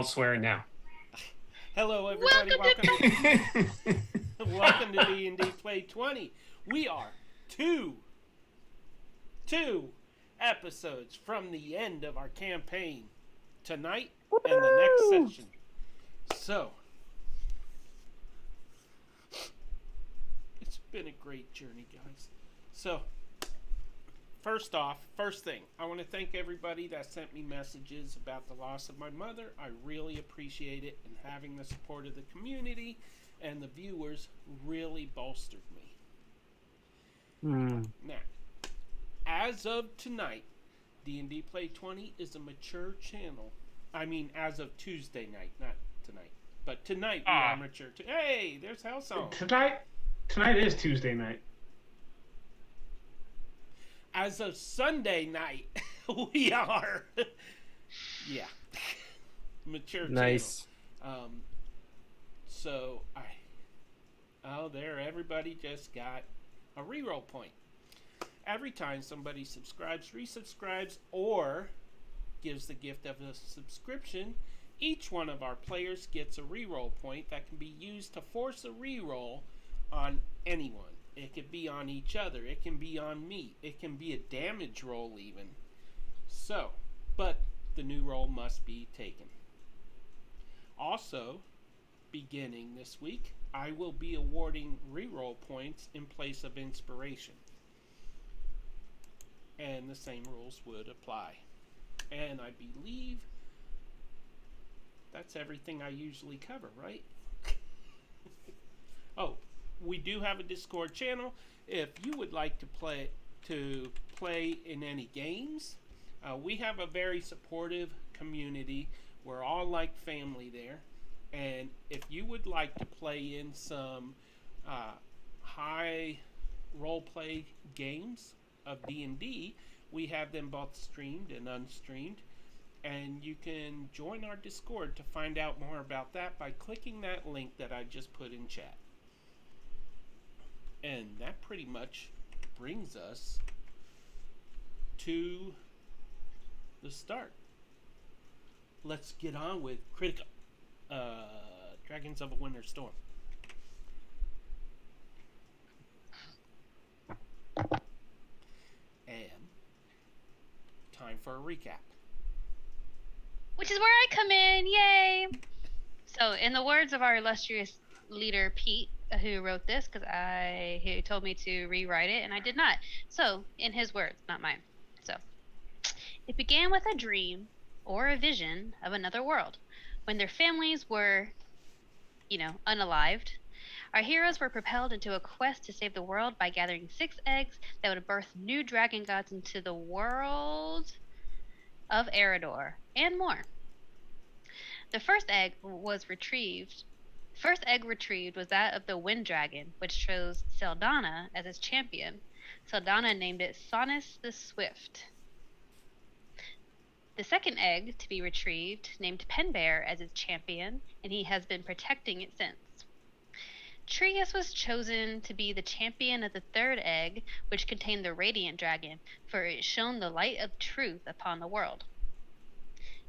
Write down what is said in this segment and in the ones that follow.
Swearing now. Hello, everybody. Welcome to Welcome to D&D Play 20. We are two episodes from the end of our campaign tonight and the next session. So, it's been a great journey, guys. So, first thing, I want to thank everybody that sent me messages about the loss of my mother. I really appreciate it, and having the support of the community and the viewers really bolstered me. Now, as of tonight, D&D Play 20 is a mature channel. I mean, as of Tuesday night, not tonight. But tonight we are mature. Hey, there's Hellsong. Tonight is Tuesday night. As of Sunday night, we are, mature. Nice. Channel. There, everybody just got a reroll point. Every time somebody subscribes, resubscribes, or gives the gift of a subscription, each one of our players gets a reroll point that can be used to force a reroll on anyone. It could be on each other. It can be on me. It can be a damage roll even. So, but the new roll must be taken. Also, beginning this week, I will be awarding reroll points in place of inspiration. And the same rules would apply. And I believe that's everything I usually cover, right? Oh, we do have a Discord channel. If you would like to play in any games, we have a very supportive community. We're all like family there. And if you would like to play in some high roleplay games of D&D, we have them both streamed and unstreamed. And you can join our Discord to find out more about that by clicking that link that I just put in chat. And that pretty much brings us to the start. Let's get on with Critica, Dragons of a Winter Storm. And time for a recap. Which is where I come in, yay! So, in the words of our illustrious leader, Pete, who wrote this, because he told me to rewrite it, and I did not. So, in his words, not mine. So, it began with a dream, or a vision, of another world, when their families were, unalived. Our heroes were propelled into a quest to save the world by gathering 6 eggs that would birth new dragon gods into the world of Eredor, and more. The first egg retrieved was that of the Wind Dragon, which chose Seldana as its champion. Seldana named it Sonus the Swift. The second egg to be retrieved named Penbear as its champion, and he has been protecting it since. Trius was chosen to be the champion of the third egg, which contained the Radiant Dragon, for it shone the light of truth upon the world.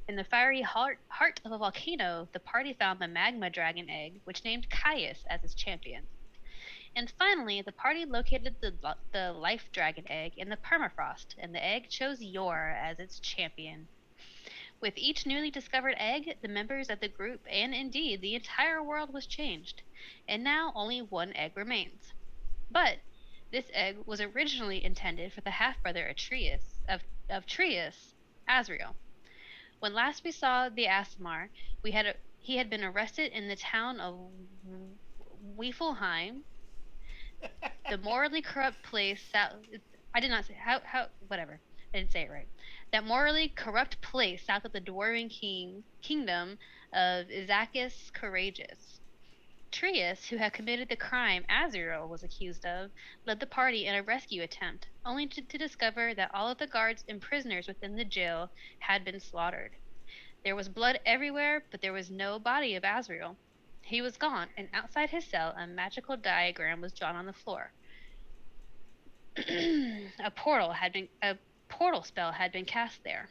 In the fiery heart of a volcano, the party found the Magma Dragon egg, which named Caius as its champion. And finally, the party located the Life Dragon egg in the permafrost, and the egg chose Yor as its champion. With each newly discovered egg, the members of the group, and indeed the entire world, was changed, and now only one egg remains. But this egg was originally intended for the half-brother of Trius, Azriel. When last we saw the Asmar, he had been arrested in the town of Weiffelheim, the morally corrupt place south. I did not say whatever. I didn't say it right. That morally corrupt place south of the dwarven kingdom of Izakis Courageous. Trius, who had committed the crime Azriel was accused of, led the party in a rescue attempt, only to discover that all of the guards and prisoners within the jail had been slaughtered. There was blood everywhere, but there was no body of Azriel. He was gone, and outside his cell, a magical diagram was drawn on the floor. A portal spell had been cast there.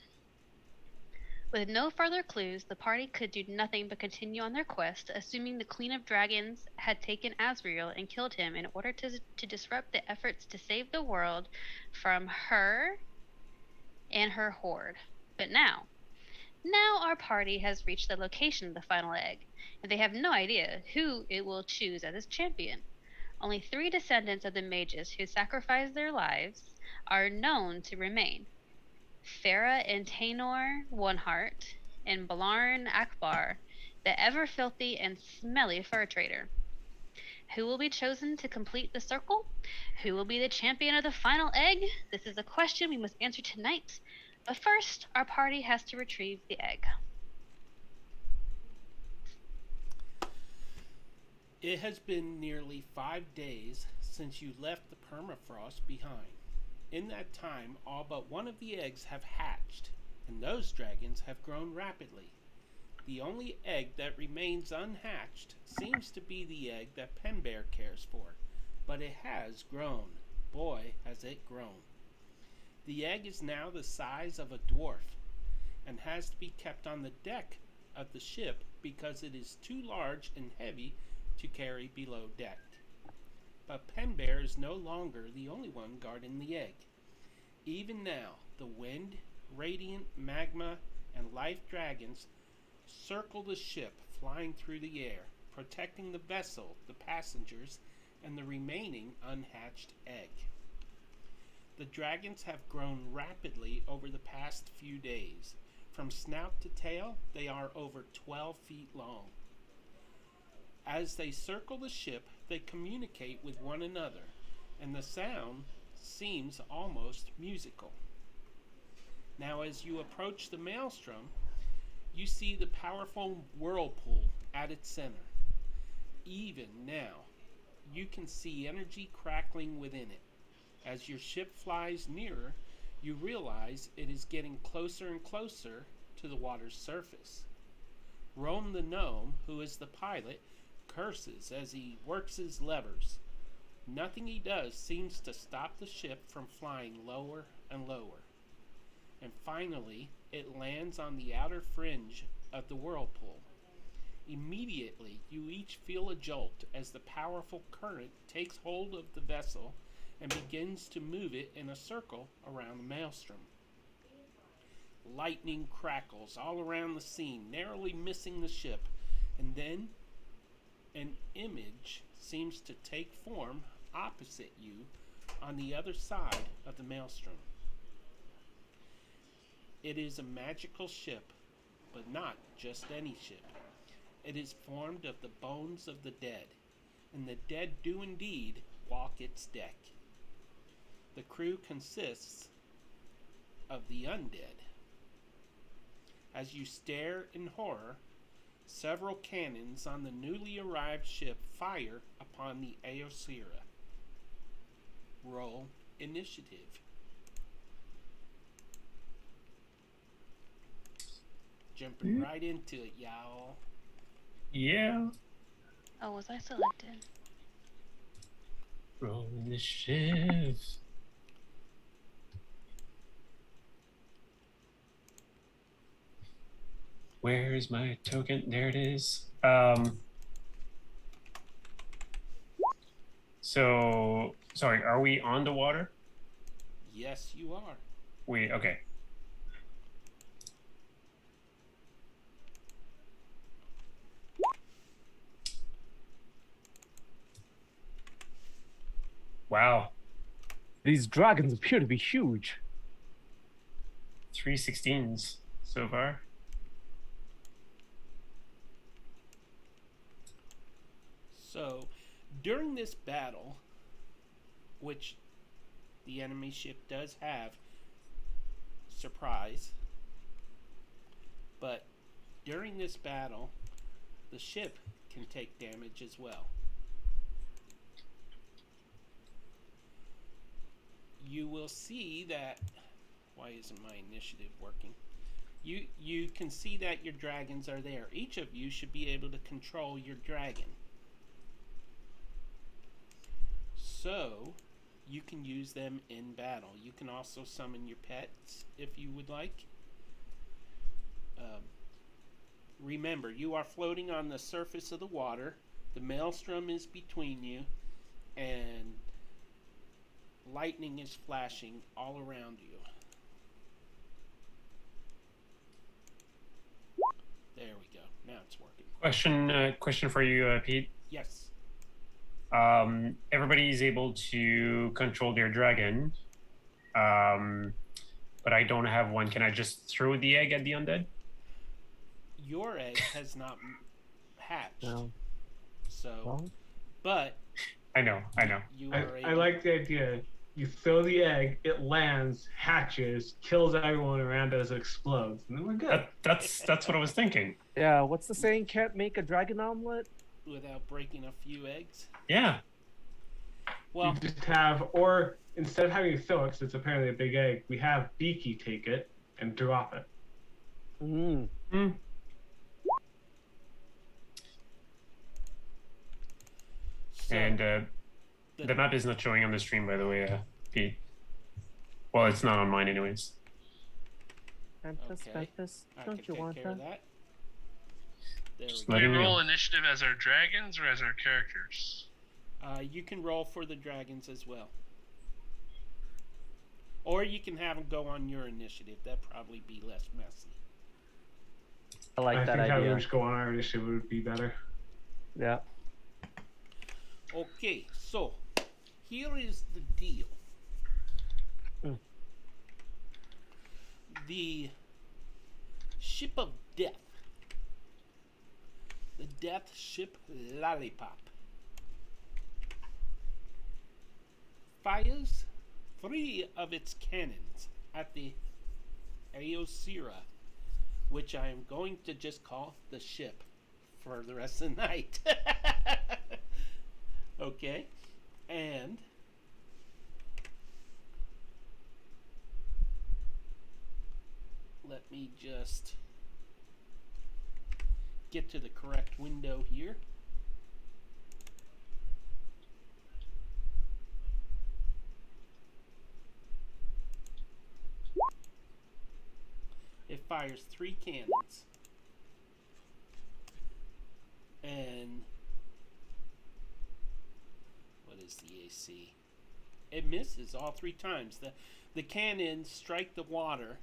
With no further clues, the party could do nothing but continue on their quest, assuming the Queen of Dragons had taken Asriel and killed him in order to disrupt the efforts to save the world from her and her horde. But now our party has reached the location of the final egg, and they have no idea who it will choose as its champion. Only three descendants of the mages who sacrificed their lives are known to remain: Farah and Tainor Oneheart, and Blarn Akbar, the ever filthy and smelly fur trader. Who will be chosen to complete the circle? Who will be the champion of the final egg? This is a question we must answer tonight. But first, our party has to retrieve the egg. It has been nearly 5 days since you left the permafrost behind. In that time, all but one of the eggs have hatched, and those dragons have grown rapidly. The only egg that remains unhatched seems to be the egg that Penbear cares for, but it has grown. Boy, has it grown. The egg is now the size of a dwarf and has to be kept on the deck of the ship because it is too large and heavy to carry below deck. But Penbear is no longer the only one guarding the egg. Even now, the wind, radiant, magma, and life dragons circle the ship, flying through the air, protecting the vessel, the passengers, and the remaining unhatched egg. The dragons have grown rapidly over the past few days. From snout to tail, they are over 12 feet long. As they circle the ship, they communicate with one another, and the sound seems almost musical. Now, as you approach the maelstrom, you see the powerful whirlpool at its center. Even now, you can see energy crackling within it. As your ship flies nearer, you realize it is getting closer and closer to the water's surface. Rome the gnome, who is the pilot, curses as he works his levers. Nothing he does seems to stop the ship from flying lower and lower. And finally, it lands on the outer fringe of the whirlpool. Immediately, you each feel a jolt as the powerful current takes hold of the vessel and begins to move it in a circle around the maelstrom. Lightning crackles all around the scene, narrowly missing the ship, and then an image seems to take form opposite you on the other side of the maelstrom. It is a magical ship, but not just any ship. It is formed of the bones of the dead, and the dead do indeed walk its deck. The crew consists of the undead. As you stare in horror, several cannons on the newly arrived ship fire upon the Aosira. Roll initiative. Jumping right into it, y'all. Yeah. Oh, was I selected? Roll initiative. Where's my token? There it is. So, sorry, are we on the water? Yes, you are. Okay. Wow. These dragons appear to be huge. 3 16s so far. So, during this battle, which the enemy ship does have surprise, but during this battle, the ship can take damage as well. You will see that. Why isn't my initiative working? You can see that your dragons are there. Each of you should be able to control your dragon. So, you can use them in battle. You can also summon your pets if you would like. remember, you are floating on the surface of the water. The maelstrom is between you, and lightning is flashing all around you. There we go. Now it's working. Question for you, Pete. Yes. Everybody is able to control their dragon, but I don't have one. Can I just throw the egg at the undead? Your egg has not hatched. No. So, Well, but I know. you are able. I like the idea. You throw the egg, it lands, hatches, kills everyone around as it explodes, and then we're good. That's what I was thinking. yeah, what's the saying? Can't make a dragon omelet? Without breaking a few eggs. Yeah. Well, You just have, or instead of having you throw it, 'cause it's apparently a big egg, we have Beaky take it and drop it. Mm. so And the map is not showing on the stream, by the way, Pete. Well, it's not on mine, anyways. Memphis, Okay. Memphis, I don't can you take want care of that? that. There Just we let go. Do we me roll know. initiative as our dragons or as our characters? You can roll for the dragons as well. Or you can have them go on your initiative. That'd probably be less messy. I like I that think having idea. them just go on our initiative would be better. Yeah. Okay, so here is the deal. Mm. The ship of death, the death ship Lollipop, fires 3 of its cannons at the Aosira, which I am going to just call the ship for the rest of the night. Okay, and let me just get to the correct window here. It fires 3 cannons. And what is the AC? It misses all 3 times. The cannons strike the water.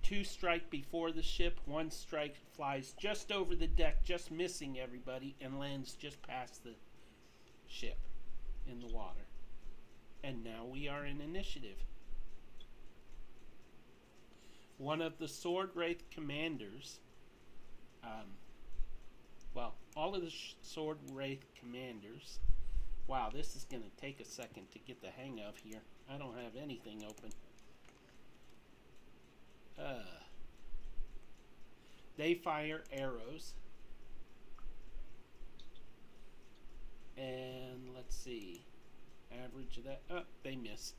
2 strike before the ship. 1 strike flies just over the deck, just missing everybody, and lands just past the ship in the water. And now we are in initiative. One of the Sword Wraith commanders, all of the Sword Wraith commanders. Wow, this is going to take a second to get the hang of here. I don't have anything open. They fire arrows. And let's see. Average of that. Oh, they miss.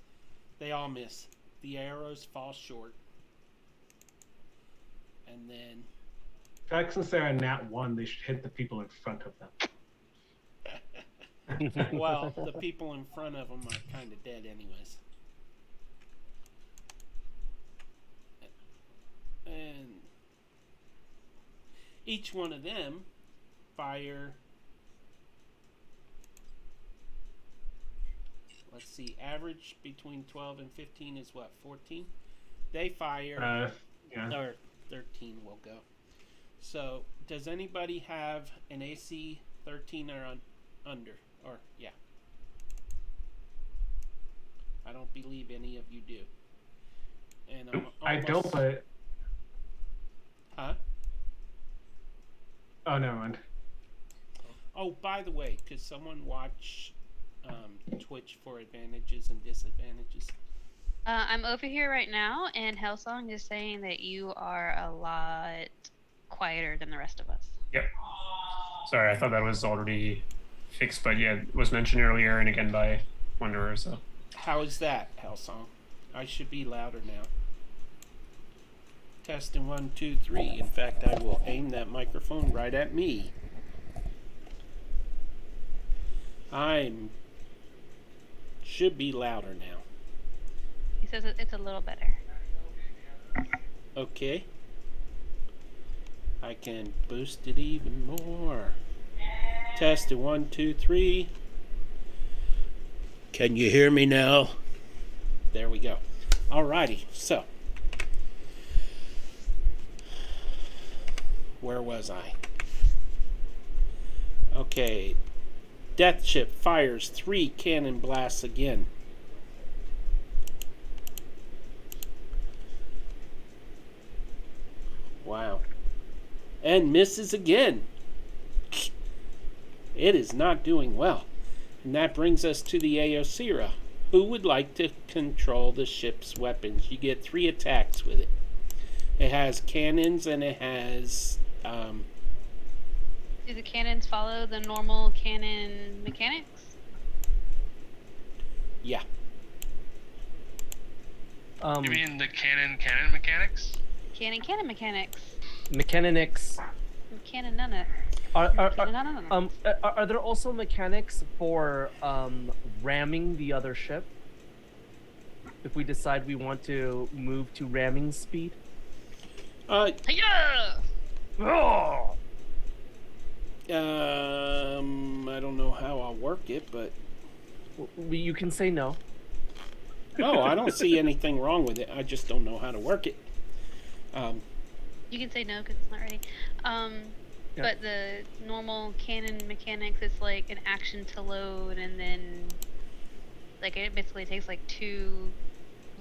They all miss. The arrows fall short. And then In fact, since they're a nat 1, they should hit the people in front of them. well, the people in front of them are kind of dead anyways. And each one of them fire, let's see, average between 12 and 15 is what, 14? They fire, Yeah. or 13 will go. So, does anybody have an AC 13 or under? Or, yeah. I don't believe any of you do. And I'm I don't, almost- but. Huh? Oh, never mind. Oh, by the way, could someone watch Twitch for advantages and disadvantages? I'm over here right now, and Hellsong is saying that you are a lot quieter than the rest of us. Yep. Sorry, I thought that was already fixed, but yeah, it was mentioned earlier and again by Wanderer, so. How is that, Hellsong? I should be louder now. Testing 1, 2, 3. In fact, I will aim that microphone right at me. Should be louder now. He says it's a little better. Okay. I can boost it even more. Test it. 1, 2, 3. Can you hear me now? There we go. Alrighty, so where was I? Okay. Death Ship fires 3 cannon blasts again. Wow. And misses again. It is not doing well. And that brings us to the Aosira. Who would like to control the ship's weapons? You get 3 attacks with it. It has cannons and it has... Do the cannons follow the normal cannon mechanics? Yeah. You mean the cannon mechanics? Cannon mechanics. Mechanics. Cannon none it. Are there also mechanics for ramming the other ship? If we decide we want to move to ramming speed? Yeah. Oh! I don't know how I'll work it, but... You can say no. No, I don't see anything wrong with it. I just don't know how to work it. You can say no because it's not ready. Yeah. But the normal cannon mechanics is like an action to load, and then like it basically takes like 2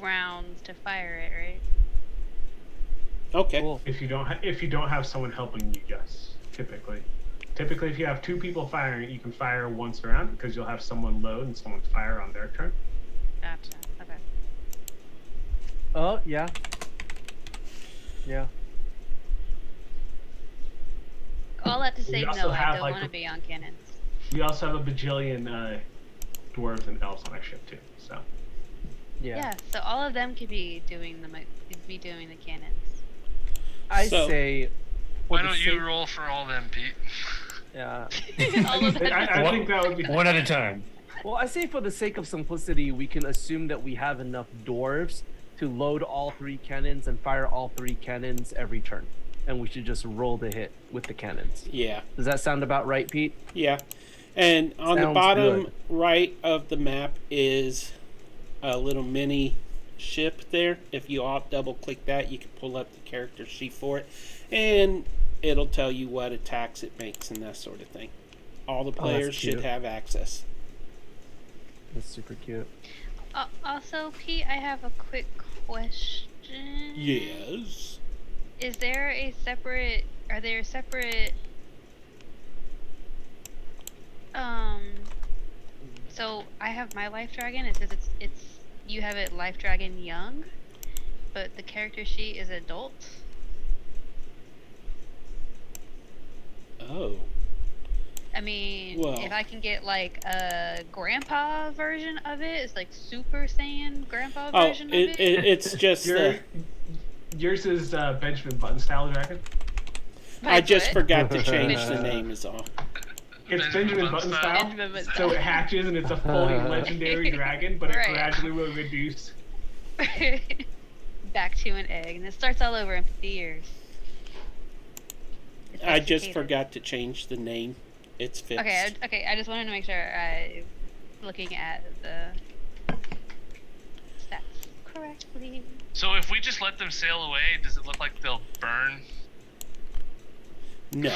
rounds to fire it, right? Okay. Cool. If you don't have someone helping you, yes. Typically, if you have 2 people firing it, you can fire once around because you'll have someone load and someone fire on their turn. Gotcha. Okay. Oh, yeah. Yeah. All that to say, We also no, I have, don't like, want to be on cannons. We also have a bajillion dwarves and elves on our ship too. So Yeah. So all of them could be doing the cannons. I So- say... for Why the don't you sake- roll for all them, Pete? Yeah. all of them. I think that would be One at a time. Well, I say for the sake of simplicity, we can assume that we have enough dwarves to load all 3 cannons and fire all 3 cannons every turn. And we should just roll the hit with the cannons. Yeah. Does that sound about right, Pete? Yeah. And on the Sounds bottom good. right of the map is a little mini ship there. If you double click that, you can pull up the character sheet for it. And it'll tell you what attacks it makes and that sort of thing. All the that's players should cute. have access. That's super cute. Also, Pete, I have a quick question. Yes. Is there a separate? Are there separate? So I have my life dragon. It says it's you have it life dragon young, but the character sheet is adult. Oh. I mean, Well. if I can get like a grandpa version of it, it's like Super Saiyan grandpa Oh, version of it. it's just yours is Benjamin Button style dragon. I just What? forgot to change the name is all. It's Benjamin Button style. Benjamin Button So style. it hatches and it's a fully legendary dragon, but it Right. gradually will reduce. Back to an egg, and it starts all over in 50 years. It's I just sophisticated. forgot to change the name. It's fixed. Okay. I just wanted to make sure I looking at the stats correctly. So if we just let them sail away, does it look like they'll burn? No.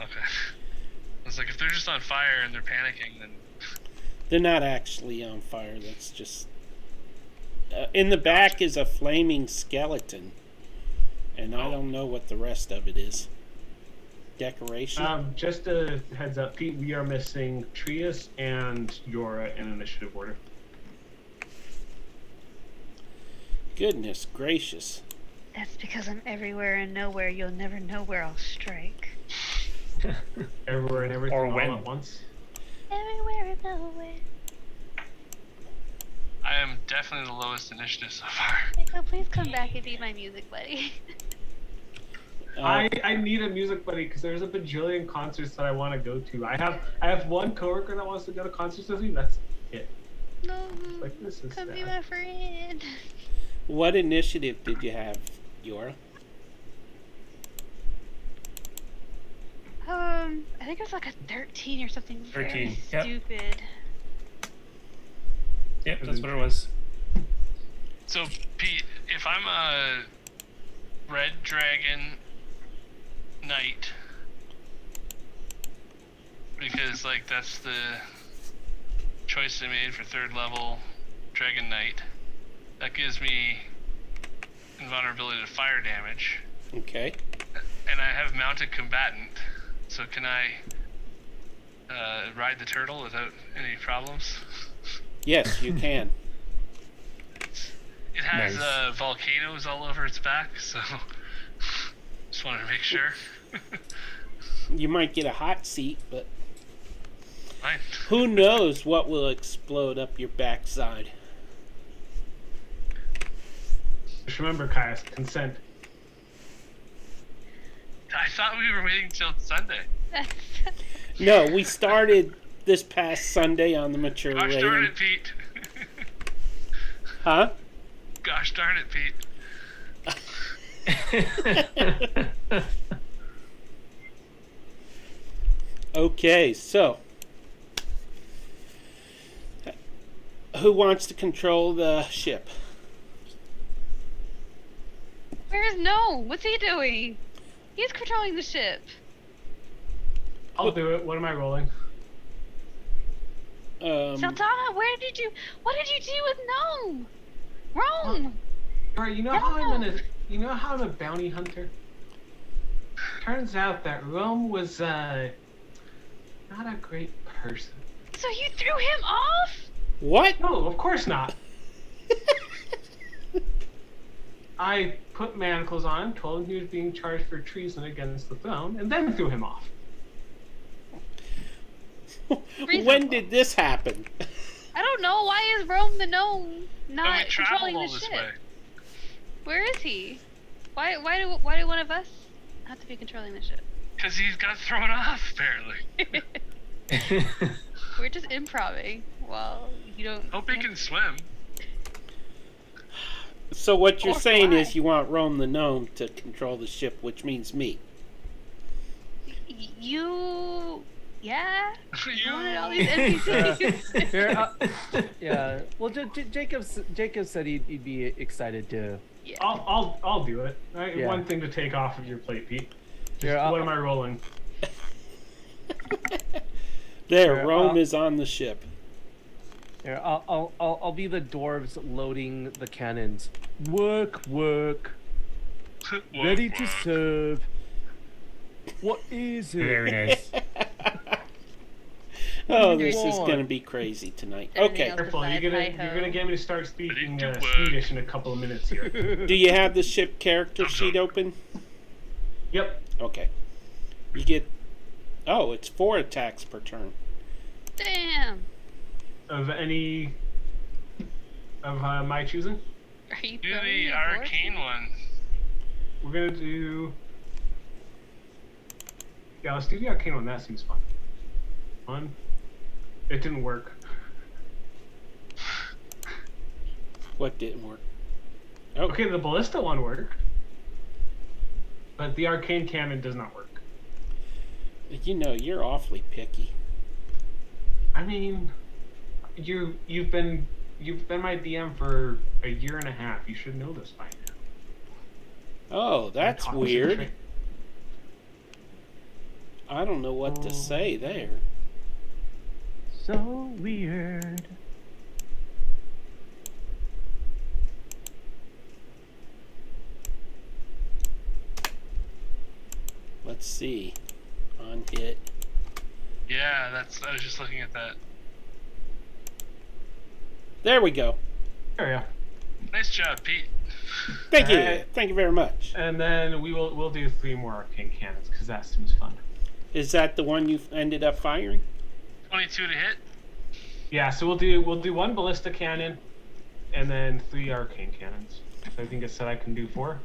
Okay. It's like if they're just on fire and they're panicking, then They're not actually on fire. That's just... in the back is a flaming skeleton. And I don't know what the rest of it is. Decoration? Just a heads up, Pete, we are missing Trius and Yora in initiative order. Goodness gracious. That's because I'm everywhere and nowhere. You'll never know where I'll strike. Everywhere and everything Or all when. at once. Everywhere and nowhere. I am definitely the lowest initiative so far. Nico, please come back and be my music buddy. I need a music buddy because there's a bajillion concerts that I want to go to. I have one coworker that wants to go to concerts with me. That's it. No, Like, this is come be sad. my friend. What initiative did you have, Yora? was like a 13 or something. 13, Very yep. stupid. Yep, that's what it was. So, Pete, if I'm a red dragon knight, because like that's the choice I made for 3rd level dragon knight, that gives me invulnerability to fire damage, Okay. and I have mounted combatant. So can I ride the turtle without any problems? Yes, you can. It has Nice. volcanoes all over its back, so just wanted to make sure. You might get a hot seat, but Fine. who knows what will explode up your backside. Just remember, Caius, consent. I thought we were waiting till Sunday. No, we started this past Sunday on the mature Gosh darn rating. it, Pete. Huh? Gosh darn it, Pete. Okay, so who wants to control the ship? Where's No? What's he doing? He's controlling the ship. I'll do it. What am I rolling? Saldana, what did you do with No? Rome! Alright, you know how I'm a bounty hunter? Turns out that Rome was not a great person. So you threw him off? What? No, of course not. I put manacles on him, told him he was being charged for treason against the throne, and then threw him off. When did this happen? I don't know. Why is Rome the gnome Then we not traveled controlling all the this ship? way. Where is he? Why do one of us have to be controlling the ship? Because he got thrown off, apparently. We're just improvising. Well, you don't. Hope he can swim. So what you're Or saying fly. is you want Rome the gnome to control the ship, which means me. You. Yeah. You wanted all these You. NPCs. Here, yeah. Well, Jacob said he'd be excited to. Yeah. I'll do it. Right? Yeah. One thing to take off of your plate, Pete. Just, Here, what am I rolling? There, Here, Rome is on the ship. Here, I'll be the dwarves loading the cannons. Work, ready to serve. What is it? Very nice. Oh, this is Why? gonna be crazy tonight. Everything Okay, else Careful, aside, you're hi-ho. gonna get me to start speaking Ready to work. Swedish in a couple of minutes here. do you have the ship character sheet open? Yep. Okay. You get... Oh, it's 4 attacks per turn. Damn. Of any of my choosing, Are you Do throwing the me a dwarf? arcane one. we're gonna do. Yeah, let's do the arcane one. That seems fun. Fun. It didn't work. What didn't work? Oh, Okay, the ballista one worked, but the arcane cannon does not work. you know, you're awfully picky. I mean, you've been my DM for a year and a half. You should know this by now. Oh, that's Toxic weird. trait. I don't know what to say there. So weird. Let's see. On hit. Yeah, I was just looking at that. There we go. There we go. Nice job, Pete. Thank you. Alright. Thank you very much. And then we'll do 3 more arcane cannons because that seems fun. Is that the one you ended up firing? 22 to hit. Yeah, so we'll do 1 ballista cannon, and then 3 arcane cannons. So I think it said I can do 4.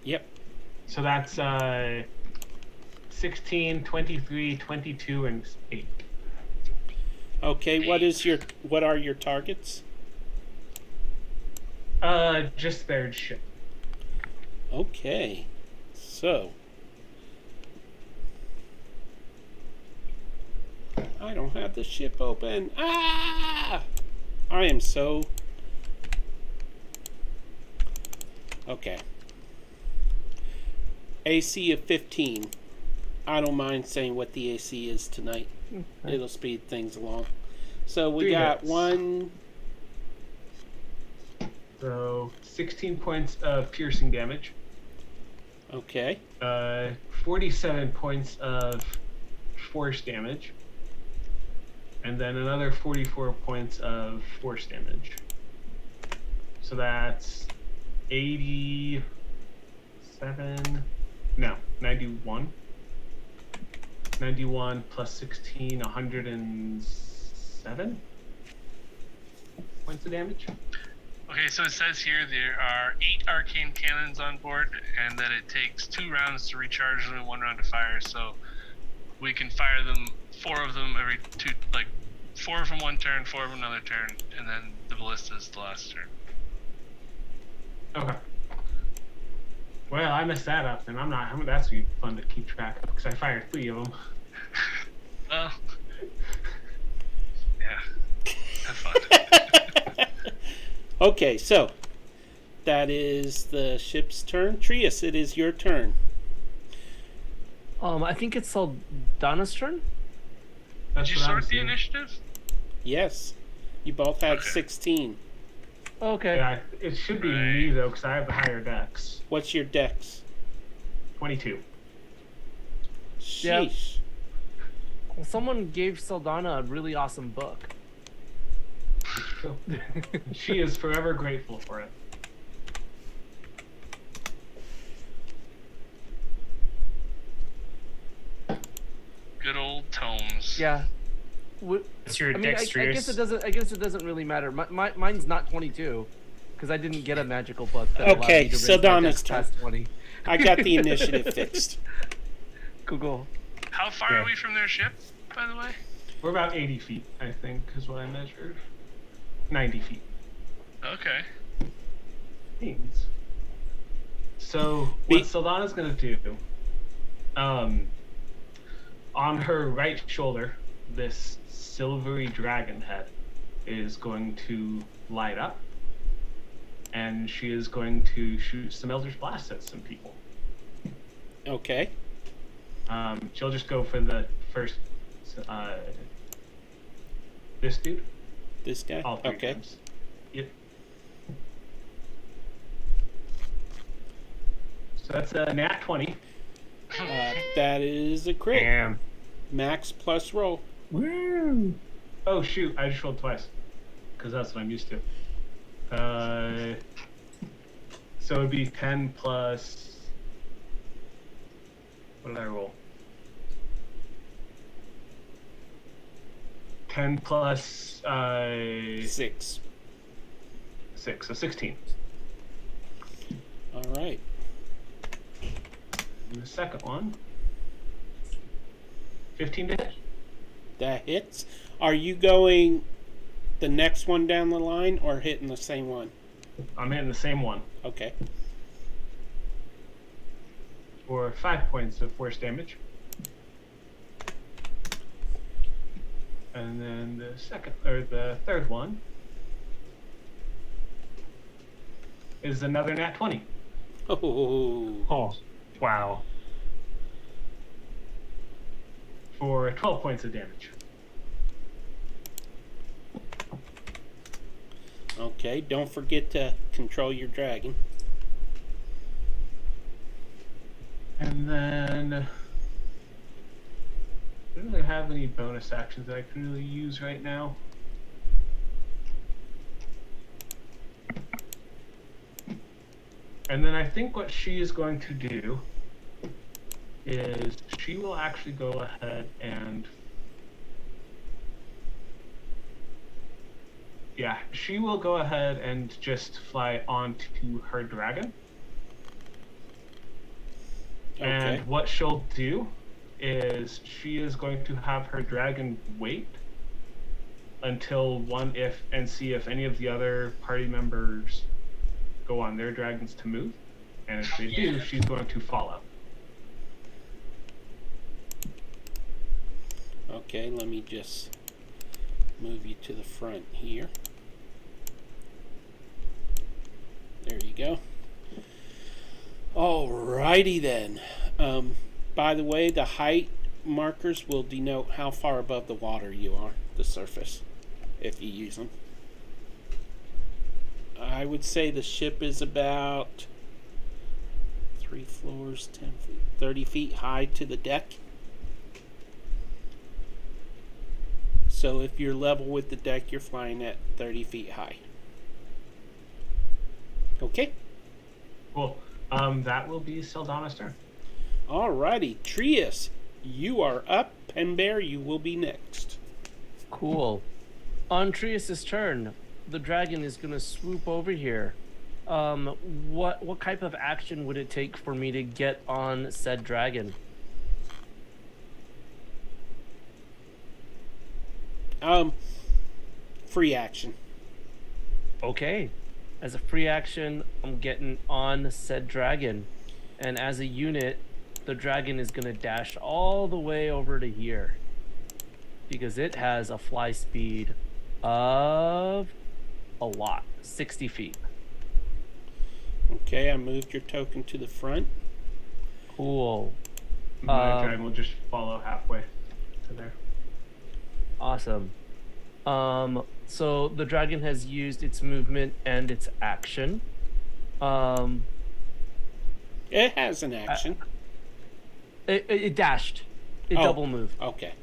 Yep. So that's 16, 23, 22, and 8. Okay, what are your targets? Just their ship. Okay. So I don't have the ship open. Ah! I am so... Okay. AC of 15. I don't mind saying what the AC is tonight. Okay. It'll speed things along. So we 3 got hits. 1... So 16 points of piercing damage. Okay. 47 points of force damage. And then another 44 points of force damage. So that's 87. No, 91. 91 plus 16, 107 points of damage. Okay, so it says here there are 8 arcane cannons on board, and that it takes 2 rounds to recharge them and 1 round to fire. So we can fire them, 4 of them every 2, like 4 from one turn, 4 from another turn, and then the ballista is the last turn. Okay. Well, I messed that up, and that's gonna be fun to keep track of because I fired 3 of them. Well, yeah, have fun. Okay, so that is the ship's turn. Trius, it is your turn. I think it's Saldana's turn. That's Did you what I'm sort the seeing. initiative? Yes. You both had Okay. 16. Okay. Yeah, it should be me though because I have the higher dex. What's your dex? 22. Yeah. Sheesh. Well, someone gave Saldana a really awesome book. So, she is forever grateful for it. Good old tomes. Yeah. It's your I mean, I dexterous. guess it doesn't. I guess it doesn't really matter. Mine's not 22, because I didn't get a magical book. That allowed Okay, me to raise my Saldana's dex turn. past 20. I got the initiative fixed. Cool. How far Yeah. are we from their ship, by the way? We're about 80 feet, I think, is what I measured. 90 feet. Okay. Means. So what Saldana's gonna do, on her right shoulder, this silvery dragon head is going to light up, and she is going to shoot some Eldritch Blast at some people. Okay. She'll just go for the first, this dude. This guy? All 3 Okay. times. Yep. So that's a nat 20. That is a crit. Damn. Max plus roll. Woo! Oh shoot! I just rolled twice, because that's what I'm used to. So it'd be 10 plus. What did I roll? 10 plus 6. 6, so 16. All right. And the second one, 15 to hit. That hits. Are you going the next one down the line or hitting the same one? I'm hitting the same one Okay. for 5 points of force damage. And then the third one is another nat 20 Oh. Oh, wow. for 12 points of damage. Okay. Don't forget to control your dragon. And then I don't really have any bonus actions that I can really use right now. And then I think what she is going to do is she will actually go ahead and she will go ahead and just fly onto her dragon. Okay. And what she'll do is she is going to have her dragon wait until see if any of the other party members go on their dragons to move. And if they do, she's going to follow. Okay, let me just move you to the front here. There you go. Alrighty then. By the way, the height markers will denote how far above the water you are, the surface, if you use them. I would say the ship is about 3 floors, 10 feet, 30 feet high to the deck. So if you're level with the deck, you're flying at 30 feet high. Okay? Cool. That will be Saldana's turn. Alrighty, Trius, you are up. Penbear, you will be next. Cool. On Trius's turn, the dragon is gonna swoop over here. What type of action would it take for me to get on said dragon? Free action. Okay. As a free action, I'm getting on said dragon. And as a unit, the dragon is gonna dash all the way over to here. Because it has a fly speed of a lot. 60 feet. Okay, I moved your token to the front. Cool. My dragon will just follow halfway to there. Awesome. So the dragon has used its movement and its action. It has an action. It dashed. It double moved. Okay.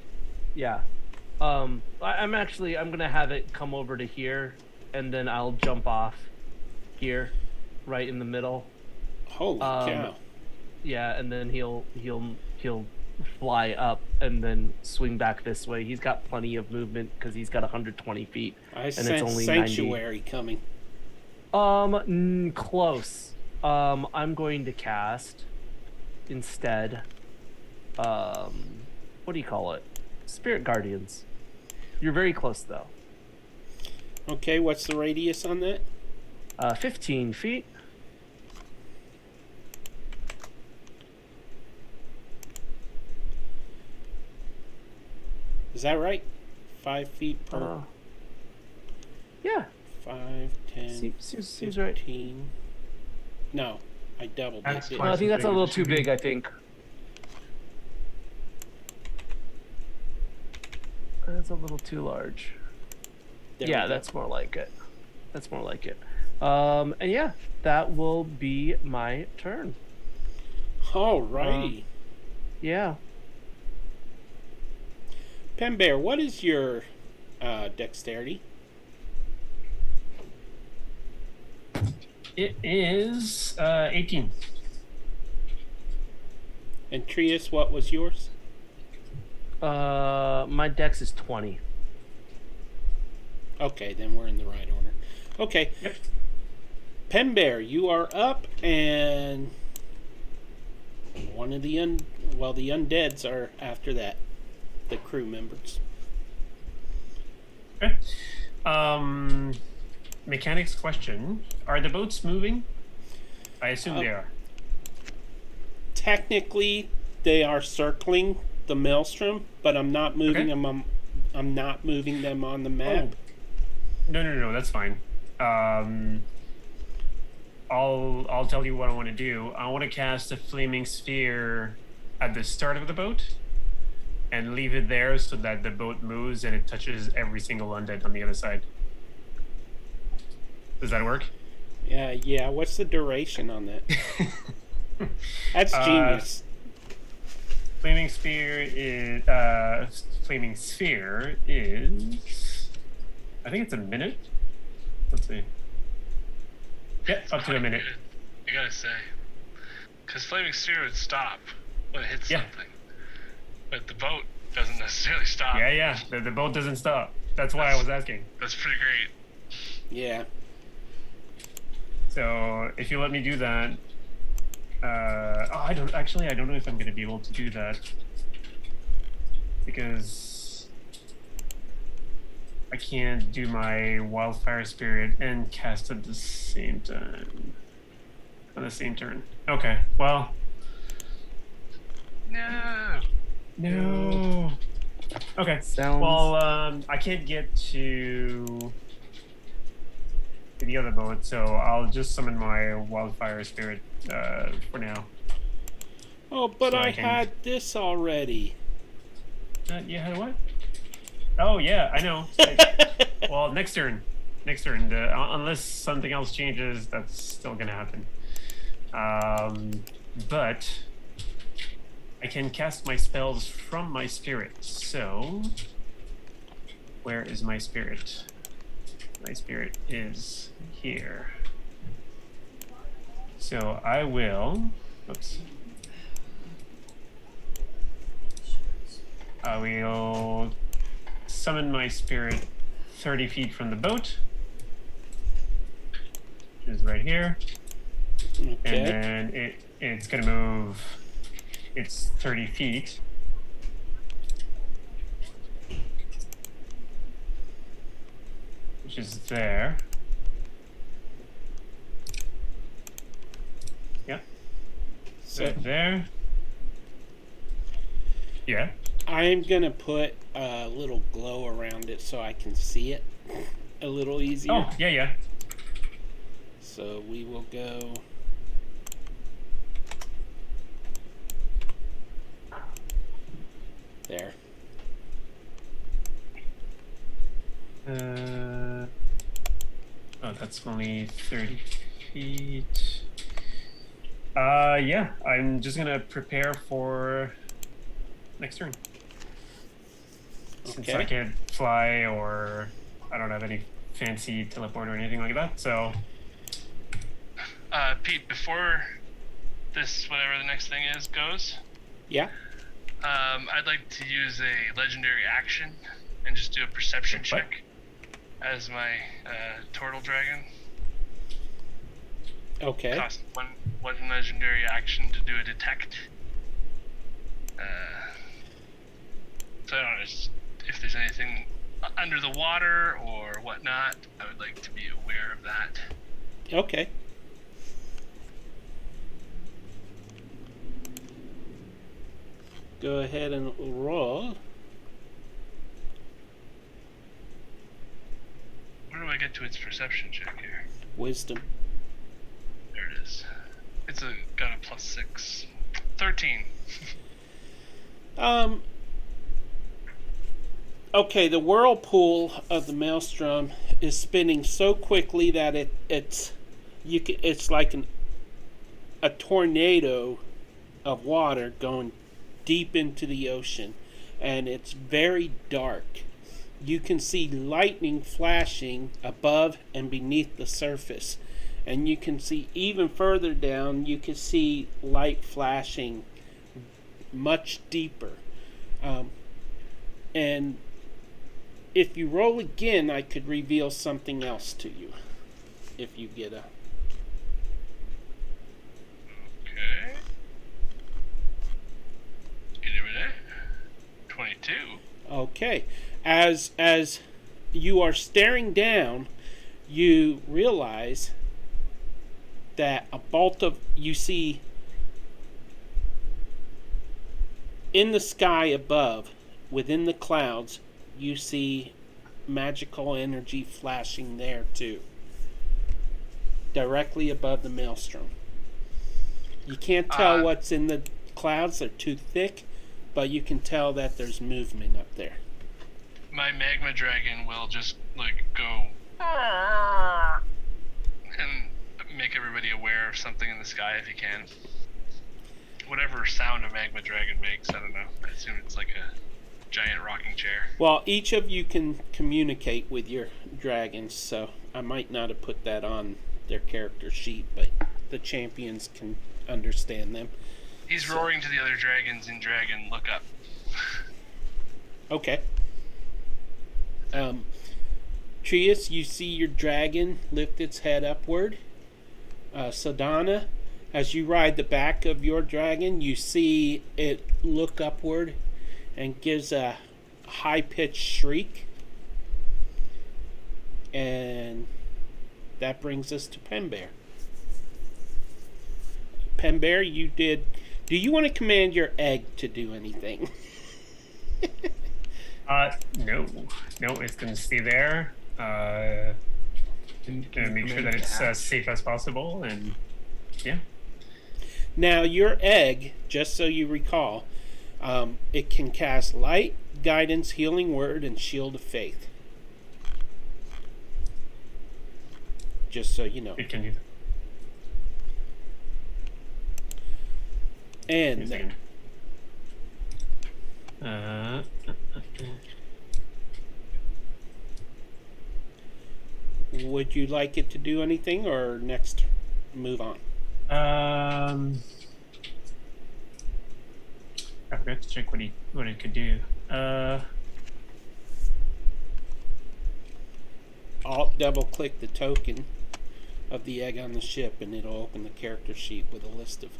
Yeah. I'm gonna have it come over to here, and then I'll jump off here, right in the middle. Holy cow. Yeah, and then he'll fly up and then swing back this way. He's got plenty of movement because he's got 120 feet. I and sense it's only Sanctuary coming. 90. Close. I'm going to cast instead. What do you call it? Spirit Guardians. You're very close though. Okay, what's the radius on that? 15 feet. Is that right? 5 feet per. Yeah. 5, 10, Seems right. 15. No, I doubled That's it. twice I think as that's a big little as it too should be. big, I think. That's a little too large. There we Yeah, go. that's more like it. That's more like it. And yeah, that will be my turn. Alrighty. Yeah. Penbear, what is your dexterity? It is 18. And Trius, what was yours? My dex is 20. Okay, then we're in the right order. Okay. Yep. Penbear, you are up, and one of the the undeads are after that. The crew members. Okay. Mechanics question. Are the boats moving? I assume they are. Technically, they are circling the maelstrom, but I'm not moving Okay. them. I'm not moving them on the map. No, that's fine. I'll tell you what I want to do. I want to cast a flaming sphere at the start of the boat and leave it there so that the boat moves and it touches every single undead on the other side. Does that work? Yeah. What's the duration on that? That's genius. Flaming sphere is I think it's a minute. Let's see. Yeah, up to a minute. I gotta say, because flaming sphere would stop when it hits Yeah. something, but the boat doesn't necessarily stop. Yeah. The boat doesn't stop. That's why I was asking. That's pretty great. Yeah. So if you let me do that, I don't know if I'm going to be able to do that because I can't do my wildfire spirit and cast at the same time on the same turn. Okay, well, No. no. Okay. Sounds. Well, I can't get to the other boat, so I'll just summon my wildfire spirit for now. Oh, but So I I can- had this already. You had what? Oh yeah, I know. Well, next turn. Unless something else changes, that's still gonna happen. But I can cast my spells from my spirit. So, where is my spirit? My spirit is here. So I will. Oops. I will summon my spirit 30 feet from the boat, which is right here. Okay. And then it's going to move its 30 feet. Which is there. Yeah. So Right there. Yeah. I'm gonna put a little glow around it so I can see it a little easier. Oh, yeah. So we will go. There. Oh, that's only 30 feet. Yeah, I'm just gonna prepare for next turn. Since Okay. I can't fly or I don't have any fancy teleport or anything like that, so Pete, before this, whatever the next thing is, goes, Yeah. I'd like to use a legendary action and just do a perception What? check as my turtle dragon. Okay. Cost one legendary action to do a detect. So I don't know if there's anything under the water or whatnot. I would like to be aware of that. Okay. Go ahead and roll. Where do I get to its perception check here? Wisdom. There it is. It's got a +6. 13. Okay, the whirlpool of the maelstrom is spinning so quickly that it's like a tornado of water going deep into the ocean, and it's very dark. You can see lightning flashing above and beneath the surface, and you can see even further down. You can see light flashing much deeper, and if you roll again, I could reveal something else to you. If you get a... Okay. Get it with it. 22. Okay. As you are staring down, you realize that a bolt of... You see in the sky above, within the clouds, you see magical energy flashing there too, directly above the maelstrom. You can't tell what's in the clouds, they're too thick, but you can tell that there's movement up there. My magma dragon will just go and make everybody aware of something in the sky if he can. Whatever sound a magma dragon makes, I don't know. I assume it's like a giant rocking chair. Well, each of you can communicate with your dragons, so I might not have put that on their character sheet, but the champions can understand them. He's roaring to the other dragons in dragon, look up. Okay. Trius, you see your dragon lift its head upward. Sadana, as you ride the back of your dragon, you see it look upward and gives a high-pitched shriek. And that brings us to Penbear. Penbear, you did... Do you want to command your egg to do anything? No, it's gonna stay there. Can Gonna you make come sure in that and it's hatch? as safe as possible, and yeah. Now, your egg, just so you recall, it can cast light, guidance, healing word, and shield of faith. Just so you know. It can do. Wait a And second. would you like it to do anything, or next move on? I forgot to check what it could do. Alt double click the token of the egg on the ship, and it'll open the character sheet with a list of.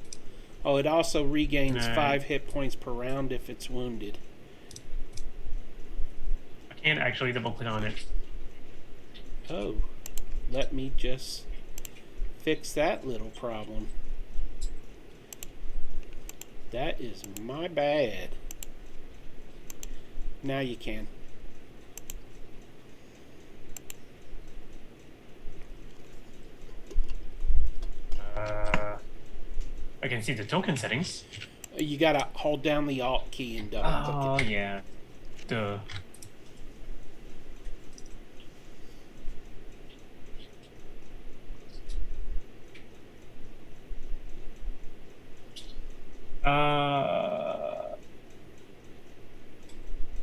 Oh, it also regains Right. 5 hit points per round if it's wounded. I can't actually double click on it. Oh, let me just fix that little problem. That is my bad. Now you can. I can see the token settings. You gotta hold down the Alt key and double click Oh it. yeah, duh.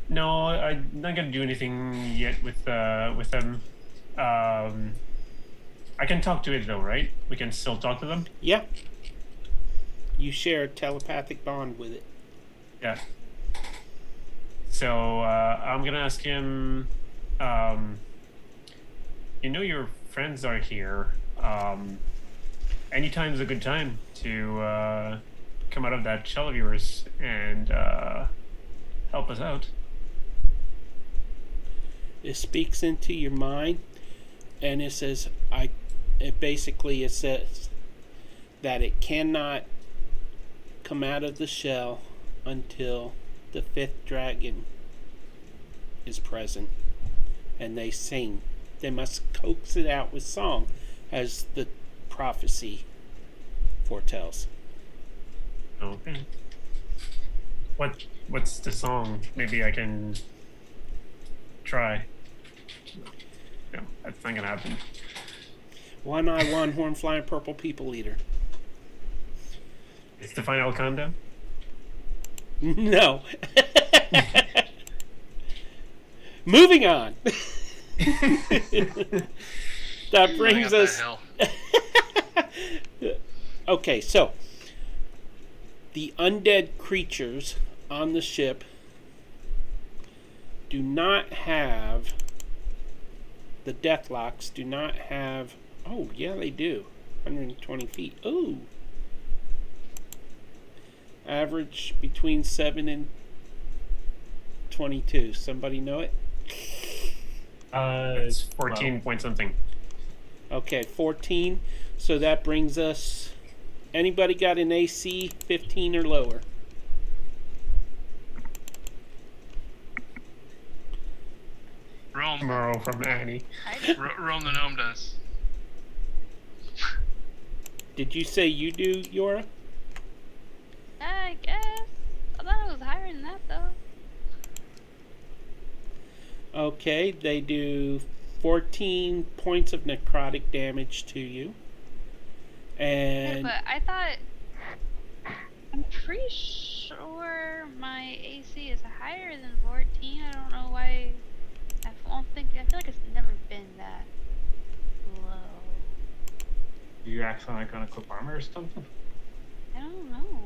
No, I'm not gonna do anything yet with them. I can talk to it though, right? We can still talk to them. Yeah. You share a telepathic bond with it. Yeah. So I'm gonna ask him. You know your friends are here. Anytime's a good time to come out of that shell of yours and help us out. It speaks into your mind, and it says, it says that it cannot come out of the shell until the 5th dragon is present, and they sing. They must coax it out with song, as the prophecy foretells. Okay. What's the song? Maybe I can try. No, that's not gonna happen. One Eye One Horn Flying Purple People Eater. It's the final countdown. No. Moving on. That Running brings up that us. hill. Okay, so the undead creatures on the ship do not have. The Deathlocks do not have. Oh, yeah, they do. 120 feet. Ooh. Average between 7 and 22. Somebody know it? It's 14 point something. Okay, 14. So that brings us. Anybody got an AC 15 or lower? Rome. Tomorrow from Annie. Rome the gnome does. Did you say you do, Yora? I guess. I thought it was higher than that, though. Okay, they do 14 points of necrotic damage to you. Yeah, And but I thought. I'm pretty sure my AC is higher than 14. I don't know why. I feel like it's never been that low. You accidentally gonna equip armor or something? I don't know.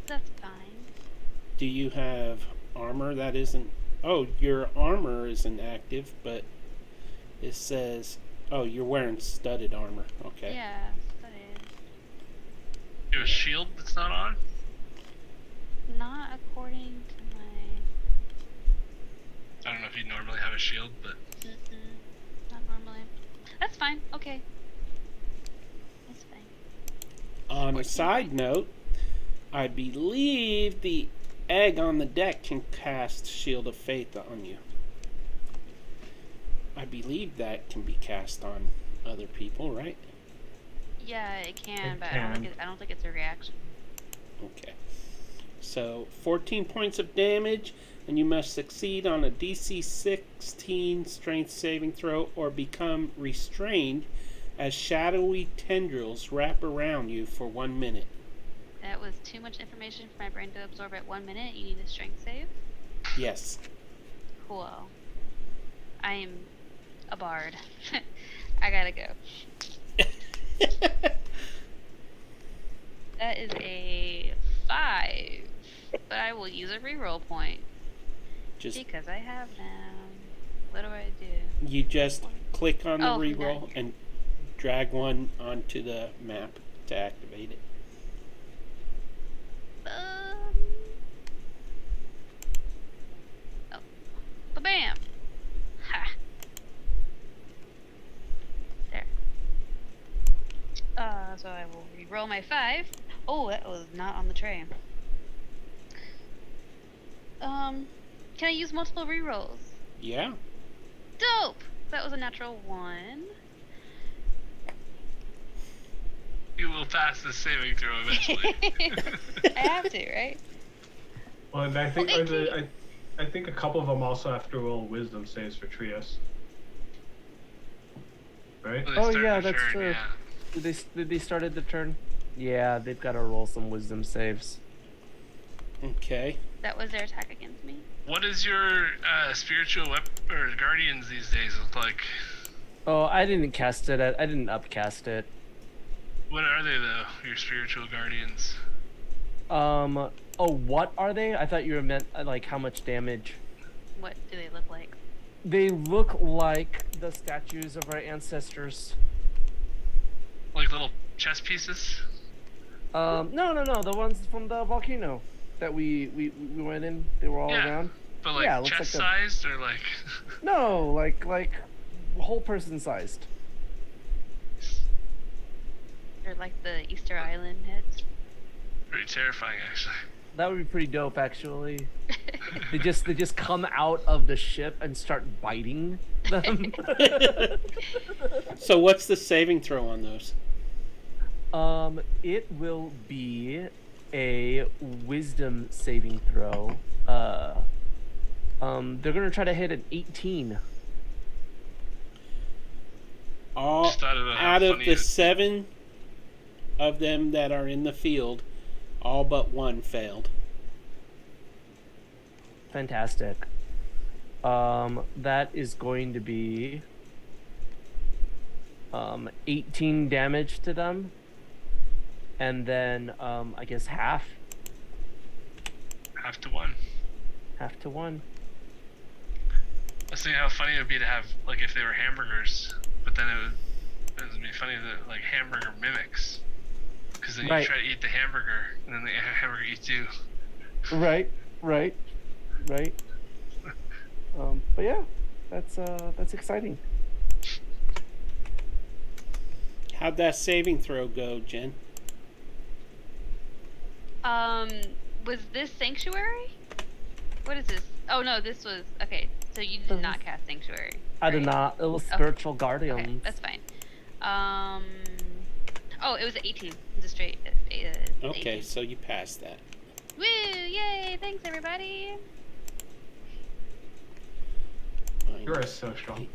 That's fine. do you have armor that isn't. Oh, your armor isn't active, but it says. Oh, you're wearing studded armor. Okay. Yeah, that is. You have a shield that's not on? Not according to my. I don't know if you normally have a shield, but Not normally. That's fine. Okay. That's fine. On a 14 side points. note, I believe the egg on the deck can cast Shield of Faith on you. I believe that can be cast on other people, right? Yeah, it can, It but can. I don't think it's a reaction. Okay. So 14 points of damage, and you must succeed on a DC 16 Strength saving throw or become restrained as shadowy tendrils wrap around you for 1 minute. That was too much information for my brain to absorb at 1 minute. You need a strength save. Yes. Cool. I am a bard. I gotta go. That is a 5, but I will use a reroll point Just because I have them. What do I do? you just click on the Oh, from reroll that. and drag one onto the map to activate it. Oh, ba-bam! Ha! There. So I will re-roll my 5. Oh, that was not on the tray. Can I use multiple re-rolls? Yeah. Dope! That was a natural 1. You will pass the saving throw eventually. I have to, right? Well, and I think Oh, I think a couple of them also have to roll wisdom saves for Trios. Right? When they Oh, start yeah, their that's turn, true. yeah. Did they started the turn? Yeah, they've got to roll some wisdom saves. Okay. That was their attack against me. What does your spiritual or guardians these days look like? Oh, I didn't cast it. I didn't upcast it. What are they though? Your spiritual guardians? Oh, what are they? I thought you meant like how much damage. What do they look like? They look like the statues of our ancestors. Like little chess pieces? No, the ones from the volcano that we went in. They were all Yeah. around. But like Yeah, it looks chest like a- sized or like No, like whole person sized. They're like the Easter Island heads. pretty terrifying actually. That would be pretty dope, actually. They just come out of the ship and start biting them. So what's the saving throw on those? It will be a wisdom saving throw. They're gonna try to hit an 18. Just thought about how Out of funny the it- 7 of them that are in the field, all but 1 failed. Fantastic. That is going to be 18 damage to them, and then I guess half to 1. to 1. I was thinking how funny it would be to have like if they were hamburgers, but then it would be funny that like hamburger mimics, because then you Right. try to eat the hamburger and then the hamburger eats you. Right. But yeah, that's exciting. How'd that saving throw go, Jen? Was this Sanctuary? What is this? Oh no, this was okay. So you did not cast Sanctuary. I did right? not. It was Okay. spiritual Okay, guardians. that's fine. Oh, it was 18. It was a straight. Okay, 18. so you passed that. Woo! Yay! Thanks everybody. You are so strong.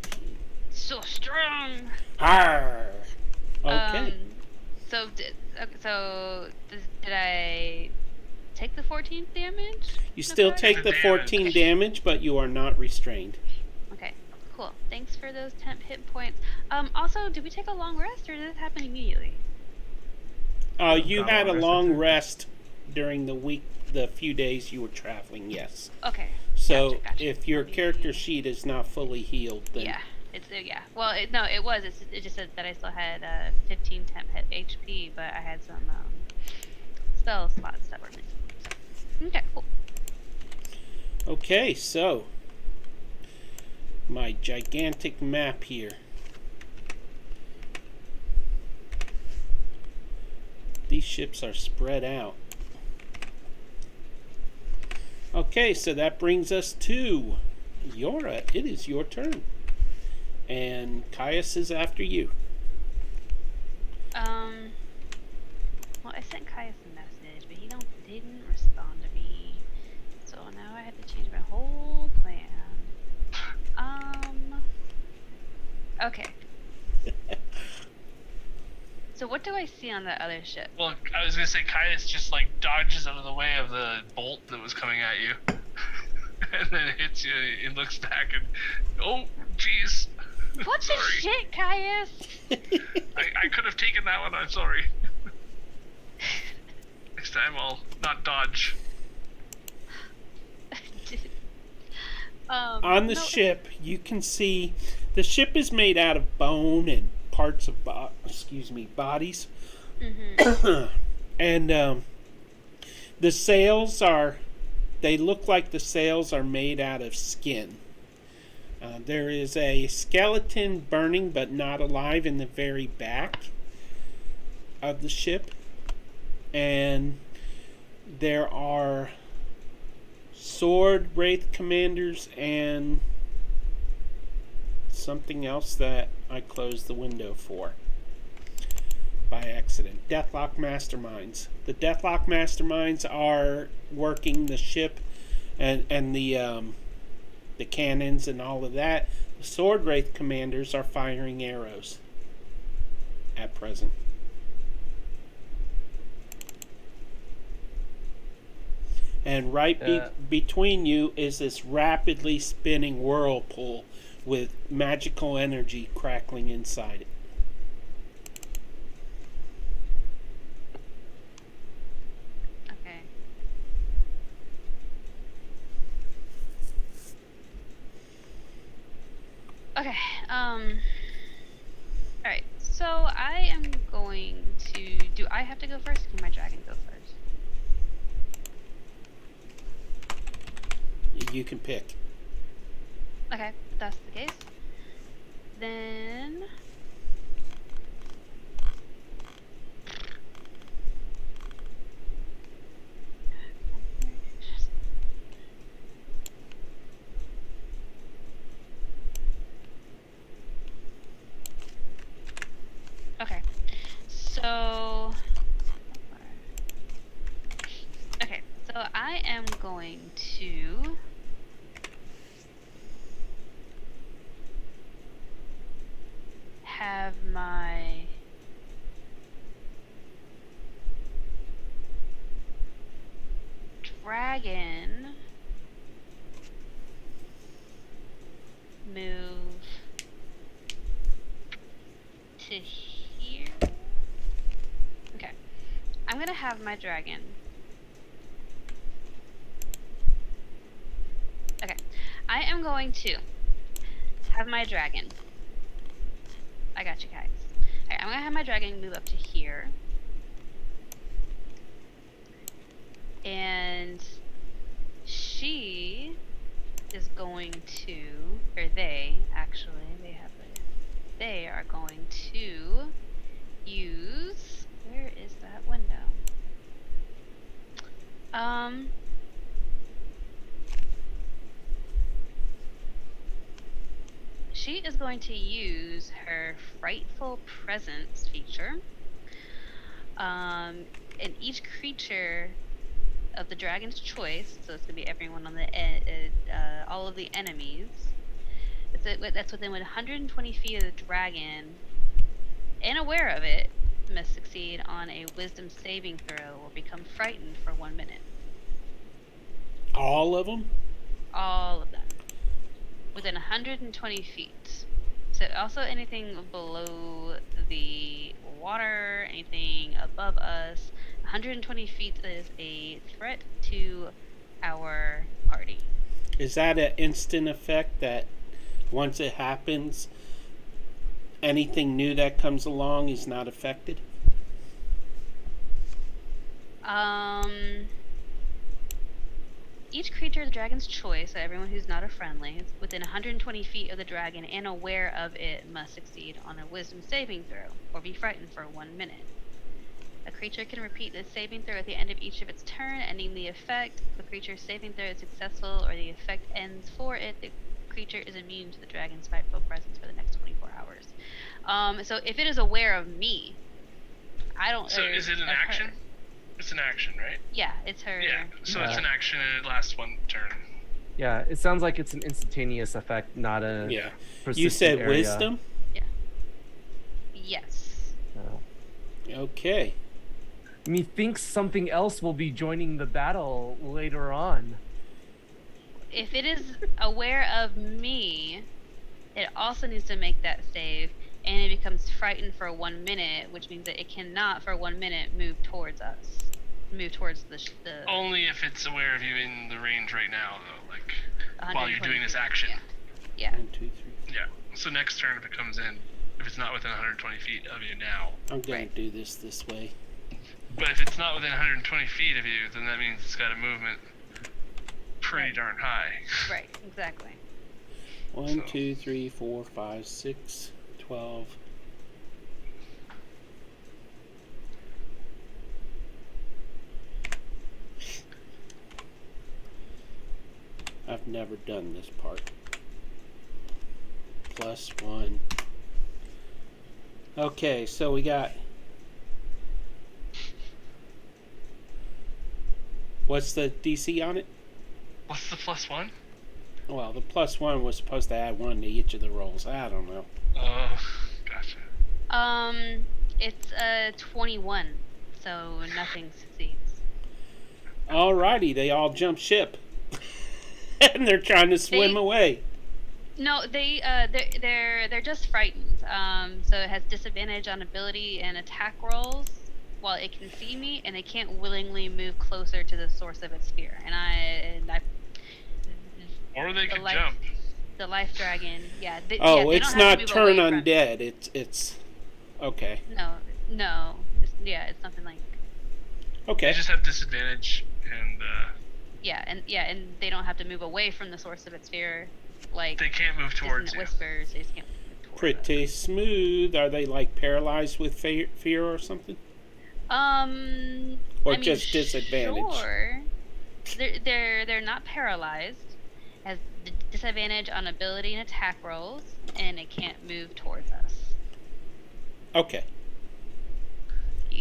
So strong. Arr! Okay. Did I take the 14 damage? You still Okay. take the The 14 damage. damage, but you are not restrained. Okay, cool. Thanks for those temp hit points. Also, did we take a long rest or did this happen immediately? You Got had a long long rest. rest during the week, the few days you were traveling, yes. Okay. So Gotcha. if your character sheet is not fully healed, then Yeah. It's yeah. Well, no, it was. It just said that I still had 15 temp hit HP, but I had some spell slots that were missing. So. Okay, cool. Okay, so my gigantic map here. these ships are spread out. Okay, so that brings us to Yora. It is your turn. And Caius is after you. Well, I sent Caius a message, but he didn't respond to me. So now I have to change my whole plan. Okay. So what do I see on the other ship? Well, I was gonna say Caius just like dodges out of the way of the bolt that was coming at you, and then it hits you. It looks back and, oh, jeez. What the shit, Caius? I could have taken that one. I'm sorry. Next time I'll not dodge. On the ship, you can see the ship is made out of bone and parts of bodies. Mm-hmm. And the sails they look like the sails are made out of skin. There is a skeleton burning but not alive in the very back of the ship. And there are sword wraith commanders and something else that I closed the window for by accident. Deathlock masterminds. The Deathlock masterminds are working the ship and the cannons and all of that. The sword wraith commanders are firing arrows at present. And between you is this rapidly spinning whirlpool with magical energy crackling inside it. Okay. Okay. Alright, so I am going to... Do I have to go first? Can my dragon go first? You can pick. Okay, if that's the case. Then... Okay, so... Okay, so I am going to... have my dragon move to here. Okay. I'm gonna have my dragon. Okay. I am going to have my dragon. I got you guys. Alright, I'm gonna have my dragon move up to here. And she is going to, or they are going to use, where is that window? She is going to use her Frightful Presence feature. And each creature of the dragon's choice, so it's going to be everyone on the all of the enemies, that's within 120 feet of the dragon and aware of it, must succeed on a wisdom saving throw or become frightened for 1 minute. All of them? All of them. Within 120 feet. So also anything below the water, anything above us. 120 feet is a threat to our party. Is that an instant effect that once it happens, anything new that comes along is not affected? Each creature of the dragon's choice, so everyone who's not a friendly, is within 120 feet of the dragon and aware of it must succeed on a wisdom saving throw or be frightened for 1 minute. A creature can repeat this saving throw at the end of each of its turn, ending the effect. If the creature's saving throw is successful or the effect ends for it, the creature is immune to the dragon's frightful presence for the next 24 hours. So if it is aware of me, I don't. So is it an of her. action? It's an action, right? Yeah, it's her. Yeah. So it's Yeah. an action and it lasts one turn. Yeah, it sounds like it's an instantaneous effect, not a Yeah. persistent You said area. wisdom? Yes. Okay. Methinks something else will be joining the battle later on. If it is aware of me, it also needs to make that save, and it becomes frightened for 1 minute, which means that it cannot for 1 minute move towards us. Move towards the Only if it's aware of you in the range right now, though. Like, while you're 120 doing this feet. action. Yeah. 1, 2, 3. Yeah. So next turn, if it comes in, if it's not within 120 feet of you now. I'm going to do this way. But if it's not within 120 feet of you, then that means it's got a movement pretty darn high. Right. Exactly. 1, 2, 3, 4, 5, 6, 12. I've never done this part. +1. Okay, so we got. What's the DC on it? What's the +1? Well, the +1 was supposed to add 1 to each of the rolls. I don't know. Oh, gotcha. It's 21, so nothing succeeds. Alrighty, they all jump ship. And they're trying to swim They- away. No, they're just frightened. So it has disadvantage on ability and attack rolls while it can see me, and they can't willingly move closer to the source of its fear. And I Or they The could life- jump. the life dragon, yeah. They Oh, don't it's have to not move turn away from- undead. It's okay. No. It's nothing like. Okay. They just have disadvantage, and Yeah, and they don't have to move away from the source of its fear, like they can't move towards Dissonant you. Whispers. They just can't move towards us. Pretty smooth. Are they like paralyzed with fear or something? Or I mean, just disadvantage? Sure. They're not paralyzed. Has disadvantage on ability and attack rolls, and it can't move towards us. Okay.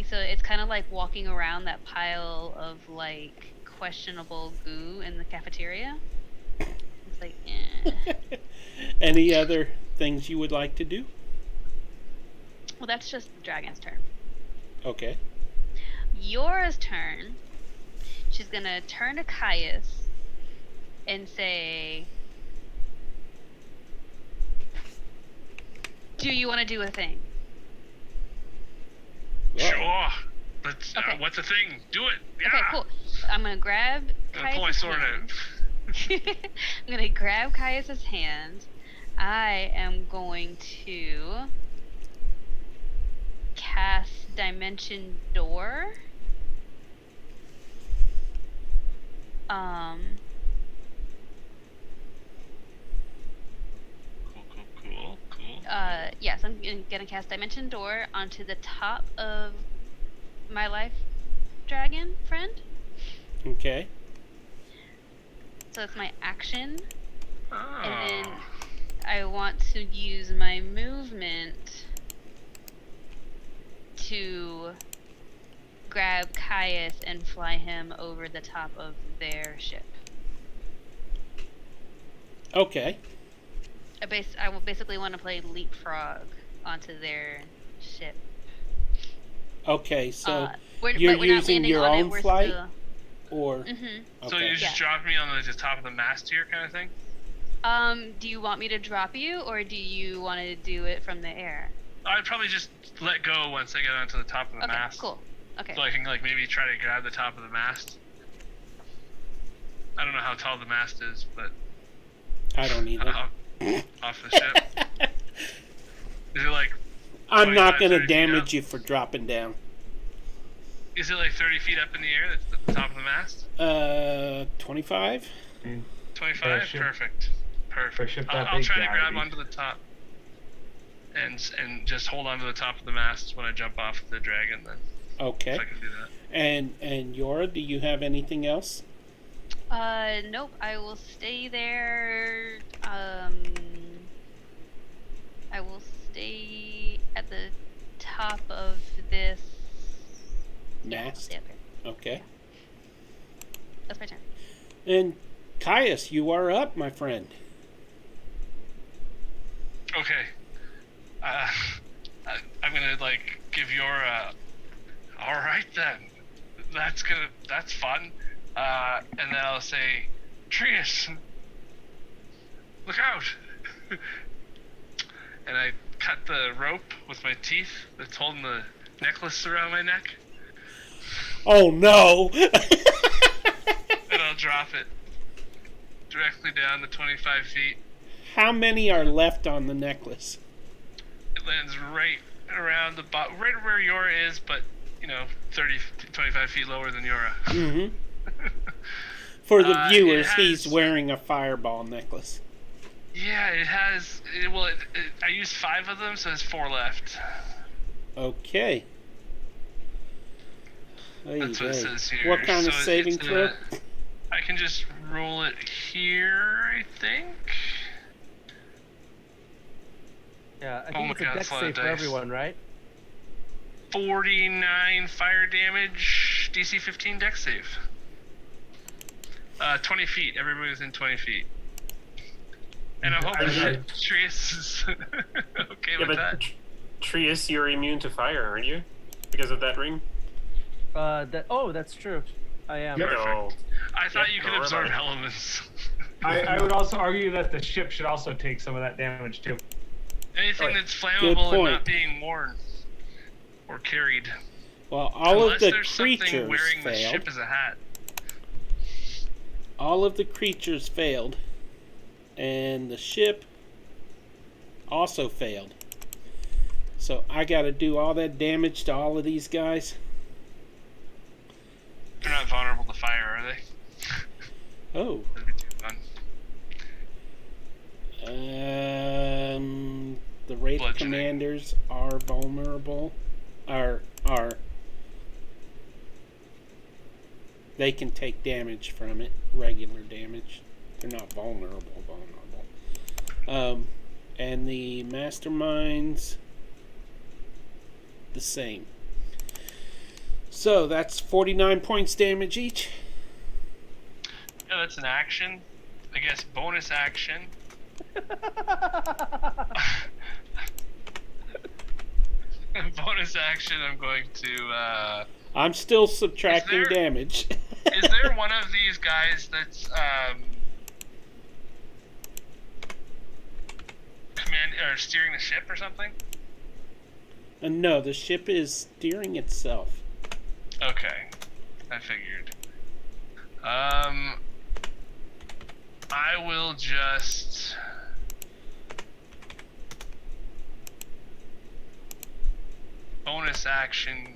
So it's kind of like walking around that pile of like questionable goo in the cafeteria. It's like, Any other things you would like to do? Well, that's just the dragon's turn. Okay. Yora's turn. She's gonna turn to Caius and say, "Do you want to do a thing?" Sure. Let's. Okay. What's the thing? Do it. Yeah. Okay, cool. I'm gonna grab I'm gonna pull my Caius's sword hand. out. I'm gonna grab Caius's hand. I am going to cast Dimension Door. Cool. Yes, I'm gonna cast Dimension Door onto the top of my life dragon friend. Okay. So it's my action. Oh. And then I want to use my movement to grab Caius and fly him over the top of their ship. Okay. I will basically want to play leapfrog onto their ship. Okay. So We're, you're but we're not using landing your on it, own we're flight? still- or Mhm. So okay. you just Yeah. drop me on like, the top of the mast here, kind of thing. Do you want me to drop you, or do you want to do it from the air? I'd probably just let go once I get onto the top of the Okay, mast. cool. Okay. So I can like maybe try to grab the top of the mast. I don't know how tall the mast is, but I don't either. off the ship. Is it like? I'm not 25, going to 30 feet damage up? you for dropping down. Is it like 30 feet up in the air? That's the top of the mast. 25? 25. ship- Perfect. for a ship that I'll big, try to yeah, grab it'd be- onto the top. And just hold onto the top of the mast when I jump off the dragon. Then. Okay. If I can do that. And Yora, do you have anything else? Nope. I will stay there. I will stay at the top of this. Yeah, I'll Mast? stay up here. Okay. That's my turn. And Caius, you are up, my friend. Okay. I'm gonna give your all right then. That's fun. And then I'll say, Trius, look out! And I cut the rope with my teeth that's holding the necklace around my neck, Oh no! and I'll drop it directly down to 25 feet. How many are left on the necklace? It lands right around the bottom, right where Yora is, but 30, 25 feet lower than Yora. Mm-hmm. For the It viewers, has- he's wearing a fireball necklace. Yeah, it has. I used 5 of them, so there's 4 left. Okay. That's what it says here. What kind of So saving it's throw? I can just roll it here, I think. Yeah, I Oh think my it's a God, dex it's a lot of save for dice. everyone, right? 49 fire damage, DC 15 dex save. 20 feet. Everybody within 20 feet. And I'm hoping Okay. that Trius is okay Yeah, with but that. Trius, you're immune to fire, aren't you? Because of that ring? That's true. I am. Yep. No. I thought Yep, you could don't worry absorb about it. elements. I would also argue that the ship should also take some of that damage too. Anything Right. that's Good flammable and point. not being worn or carried. Well, all Unless of the there's something creatures wearing the failed. ship as a hat. All of the creatures failed. And the ship also failed. So I gotta do all that damage to all of these guys. They're not vulnerable to fire, are they? Oh. That'd be too fun. The Wraith Bludgeoning. commanders are vulnerable. Are they can take damage from it, regular damage. They're not vulnerable. And the masterminds, the same. So that's 49 points damage each. Yeah, that's an action. I guess bonus action. Bonus action, I'm going to, I'm still subtracting there- damage. is there one of these guys that's, steering the ship or something? No, the ship is steering itself. Okay. I figured. I will just... bonus action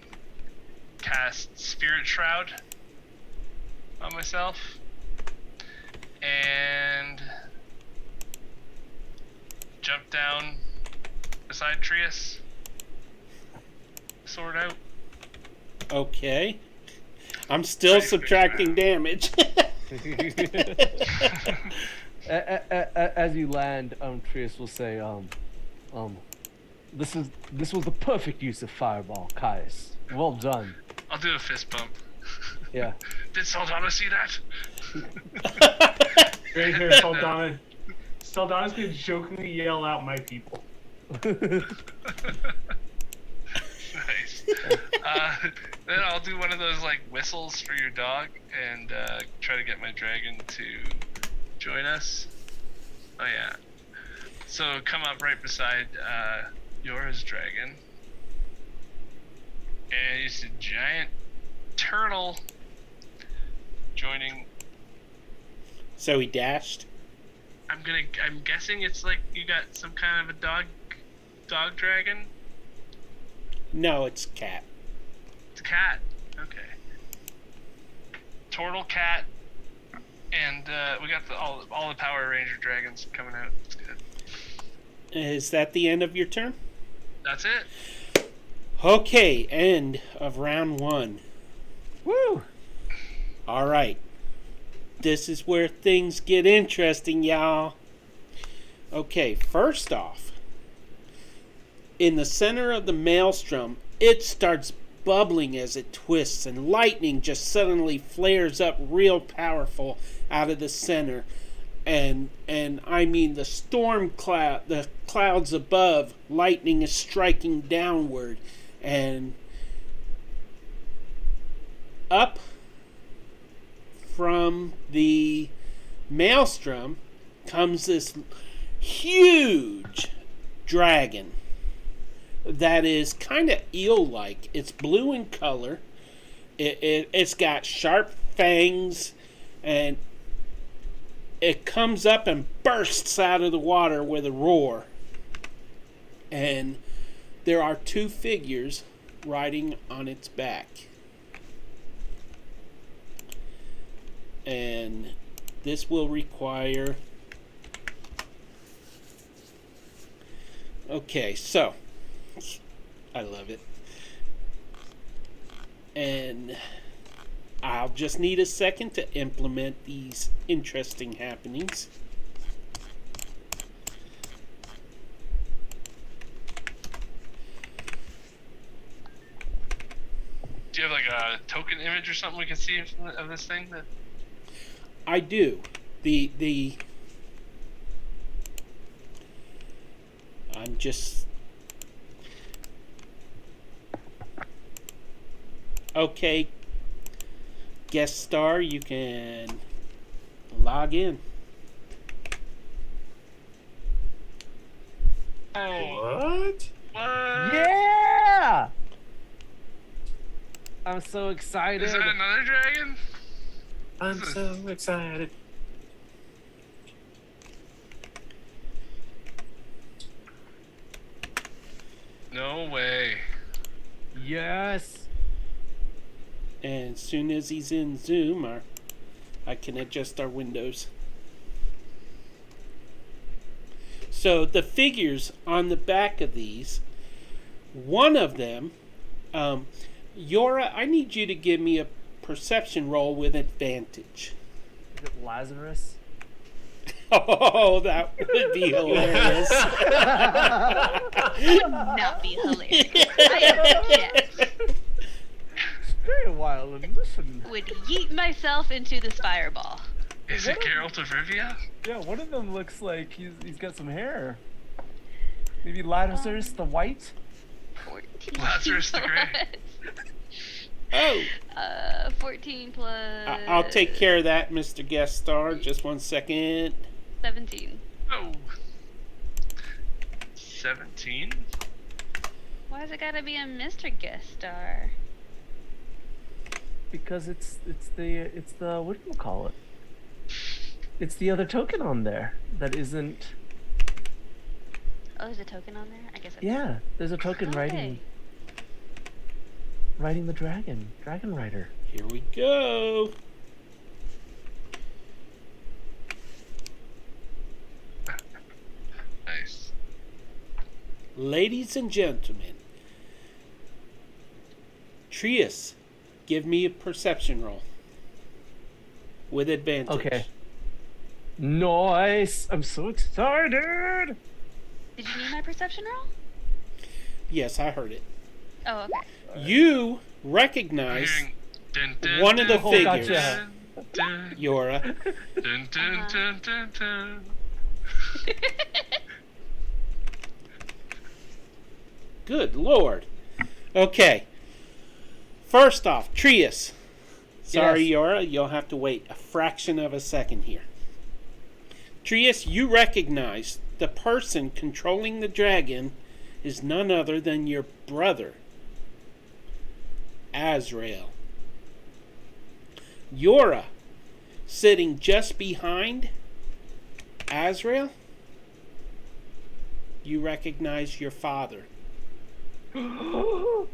cast Spirit Shroud on myself. And jump down beside Trius. Sword out. Okay. I'm still Nice. subtracting damage. As you land, Trius will say, this was the perfect use of fireball, Caius. Well done. I'll do a fist bump. Yeah. Did Saldana see that? Right here, Saldana. Saldana's gonna jokingly yell out "my people." Nice. Then I'll do one of those whistles for your dog and try to get my dragon to join us. Oh yeah. So come up right beside Yora's dragon. And it's a giant turtle joining. So he dashed. I'm guessing it's you got some kind of a dog dragon. No, it's cat. It's a cat. Okay. Turtle cat, and we got all the Power Ranger dragons coming out. It's good. Is that the end of your turn? That's it. Okay, end of round 1. Woo! All right. This is where things get interesting, y'all. Okay, first off, in the center of the maelstrom, it starts bubbling as it twists, and lightning just suddenly flares up real powerful out of the center. And I mean the storm cloud, the clouds above, lightning is striking downward, and up from the maelstrom comes this huge dragon that is kind of eel-like. It's blue in color. It's got sharp fangs, and it comes up and bursts out of the water with a roar. And there are 2 figures riding on its back. And this will require... Okay, so... I love it. And I'll just need a second to implement these interesting happenings. Do you have like a token image or something we can see of this thing? That I do. I'm just... Okay, guest star, you can log in. What? what? Yeah! I'm so excited. Is that another dragon? I'm so excited. No way. Yes. And as soon as he's in Zoom, I can adjust our windows. So the figures on the back of these, one of them, Yora, I need you to give me a perception roll with advantage. Is it Lazarus? Oh, that would be hilarious. Would not be hilarious. I object. Stay a while and listen. Would yeet myself into this fireball. Is it Geralt of Rivia? Yeah, one of them looks like he's got some hair. Maybe Lazarus the White? 14 Lazarus the Grey. Oh, 14 plus... I'll take care of that, Mr. Guest Star. Just 1 second. 17. Oh. 17? Why's it gotta be a Mr. Guest Star? Because it's the what do you call it? It's the other token on there that isn't. Oh, there's a token on there? I guess it's... Yeah, there's a token Okay. riding the dragon rider. Here we go. Nice. Ladies and gentlemen, Trius, give me a perception roll with advantage. Okay. Nice! I'm so excited! Did you need my perception roll? Yes, I heard it. Oh, okay. You I'm recognize hearing dun, dun, one of the dun, figures, gotcha. dun, dun, Yora. dun, dun, dun, dun, dun. Good Lord. Okay. First off, Trius. Sorry, Yes. Yora, you'll have to wait a fraction of a second here. Trius, you recognize the person controlling the dragon is none other than your brother, Azrael. Yora, sitting just behind Azrael, you recognize your father. What?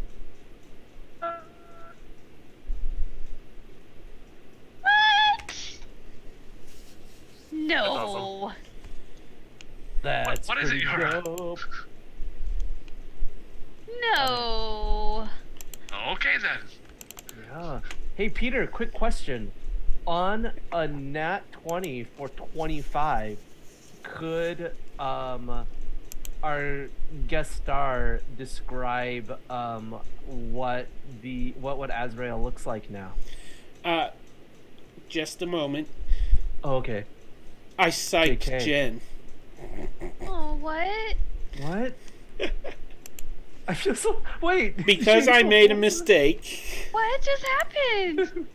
No. That's What is it, pretty Yora? dope. No. Hey, Peter, quick question. On a nat 20 for 25, could our guest star describe what Azrael looks like now? Just a moment. Oh, okay. I psyched JK. Jen. Oh, what? What? I feel so. Wait. Because I made a mistake. What just happened?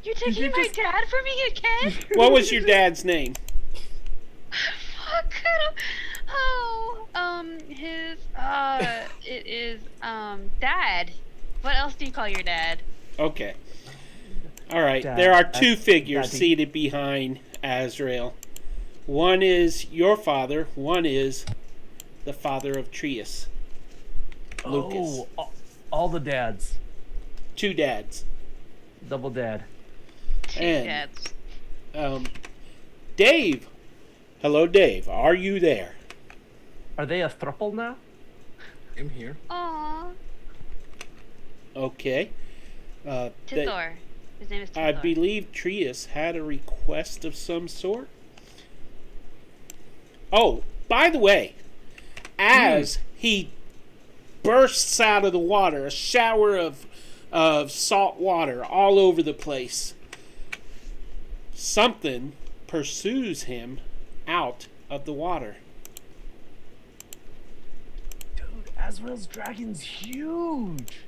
You're taking you my just- dad from me again? What was your dad's name? Fuck. It is, Dad. What else do you call your dad? Okay. All right. Dad. There are two figures Daddy. seated behind Azrael. One is your father. One is the father of Trius. Lucas. Oh, all the dads. Two dads. Double dad. Two And- dads. Dave. Hello, Dave. Are you there? Are they a thruple now? I'm here. Aw. Okay. Tithor. His name is Tithor. I believe Trius had a request of some sort. Oh, by the way, as he bursts out of the water, a shower of salt water all over the place, something pursues him out of the water. Dude, Azrael's dragon's huge.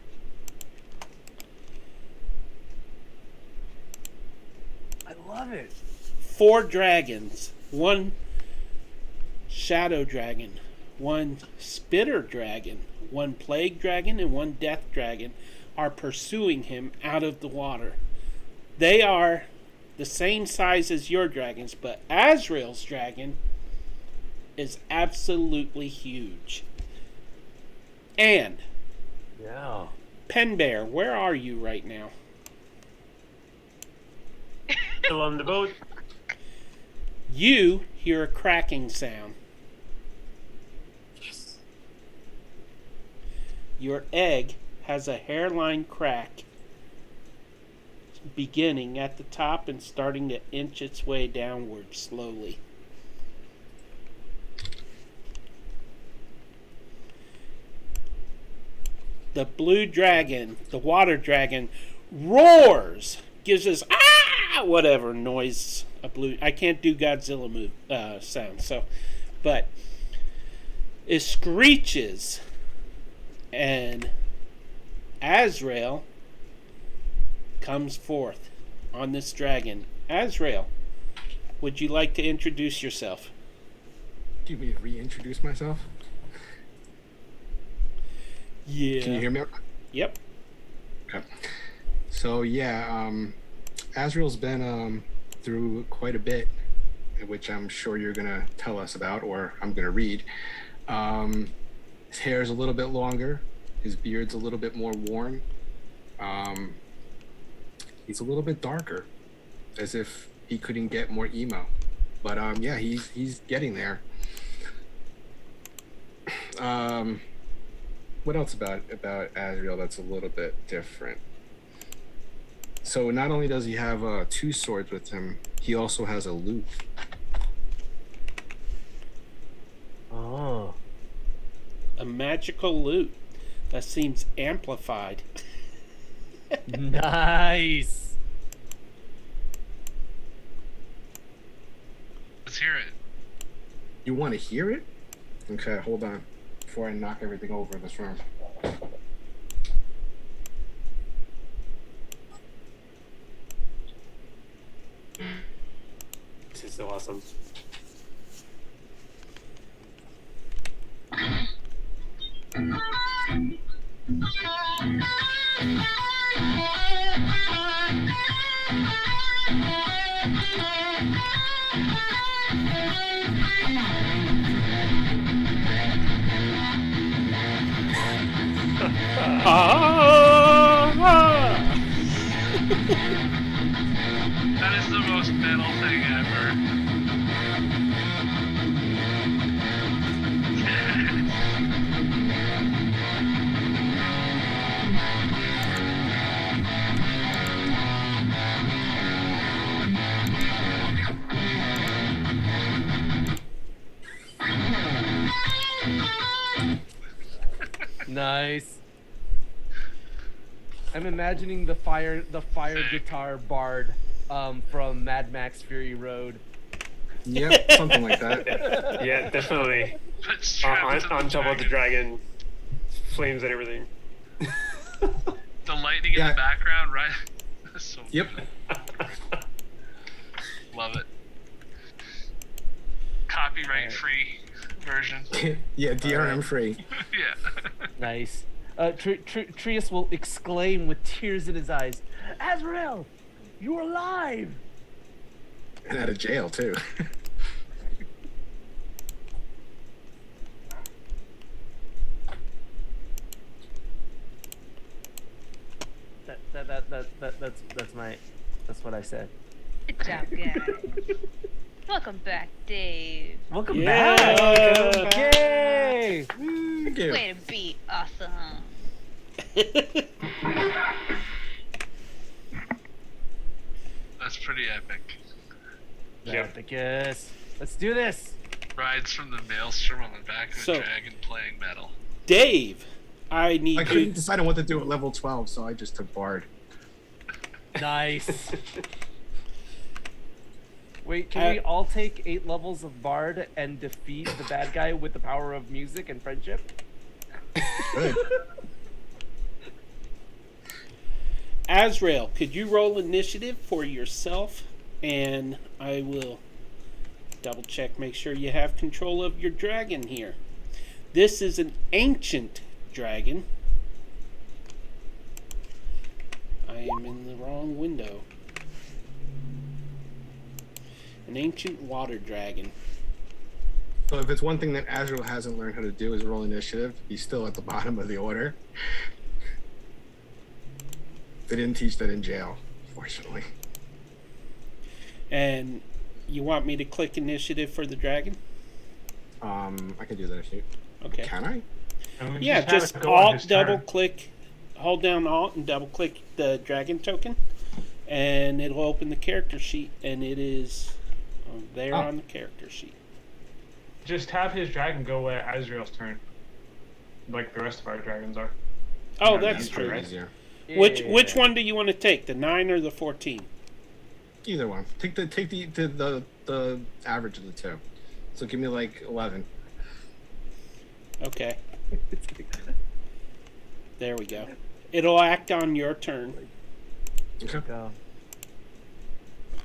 I love it. 4 dragons, 1 shadow dragon, 1 spitter dragon, 1 plague dragon, and 1 death dragon are pursuing him out of the water. They are the same size as your dragons, but Azrael's dragon is absolutely huge. And Yeah. Penbear, where are you right now? Still on the boat. You hear a cracking sound. Yes. Your egg has a hairline crack beginning at the top and starting to inch its way downward slowly. The blue dragon, the water dragon, roars, gives this whatever noise a blue. I can't do Godzilla sound, so, but it screeches, and Azrael comes forth on this dragon. Azrael, would you like to introduce yourself? Do you want me to reintroduce myself? Yeah. Can you hear me? Yep. Okay. So yeah, Azrael's been through quite a bit, which I'm sure you're gonna tell us about, or I'm gonna read. His hair's a little bit longer. His beard's a little bit more worn. He's a little bit darker, as if he couldn't get more emo. But yeah, he's getting there. What else about Azrael that's a little bit different? So not only does he have 2 swords with him, he also has a lute. Oh. A magical lute that seems amplified. Nice. Let's hear it. You want to hear it? Okay, hold on. Before I knock everything over in this room. This is so awesome. That is the most metal thing ever. Nice. I'm imagining the fire guitar bard from Mad Max Fury Road. Yep, something like that. Yeah, definitely. But strapped to On top of the dragon, flames and everything. The lightning in Yeah. the background, right? So Yep. good. Love it. Copyright free version. Yeah, DRM free. Yeah. Nice. Trius will exclaim with tears in his eyes, "Azrael, you're alive!" And out of jail too. That's what I said. Good job, guys. Welcome back, Dave. Welcome Yeah. back. Yay! Thank you. Way to be awesome. That's pretty epic. Yep. Yes. Let's do this. Rides from the maelstrom on the back of a So- dragon playing metal. Dave, I need I you. couldn't decide on what to do at level 12, so I just took Bard. Nice. Wait, can we all take 8 levels of Bard and defeat the bad guy with the power of music and friendship? Good. Azrael, could you roll initiative for yourself? And I will double check, make sure you have control of your dragon here. This is an ancient dragon. I am in the wrong window. An ancient water dragon. So if it's one thing that Azrael hasn't learned how to do is roll initiative, he's still at the bottom of the order. They didn't teach that in jail, fortunately. And you want me to click initiative for the dragon? I can do that if you... Okay. Can I? And we Yeah, have just it go on Alt his double turn. click, hold down Alt and double click the dragon token, and it'll open the character sheet, and it is there Oh. on the character sheet. Just have his dragon go at Azrael's turn, like the rest of our dragons are. Oh, Yeah, that's easier, true. right? Easier. Which one do you want to take, the 9 or the 14? Either one. Take the average of the two. So give me like 11. Okay. There we go. It'll act on your turn, Okay. Go.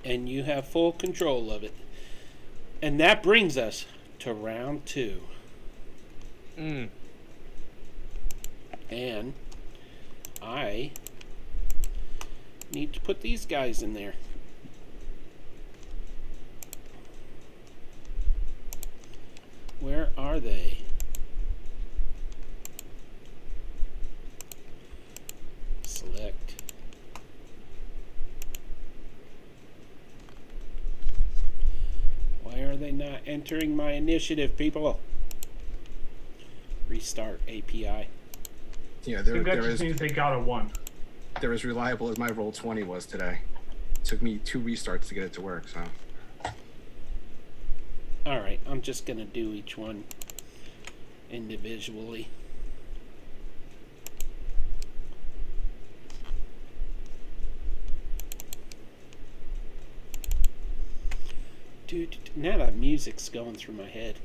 and you have full control of it. And that brings us to round 2. Mm. And I need to put these guys in there. Where are they? Select. Why are they not entering my initiative, people? Restart API. Yeah, I there, think that there just is means they got a 1. they're as reliable as my roll 20 was today. Took me 2 restarts to get it to work, so. Alright, I'm just going to do each one individually. Dude, now that music's going through my head.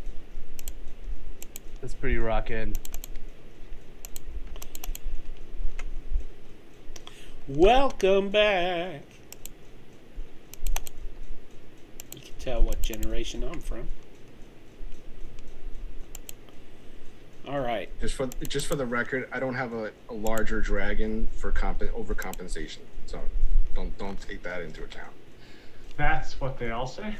That's pretty rockin'. Welcome back! You can tell what generation I'm from. Alright. Just for the record, I don't have a larger dragon for overcompensation. So don't take that into account. That's what they all say.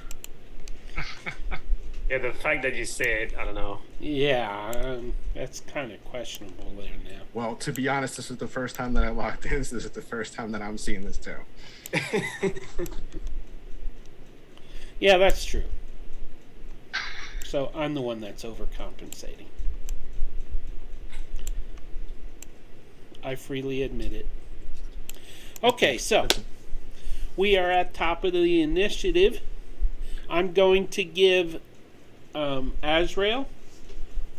Yeah, the fact that you say it, I don't know. Yeah, that's kind of questionable there now. Well, to be honest, this is the first time that I logged in, so this is the first time that I'm seeing this too. Yeah, that's true. So I'm the one that's overcompensating. I freely admit it. Okay, so we are at top of the initiative. I'm going to give Azrael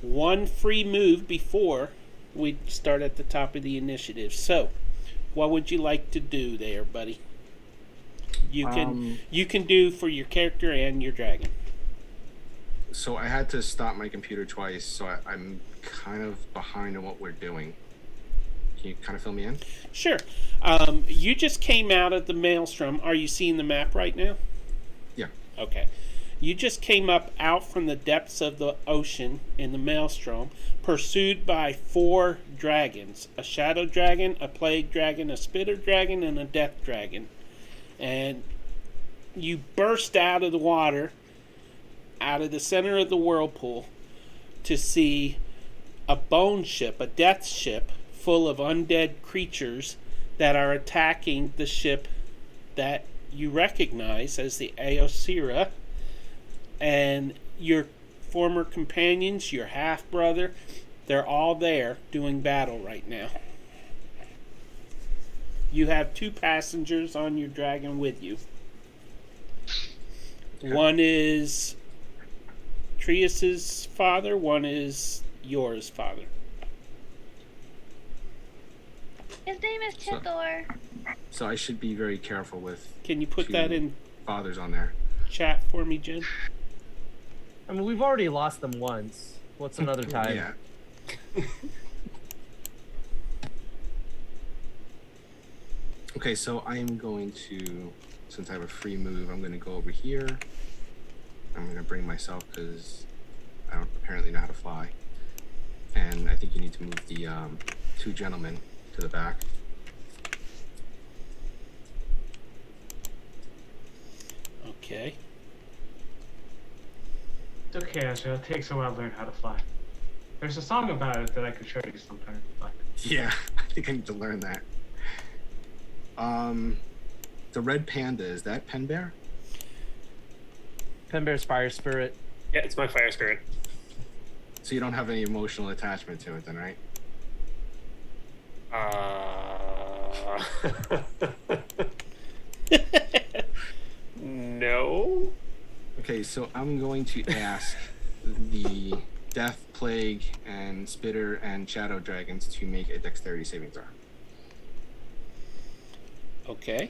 one free move before we start at the top of the initiative. So, what would you like to do there, buddy? You can do for your character and your dragon. So I had to stop my computer twice, so I'm kind of behind on what we're doing. Can you kind of fill me in? Sure. You just came out of the maelstrom. Are you seeing the map right now? Yeah. Okay. You just came up out from the depths of the ocean in the maelstrom, pursued by 4 dragons. A shadow dragon, a plague dragon, a spitter dragon, and a death dragon. And you burst out of the water, out of the center of the whirlpool, to see a bone ship, a death ship, full of undead creatures that are attacking the ship that you recognize as the Aosira. And your former companions, your half-brother, they're all there doing battle right now. You have 2 passengers on your dragon with you. Okay. One is Trius's father, one is yours father. His name is Tithor. So I should be very careful with Can you put that in fathers on there. chat for me, Jen? I mean, we've already lost them once. What's another time? Yeah. Okay, so I'm going to, since I have a free move, I'm going to go over here. I'm going to bring myself because I don't apparently know how to fly. And I think you need to move the 2 gentlemen to the back. Okay. It's okay, Ezra. It takes a while to learn how to fly. There's a song about it that I could show you sometime. But Yeah, I think I need to learn that. The red panda, is that Pen Bear? Penbear's fire spirit. Yeah, it's my fire spirit. So you don't have any emotional attachment to it then, right? No. Okay, so I'm going to ask the Death, Plague, and Spitter and Shadow Dragons to make a dexterity saving throw. Okay.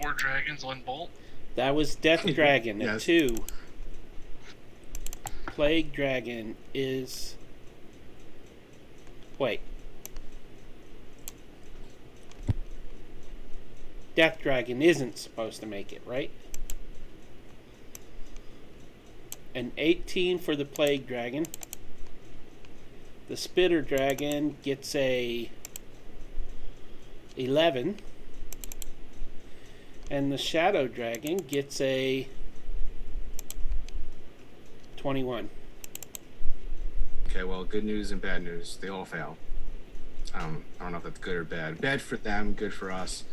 4 dragons, 1 bolt. That was Death Dragon at Yes. 2. Plague Dragon is... Wait. Death Dragon isn't supposed to make it, right? An 18 for the Plague Dragon. The Spitter Dragon gets a 11. And the Shadow Dragon gets a 21. Okay, well, good news and bad news. They all fail. I don't know if that's good or bad. Bad for them, good for us.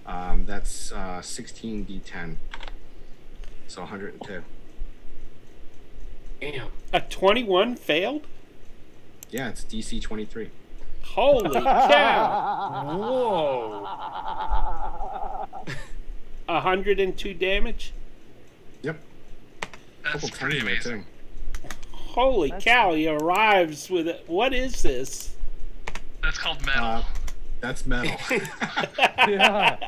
That's 16d10. So 102. Damn. A 21 failed? Yeah, it's DC 23. Holy cow! Whoa. 102 damage? Yep. That's Couple pretty tens in there, amazing. too. Holy cow, he arrives with it. What is this? That's called metal. That's metal. Yeah.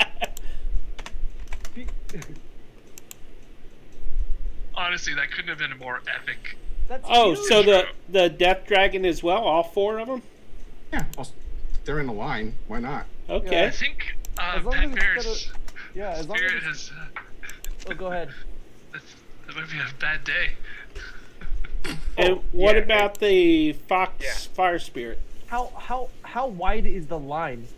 Honestly, that couldn't have been a more epic. That's Oh, huge. so the Death Dragon as well? All 4 of them? Yeah, well, they're in a line. Why not? Okay. I think As long as Pet it's Bear's yeah, as long as spirit it's... has. Oh, go ahead. That might be a bad day. And what yeah, about the Fox Yeah. Fire Spirit? How wide is the line?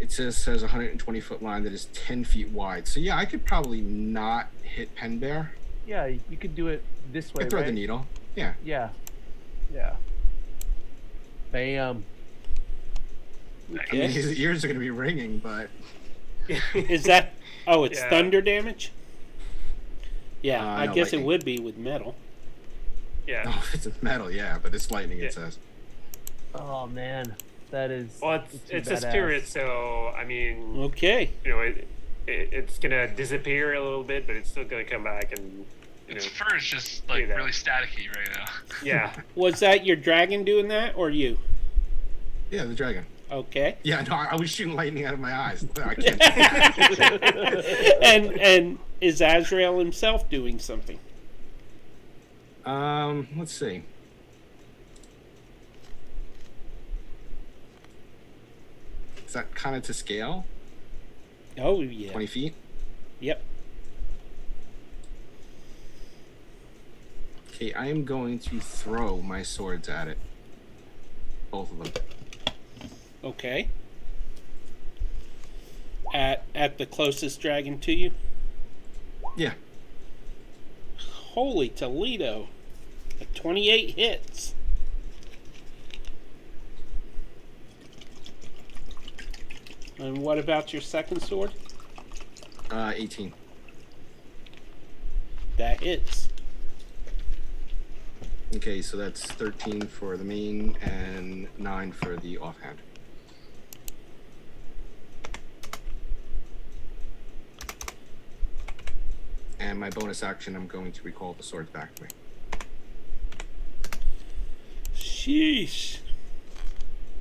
It says 120-foot line that is 10 feet wide. So yeah, I could probably not hit Pen Bear. Yeah, you could do it this I way, could throw right? the needle. Yeah. Yeah. Yeah. Bam. I mean, his ears are going to be ringing, but Is that... Oh, it's Yeah. thunder damage? Yeah, I no, guess lightning. it would be with metal. Yeah. oh, if it's metal, yeah, but it's lightning. Yeah. It says. Oh man, that is. Well, too it's a badass. spirit, so I mean, Okay. you know, it's gonna disappear a little bit, but it's still gonna come back and Its fur is just like that. really staticky right now. yeah. Was that your dragon doing that, or you? Yeah, the dragon. Okay. Yeah, no, I was shooting lightning out of my eyes. I can't. And is Azrael himself doing something? Let's see. Is that kind of to scale? Oh yeah. 20 feet? Yep. Okay, I am going to throw my swords at it. Both of them. Okay. At the closest dragon to you? Yeah. Holy Toledo. 28 hits. And what about your second sword? 18. That hits. Okay, so that's 13 for the main and 9 for the offhand. And my bonus action, I'm going to recall the swords back to me. Sheesh.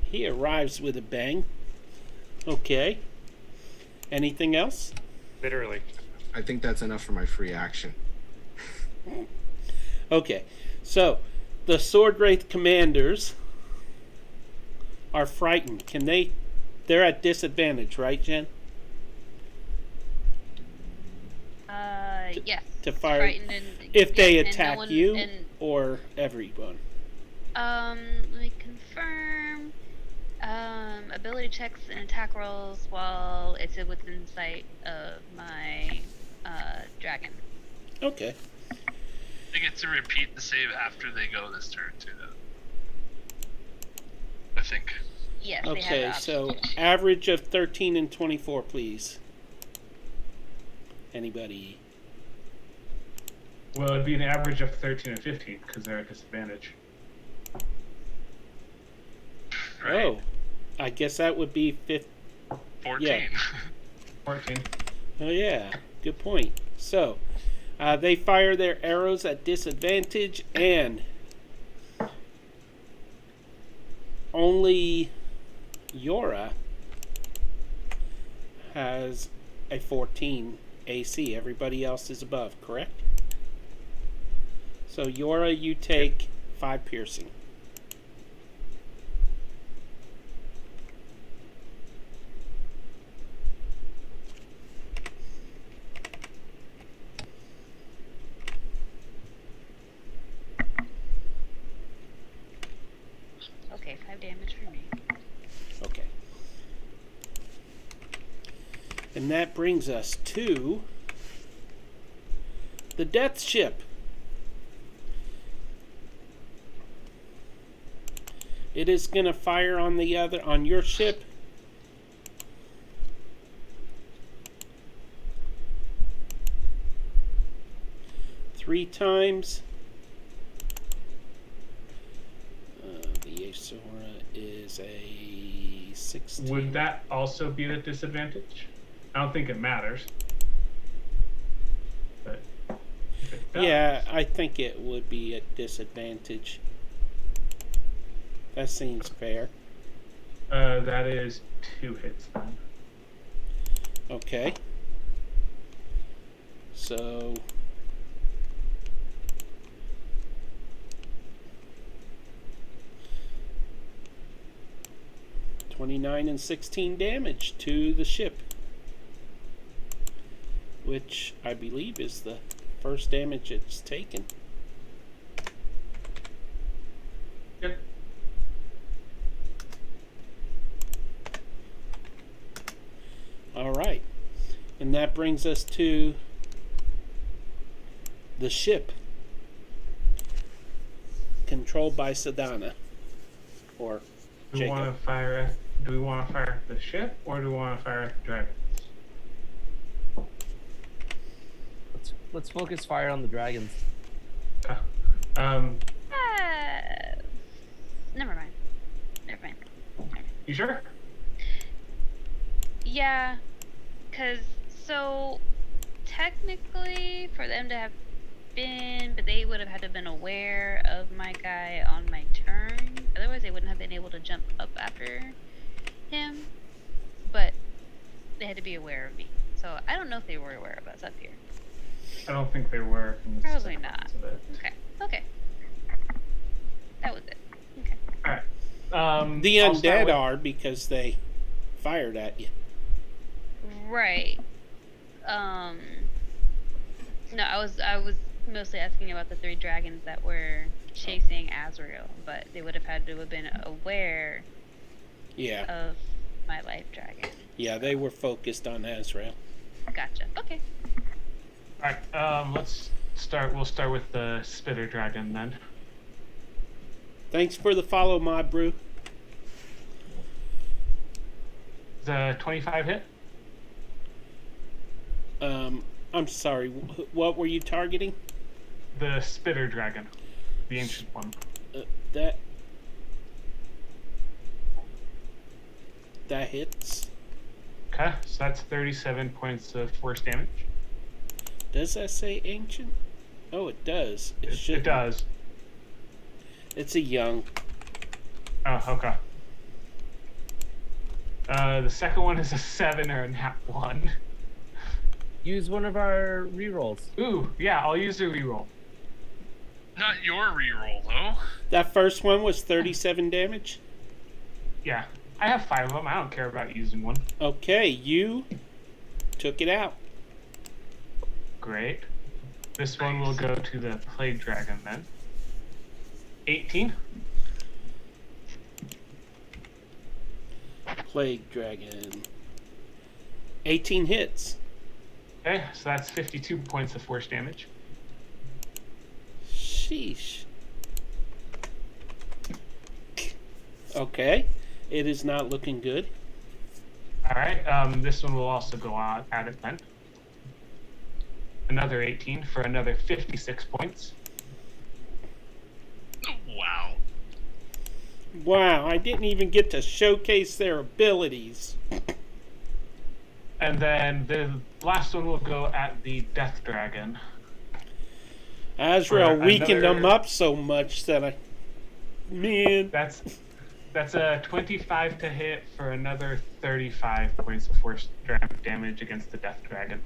He arrives with a bang. Okay. Anything else? Literally. I think that's enough for my free action. Okay. So, the Sword Wraith commanders are frightened. They're at disadvantage, right, Jen? Yes. To fire Frightened and, if they and no attack one- you And or everyone. let me confirm. Ability checks and attack rolls while it's within sight of my dragon. Okay. They get to repeat the save after they go this turn too, though. I think. Yes. They have Okay, the option. so average of 13 and 24, please. Anybody? Well, it'd be an average of 13 and 15 because they're at disadvantage. Right. Oh, I guess that would be 15. 14. yeah. 14. Oh, yeah. Good point. So, they fire their arrows at disadvantage, and only Yora has a 14 AC. Everybody else is above, correct? So, Yora, you take 5 piercing. Okay, 5 damage for me. Okay. And that brings us to the Death Ship. It is going to fire on your ship. Three times. The Asura is a 16. Would that also be at disadvantage? I don't think it matters. But if it does, Yeah, I think it would be at disadvantage. That seems fair. that is 2 hits then. Okay. So 29 and 16 damage to the ship, which I believe is the first damage it's taken. Yep. All right. And that brings us to the ship controlled by Sedana. Or Do we want Jacob. to fire at the ship or do we want to fire at the dragons? Let's focus fire on the dragons. Never mind. Never mind. You sure? Yeah, because So, technically, for them to have been, but they would have had to have been aware of my guy on my turn. Otherwise, they wouldn't have been able to jump up after him. But they had to be aware of me. So I don't know if they were aware of us up here. I don't think they were. From the Probably not. sequence of it. Okay. That was it. Okay. All right. The I'll start undead with- are because they fired at you. Right. No, I was mostly asking about the 3 dragons that were chasing Azrael, but they would have had to have been aware Yeah. of my life dragon. Yeah, they were focused on Azrael. Gotcha. Okay. All right. Let's start. We'll start with the spitter dragon then. Thanks for the follow, Mod Brew. The 25 hit. I'm sorry. What were you targeting? The spitter dragon, the ancient one. That hits. Okay, so that's 37 points of force damage. Does that say ancient? Oh, it does. It should. It does. It's a young. Oh, okay. The second one is a 7 or a nat 1. Use one of our rerolls. Ooh, yeah, I'll use a reroll. Not your reroll, though. That first one was 37 damage. Yeah, I have 5 of them. I don't care about using one. Okay, you took it out. Great. This one will go to the plague dragon then. 18. Plague Dragon. 18 hits. Okay, so that's 52 points of force damage. Sheesh. Okay, it is not looking good. All right, this one will also go out at it then. Another 18 for another 56 points. Wow. Wow, I didn't even get to showcase their abilities. And then the last one will go at the death dragon. Azrael For weakened them another- up so much that I... Man. That's a 25 to hit for another 35 points of force damage against the death dragon.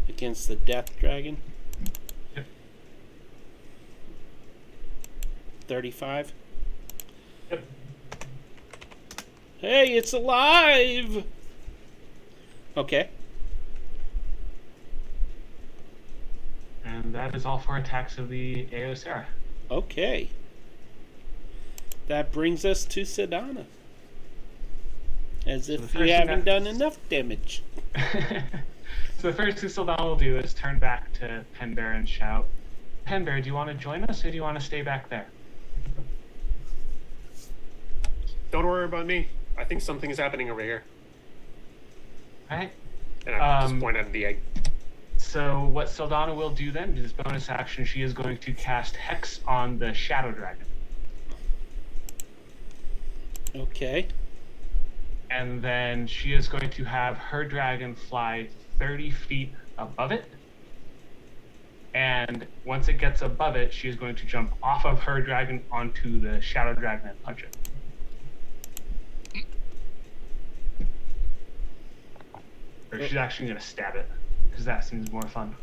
Against the Death Dragon. Yep. 35. Yep. Hey, it's alive! Okay. And that is all for attacks of the Aosera. Okay. That brings us to Sedana. As the if first you thing haven't that- done enough damage. So the first thing Sildana will do is turn back to Penbear and shout, Penbear, do you want to join us or do you want to stay back there? Don't worry about me. I think something is happening over here. Alright. And I just Um, point at the egg. So what Sildana will do then is bonus action, she is going to cast Hex on the Shadow Dragon. Okay. And then she is going to have her dragon fly 30 feet above it. And once it gets above it, she is going to jump off of her dragon onto the Shadow Dragon and punch it. Or she's actually going to stab it, because that seems more fun.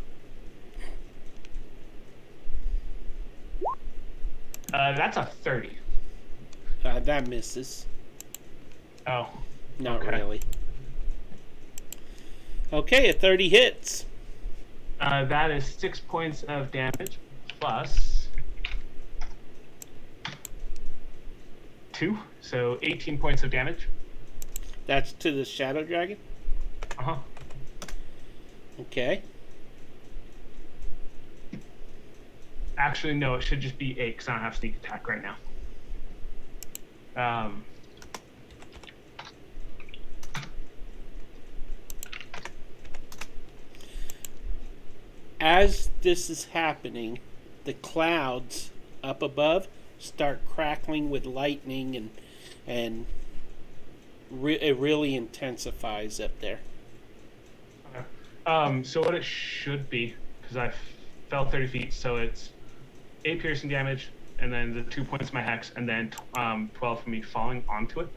That's a 30. That misses. Oh. Not Okay. really. Okay, a 30 hits. That is 6 points of damage, plus 2, so 18 points of damage. That's to the Shadow Dragon. Uh-huh. Okay. Actually, no, it should just be 8, because I don't have sneak attack right now. As this is happening, the clouds up above start crackling with lightning and it really intensifies up there. So what it should be, because I fell 30 feet, so it's 8 piercing damage, and then the 2 points of my hex, and then 12 from me falling onto it.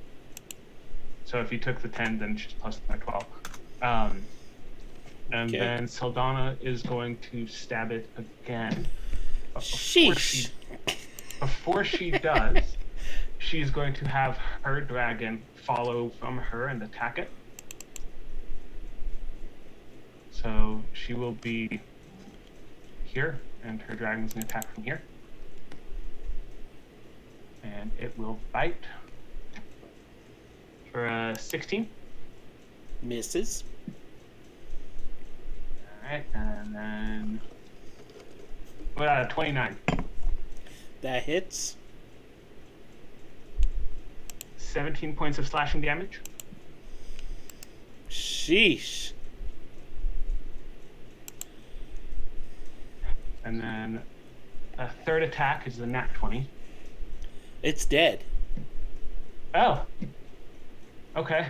So if you took the 10, then just plus my 12. And Okay. then Saldana is going to stab it again. But Sheesh. before she does, she's going to have her dragon follow from her and attack it. So she will be here, and her dragon's going to attack from here. And it will bite for a 16. Misses. Alright, and then 29. That hits. 17 points of slashing damage. Sheesh. And then a third attack is the nat 20. It's dead. Oh. Okay.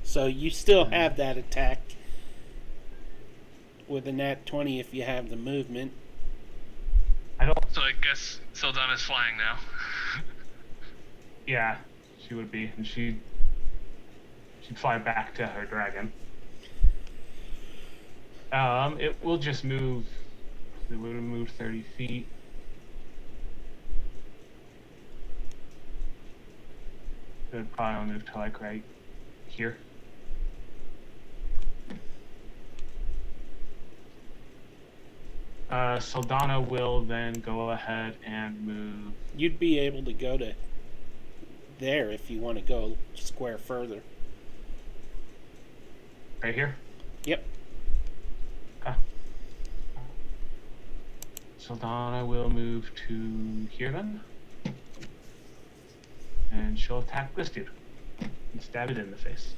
So you still have that attack with a nat 20 if you have the movement. I don't. So I guess Saldana's flying now. Yeah, she would be, and she'd fly back to her dragon. It will just move. It would have moved 30 feet. It would probably move to like right here. Saldana will then go ahead and move. You'd be able to go to there if you want to go square further. Right here? Yep. Okay. Saldana will move to here then. And she'll attack this dude. And stab it in the face.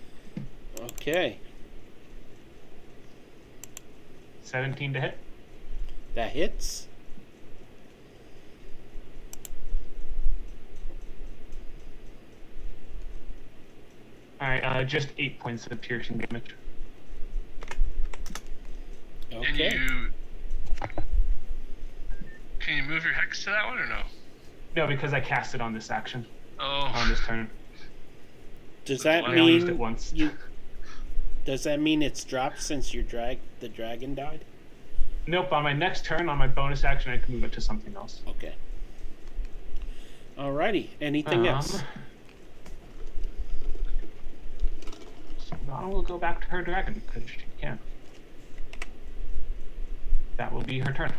Okay. 17 to hit. That hits. Alright, just 8 points of piercing damage. Okay. Can you move your hex to that one or no? No, because I cast it on this action. Oh. On this turn. Does that I only used it mean once. Does that mean it's dropped since your the dragon died? Nope, on my next turn, on my bonus action, I can move it to something else. Okay. Alrighty. Anything else? Saldana will go back to her dragon because she can. That will be her turn.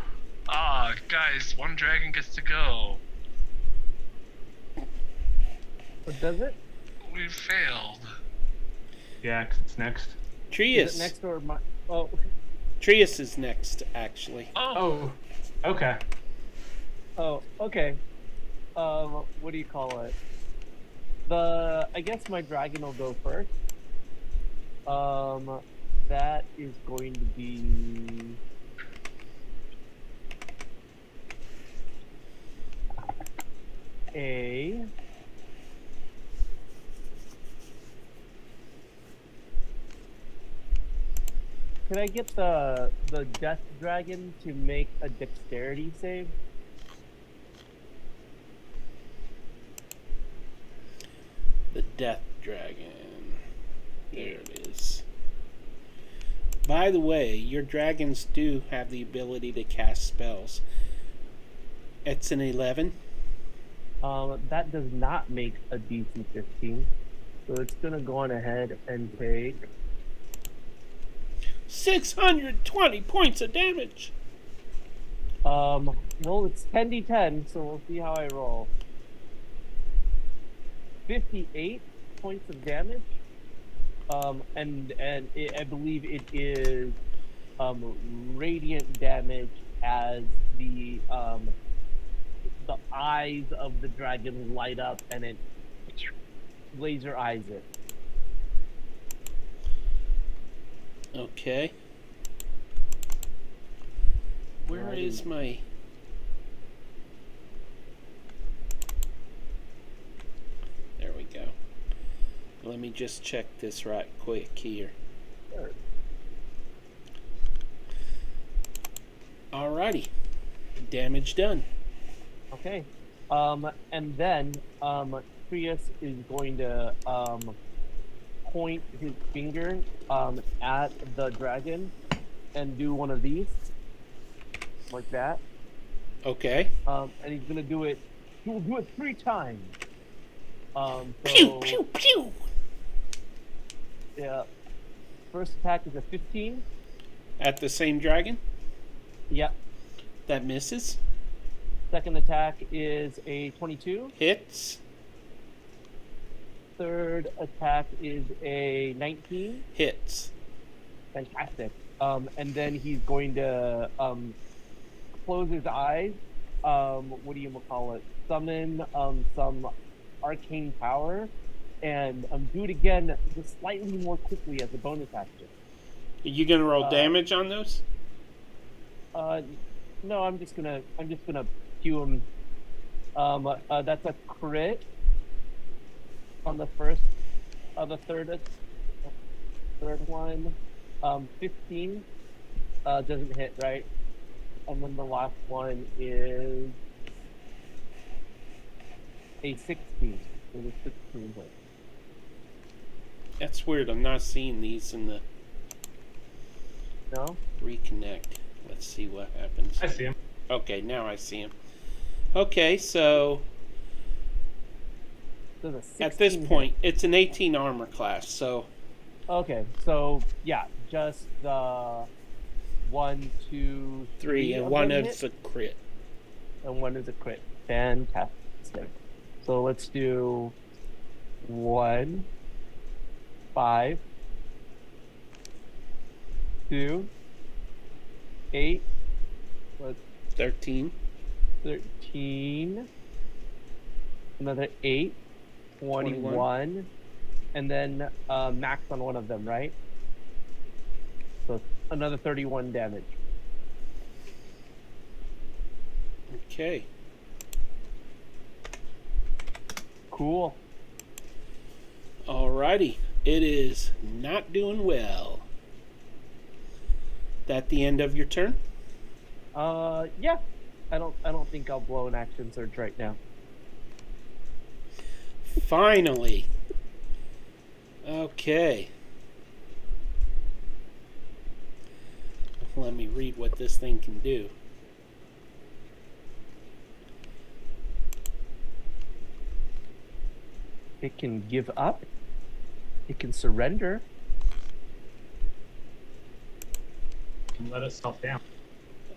Ah, guys, one dragon gets to go. What does it? We failed. Yeah, 'cause it's next. Is Trius. it next or my? Oh, Trius is next, actually. Oh. Oh, okay. oh, okay. What do you call it? I guess my dragon will go first. That is going to be a. Can I get the death dragon to make a dexterity save? The death dragon. There it is. By the way, your dragons do have the ability to cast spells. It's an 11. That does not make a DC 15. So it's gonna go on ahead and take 620 points of damage. well, it's 10d10, so we'll see how I roll. 58 points of damage. And I believe it is radiant damage as the eyes of the dragon light up and it laser eyes it. Okay. Where is my... There we go. Let Let me just check this right quick here. Sure. Alrighty. Damage done. Okay. And then Trius is going to point his finger at the dragon and do one of these, like that. Okay. And he's gonna do it. He will do it 3 times. Pew, pew, pew. Yeah. First attack is a 15. At the same dragon? Yep. That misses. Second attack is a 22. Hits. Third attack is a 19. Hits. Fantastic. And then he's going to close his eyes. What do you call it? Summon some arcane power, and do it again just slightly more quickly as a bonus action. Are you gonna roll damage on those? No, I'm just gonna cue him. That's a crit on the first, the third one. 15 doesn't hit, right? And then the last one is a 16. So the 16 hit. That's weird. I'm not seeing these in the No? reconnect. Let's see what happens. I see him. Okay, now I see him. Okay, so So the at this 16 point, it's an 18 armor class. So Okay, so yeah, just the 1, 2, 3 and of one them is hit, a crit. and one is a crit. Fantastic. So let's do 1, 5, 2, 8, 13. 13, another 8, 21, and then max on one of them, right? So another 31 damage. Okay. Cool. Alrighty. It is not doing well. That the end of your turn? Yeah. I don't think I'll blow an action surge right now. Finally. Okay. Let me read what this thing can do. It can give up. It can surrender. Can let itself down.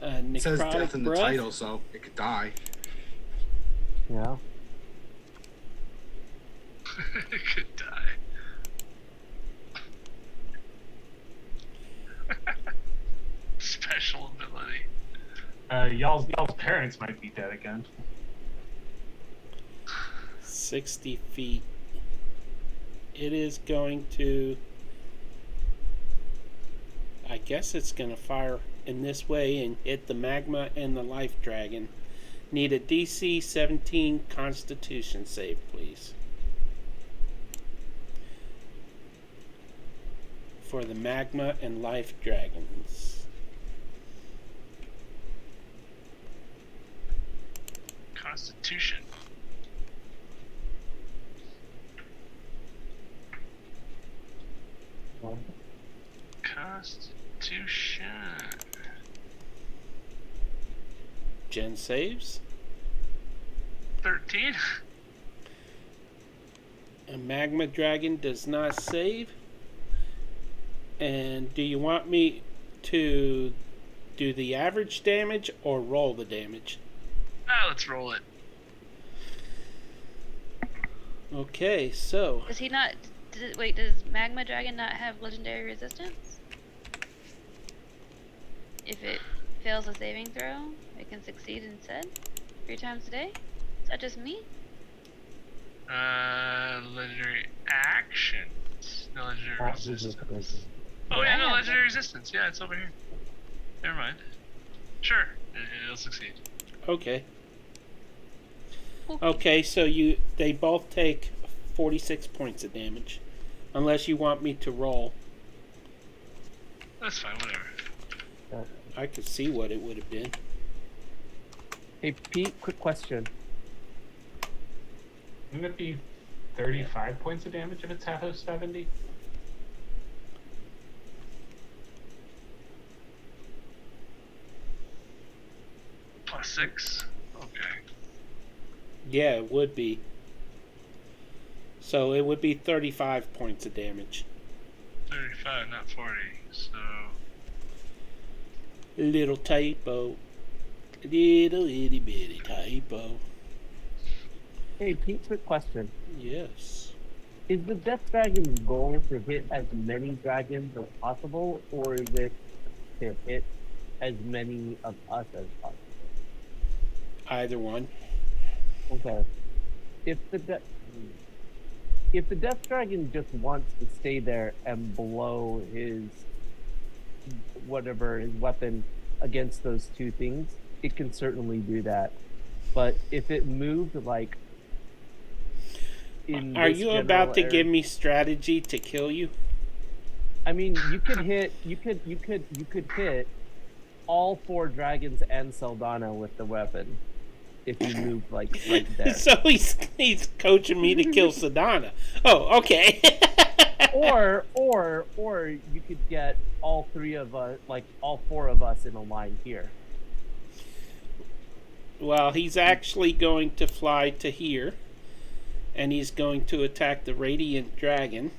It says Necrotic death in the breath. title, so it could die. Yeah. It could die. Special ability. Y'all's parents might be dead again. 60 feet. It is going to... I guess it's going to fire in this way and hit the magma and the life dragon. Need a DC 17 Constitution save, please. For the magma and life dragons. Constitution. Constitution. Jen saves. 13. A magma dragon does not save. And do you want me to do the average damage or roll the damage? Let's roll it. Okay, so Does he not? Wait, does Magma Dragon not have legendary resistance? If it fails a saving throw, it can succeed instead 3 times a day? Is that just me? Legendary actions. No legendary resistance. Oh Yeah, yeah, I no have legendary resistance. Yeah, it's over here. Never mind. Sure, it'll succeed. okay. Cool. Okay, so they both take 46 points of damage. Unless you want me to roll. That's fine, whatever. I could see what it would have been. Hey, Pete, quick question. Wouldn't it be 35 points of damage if it's half of 70? Plus 6. Okay. Yeah, it would be. So it would be 35 points of damage. 35, not 40. So Little typo. Little itty bitty typo. Hey, Pete, quick question. Yes. Is the Death Dragon's goal to hit as many dragons as possible, or is it to hit as many of us as possible? Either one. Okay. If the Death Dragon just wants to stay there and blow his whatever his weapon against those two things, it can certainly do that. But if it moved like in Are this you about to general give area- me strategy to kill you? I mean, you could hit all 4 dragons and Saldana with the weapon if you moved like right there. So he's coaching me to kill Sedana. Oh, okay. or you could get all 3 of us, like all 4 of us in a line here. Well, he's actually going to fly to here, and he's going to attack the Radiant Dragon.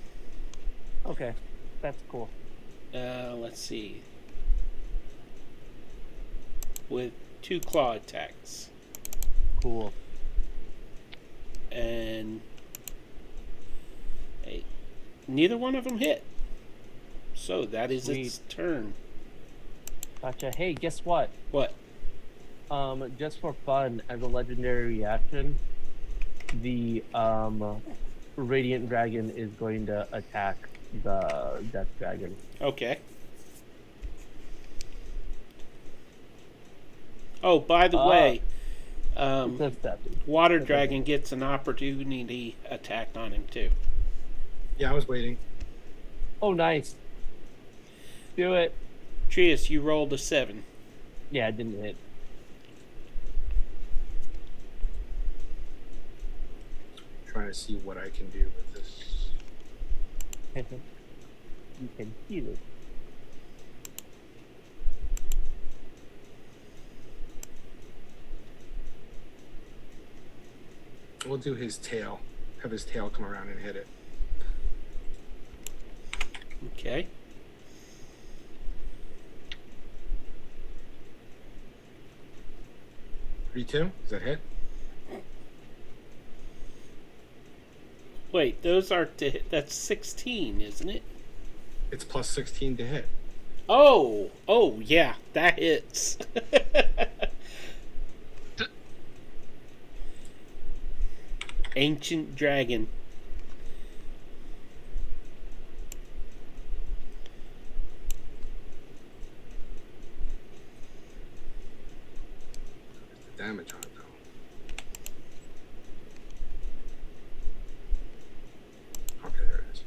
Okay, that's cool. Let's see. With 2 claw attacks. Cool. And hey, neither one of them hit. So that is its turn. Gotcha. Hey, guess what? What? Just for fun, as a legendary reaction, the Radiant Dragon is going to attack the Death Dragon. Okay. Oh, by the way, It's a 7. Water Dragon gets an opportunity attack on him too. Yeah, I was waiting. Oh, nice. Do it. Trius, you rolled a 7. Yeah, it didn't hit. Trying to see what I can do with this. You can heal it. We'll do his tail. Have his tail come around and hit it. Okay. Does that hit? Wait, those are to hit. That's 16, isn't it? It's plus 16 to hit. Oh, yeah, that hits. Ancient Dragon. Damage on it though. Okay, there it is.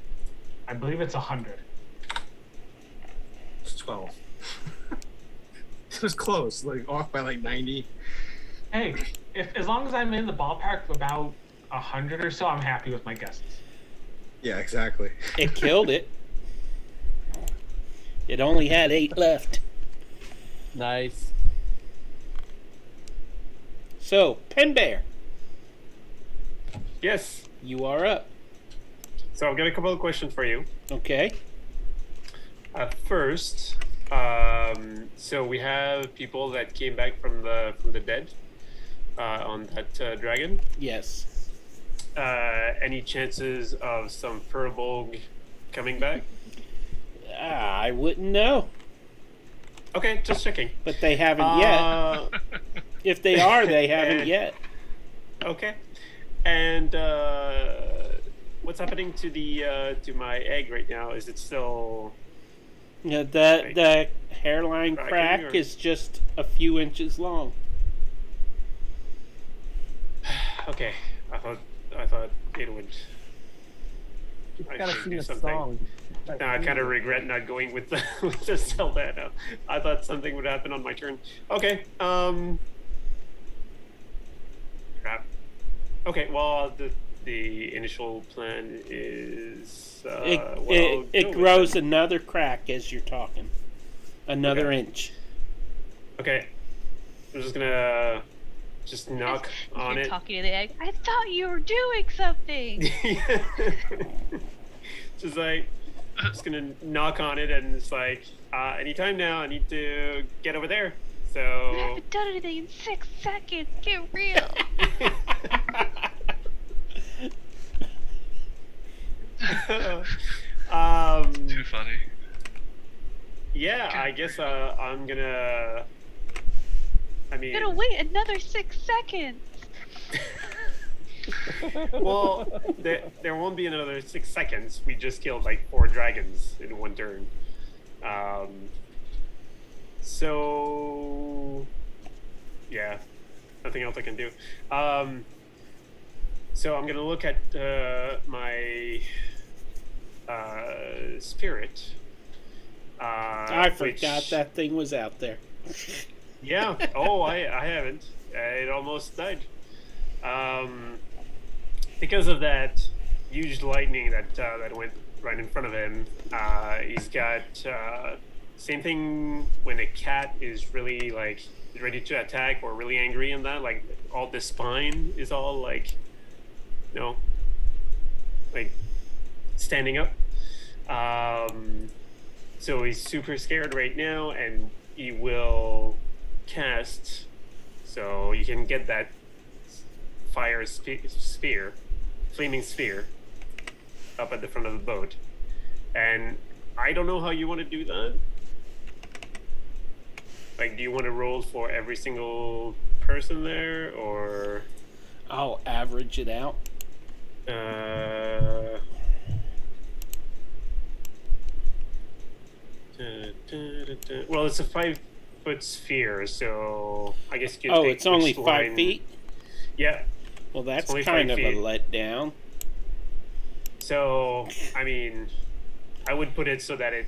I believe it's 100. It's 12. It was close, like off by like 90. Hey, as long as I'm in the ballpark of about 100 or so, I'm happy with my guesses. Yeah, exactly. It killed it. It only had 8 left. Nice. So, Pen Bear, Yes. you are up. So I've got a couple of questions for you. Okay. First, so we have people that came back from the dead on that dragon. Yes. Any chances of some Furbolg coming back? I wouldn't know, Okay, just checking. but they haven't yet. If they are, they haven't and- yet. Okay. And what's happening to the to my egg right now? Is it still Yeah, the hairline Cracking crack or- is just a few inches long. okay? I thought it would I Gotta should sing do a something. song. Now I kind of regret not going with the with the Zelda now. I thought something would happen on my turn. Okay. Crap. Okay. Well, the initial plan is It grows another crack as you're talking. Another Okay. inch. Okay. I'm just gonna knock on You're it. talking to the egg. I thought you were doing something. Just gonna knock on it, and it's like, anytime now. I need to get over there. You So. haven't done anything in 6 seconds. Get real. Too funny. Yeah, I guess I'm gonna. I mean, You're gonna wait another 6 seconds. well, there won't be another 6 seconds. We just killed like 4 dragons in one turn. So yeah, nothing else I can do. So I'm gonna look at my spirit. I which- forgot that thing was out there. Yeah. Oh, I haven't. It almost died. Because of that huge lightning that went right in front of him. He's got same thing when a cat is really like ready to attack or really angry and that, like all the spine is all like, like standing up. So he's super scared right now, and he will cast. So you can get that fire sphere, flaming sphere, up at the front of the boat. And I don't know how you want to do that. Like, do you want to roll for every single person there, or? I'll average it out. Well, it's a 5-foot sphere, so I guess you could Oh, take it's only which 5 line- feet? Yeah. Well, that's only kind 5 of a feet. letdown. So, I mean, I would put it so that it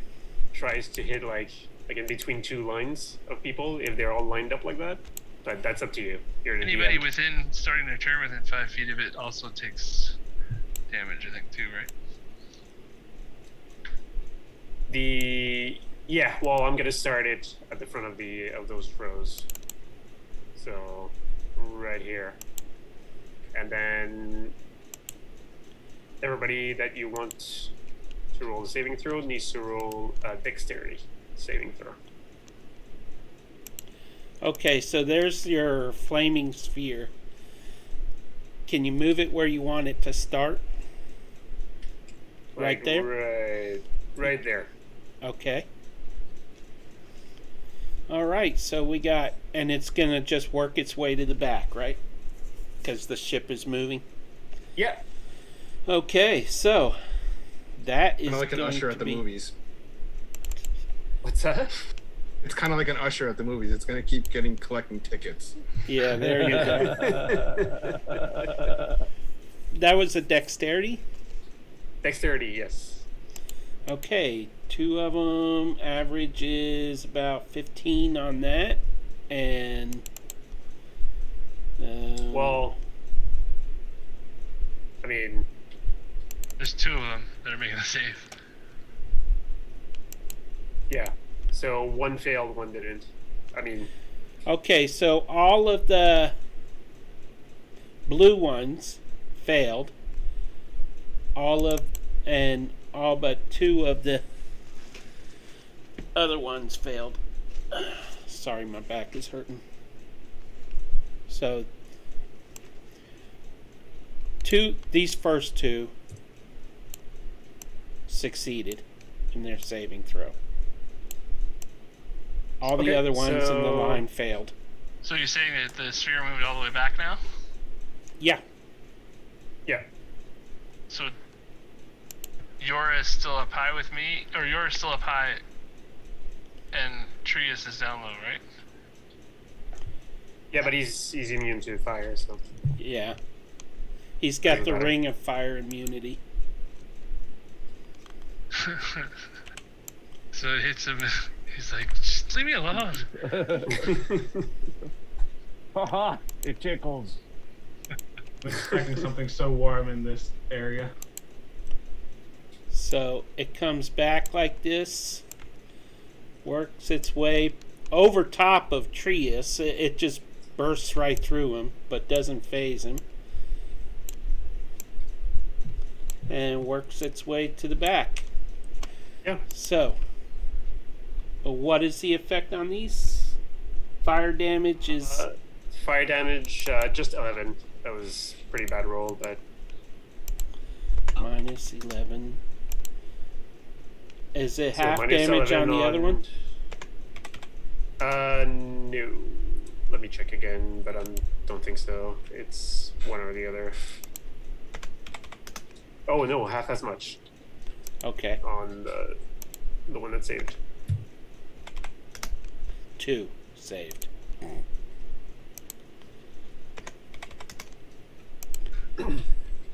tries to hit like in between 2 lines of people if they're all lined up like that. But that's up to you. You're the Anybody DM. within starting their turn within 5 feet of it also takes damage, I think, too, right? Well, I'm gonna start it at the front of those rows. So, right here, and then everybody that you want to roll a saving throw needs to roll a dexterity saving throw. Okay, so there's your flaming sphere. Can you move it where you want it to start? Right Like, there? Right there. Okay. All right, so we got, and it's going to just work its way to the back, right? Because the ship is moving. Yeah. Okay, so that is Kind of like an going usher to at the be- movies. What's that? It's kind of like an usher at the movies. It's gonna keep collecting tickets. Yeah, there you go. That was a dexterity? Dexterity, yes. Okay, 2 of them. Average is about 15 on that. And... Well, I mean, There's 2 of them that are making the save. yeah. So 1 failed, 1 didn't. I mean, Okay, so all of the blue ones failed. All but 2 of the other ones failed. Sorry, my back is hurting. So these first 2 succeeded in their saving throw. All the Okay, other ones in the so- line failed. So you're saying that the sphere moved all the way back now? Yeah. yeah. So Yora is still up high with me, or Yora's still up high, and Trius is down low, right? Yeah, but he's immune to fire, so. Yeah. He's got the Doesn't matter. ring of fire immunity. So it hits him. He's like, just leave me alone. Haha, it tickles. I'm expecting something so warm in this area. So it comes back like this, works its way over top of Trius. It just bursts right through him, but doesn't phase him. And works its way to the back. Yeah. So, what is the effect on these? Fire damage is... Fire damage, just 11. That was a pretty bad roll, but... minus 11. Is it So half minus damage on 11 the other one? No. Let me check again, but I don't think so. It's one or the other. Oh no, half as much Okay, on the one that saved. 2 saved.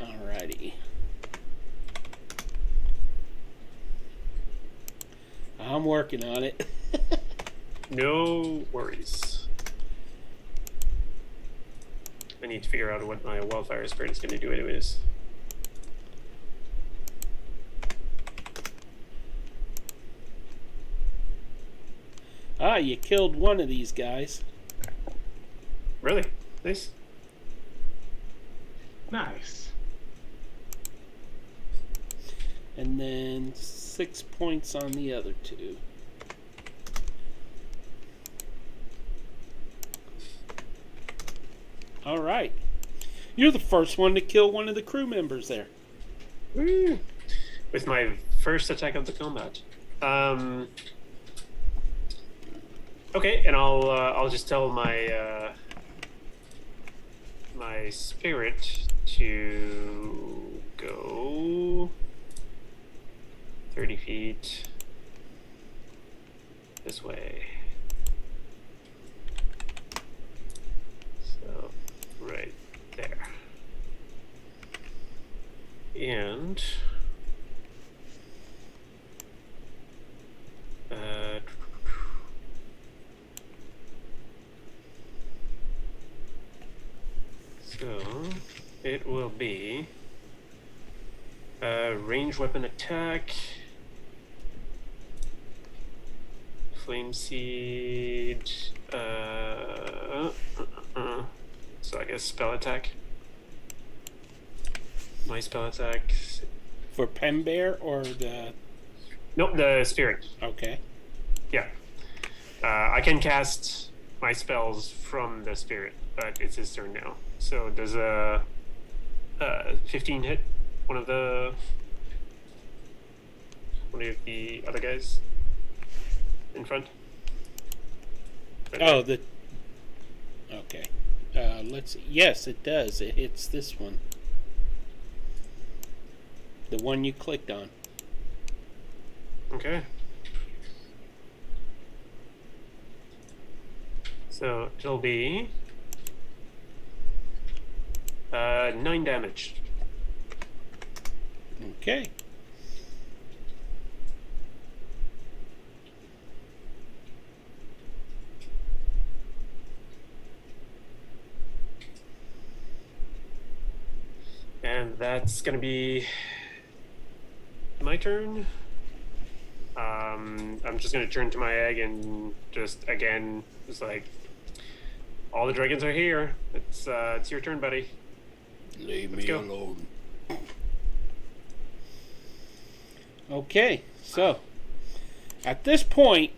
Alrighty. I'm working on it. No worries. I need to figure out what my wildfire spirit is going to do anyways. Ah, you killed one of these guys. Really? Nice. Nice. And then 6 points on the other 2. Alright. You're the first one to kill one of the crew members there. Woo. With my first attack of the combat. Okay, and I'll just tell my my spirit to go 30 feet this way. So right there. And so it will be range weapon attack, flame seed, so I guess spell attack. My spell attack. For Penbear or the... Nope, the spirit. Okay. Yeah. I can cast my spells from the spirit, but it's his turn now. So does a 15 hit one of the other guys in front? Oh, the... Okay. Let's see. Yes, it does. It hits this one. The one you clicked on. Okay. So it'll be 9 damage. Okay. And that's gonna be my turn. I'm just gonna turn to my egg and just again, just like, all the dragons are here. It's your turn, buddy. Leave Let's me go. alone. Okay, so at this point,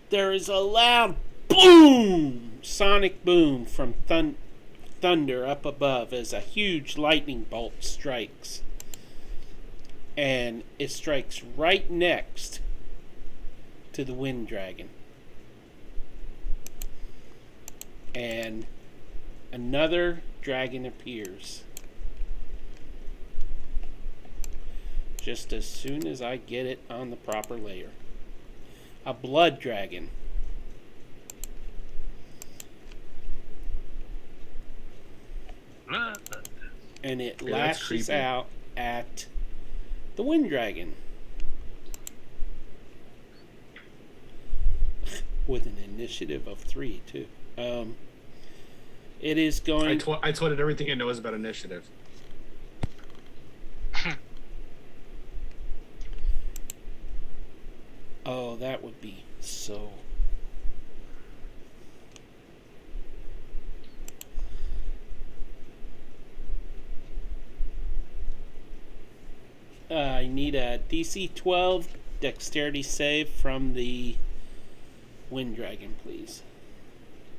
there is a loud boom, sonic boom from thunder up above as a huge lightning bolt strikes. And it strikes right next to the wind dragon. And another dragon appears. Just as soon as I get it on the proper layer. A blood dragon. And it Yeah, that's lashes creepy. out at the wind dragon. with an initiative of 3 too. It is going. I told it everything it knows about initiative. Oh, that would be so. I need a DC 12 dexterity save from the Wind Dragon, please.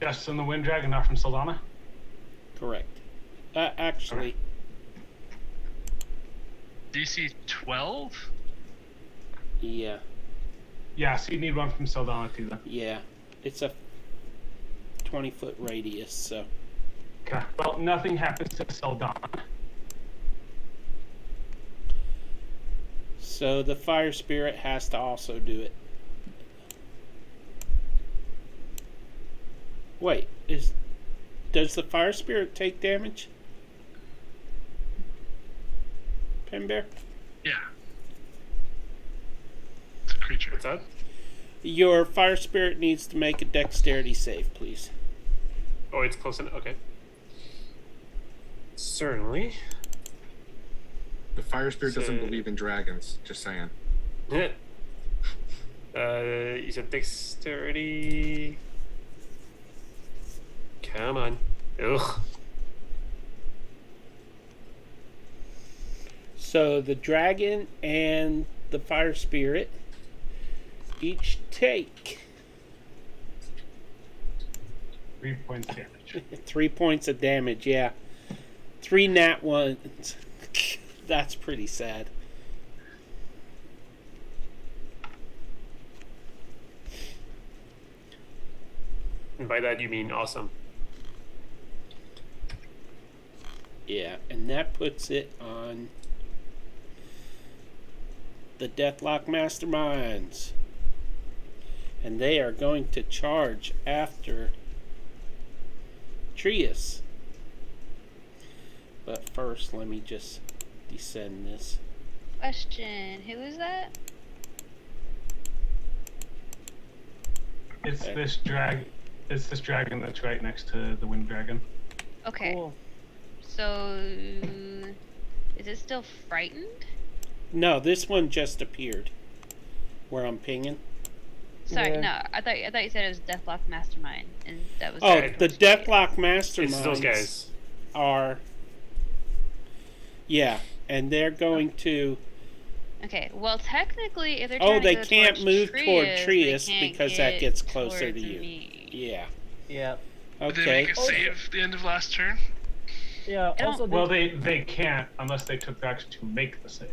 Just from the Wind Dragon, not from Saldana? Correct. Actually, DC 12? yeah. Yeah, so you need one from Saldana too then. Yeah. It's a 20-foot radius, so. Okay. Well, nothing happens to Saldana. So the Fire Spirit has to also do it. Wait, does the Fire Spirit take damage? Penbear? Yeah. It's a creature. What's that? Your Fire Spirit needs to make a dexterity save, please. Oh, it's close enough. Okay. Certainly. The fire spirit doesn't So- believe in dragons. Just saying. You said dexterity. Come on. Ugh. So the dragon and the Fire Spirit each take 3 points damage. 3 points of damage, yeah. 3 nat ones. That's pretty sad. And by that you mean awesome. Yeah, and that puts it on the Deathlock Masterminds. And they are going to charge after Trius. But first, let me just descend this. Question: who is that? It's Okay. this dragon that's right next to the Wind Dragon. Okay. Cool. So, is it still frightened? No, this one just appeared. Where I'm pinging. Sorry, Yeah. no. I thought you said it was Deathlock Mastermind, and that was. Oh, directed the towards Trius. Deathlock It's those Masterminds guys. are. Yeah, and they're going to. Okay. Well, technically, if they're Oh, trying to they go can't towards move toward Trius, Trius they can't because that get gets closer towards to you. me. Yeah. Yeah. Did they Okay. make a save at the end of last turn? Yeah. I don't- Also, Well, they can't unless they took the action to make the save.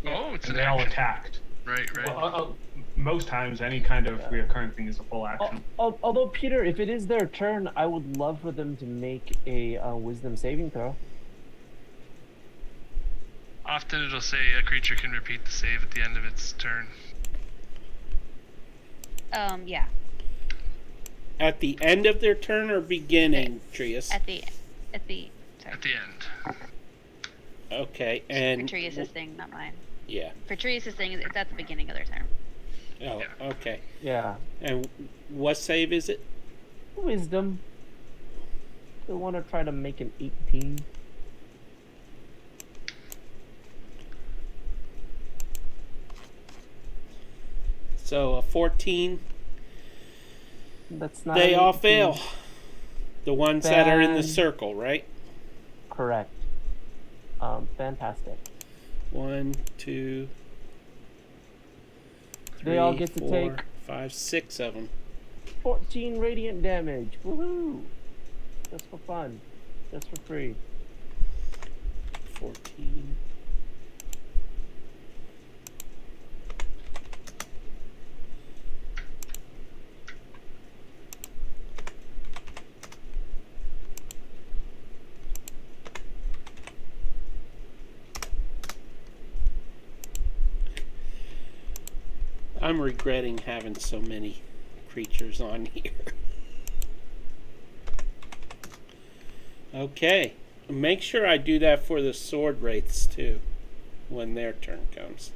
Oh, it's And an they all action. attacked. Right, right. Well, most times, any kind of reoccurring thing is a full action. although Peter, if it is their turn, I would love for them to make a wisdom saving throw. Often it'll say a creature can repeat the save at the end of its turn. Yeah. At the end of their turn or beginning, Trius? At the. Sorry. At the end. Okay, For and Trius' thing, not mine. yeah. For Trius' thing, it's at the beginning of their turn. Oh, Yeah. okay. Yeah. And what save is it? Wisdom. They want to try to make an 18. So a 14. That's not. They an all 18. fail. The ones that are in the Bad. circle, right? Correct. Fantastic. 1, 2, 3, They all get to 4, take 5, 6 of them. 14 radiant damage. Woohoo! Just for fun. Just for free. 14. I'm regretting having so many creatures on here. Okay. Make sure I do that for the sword wraiths too when their turn comes.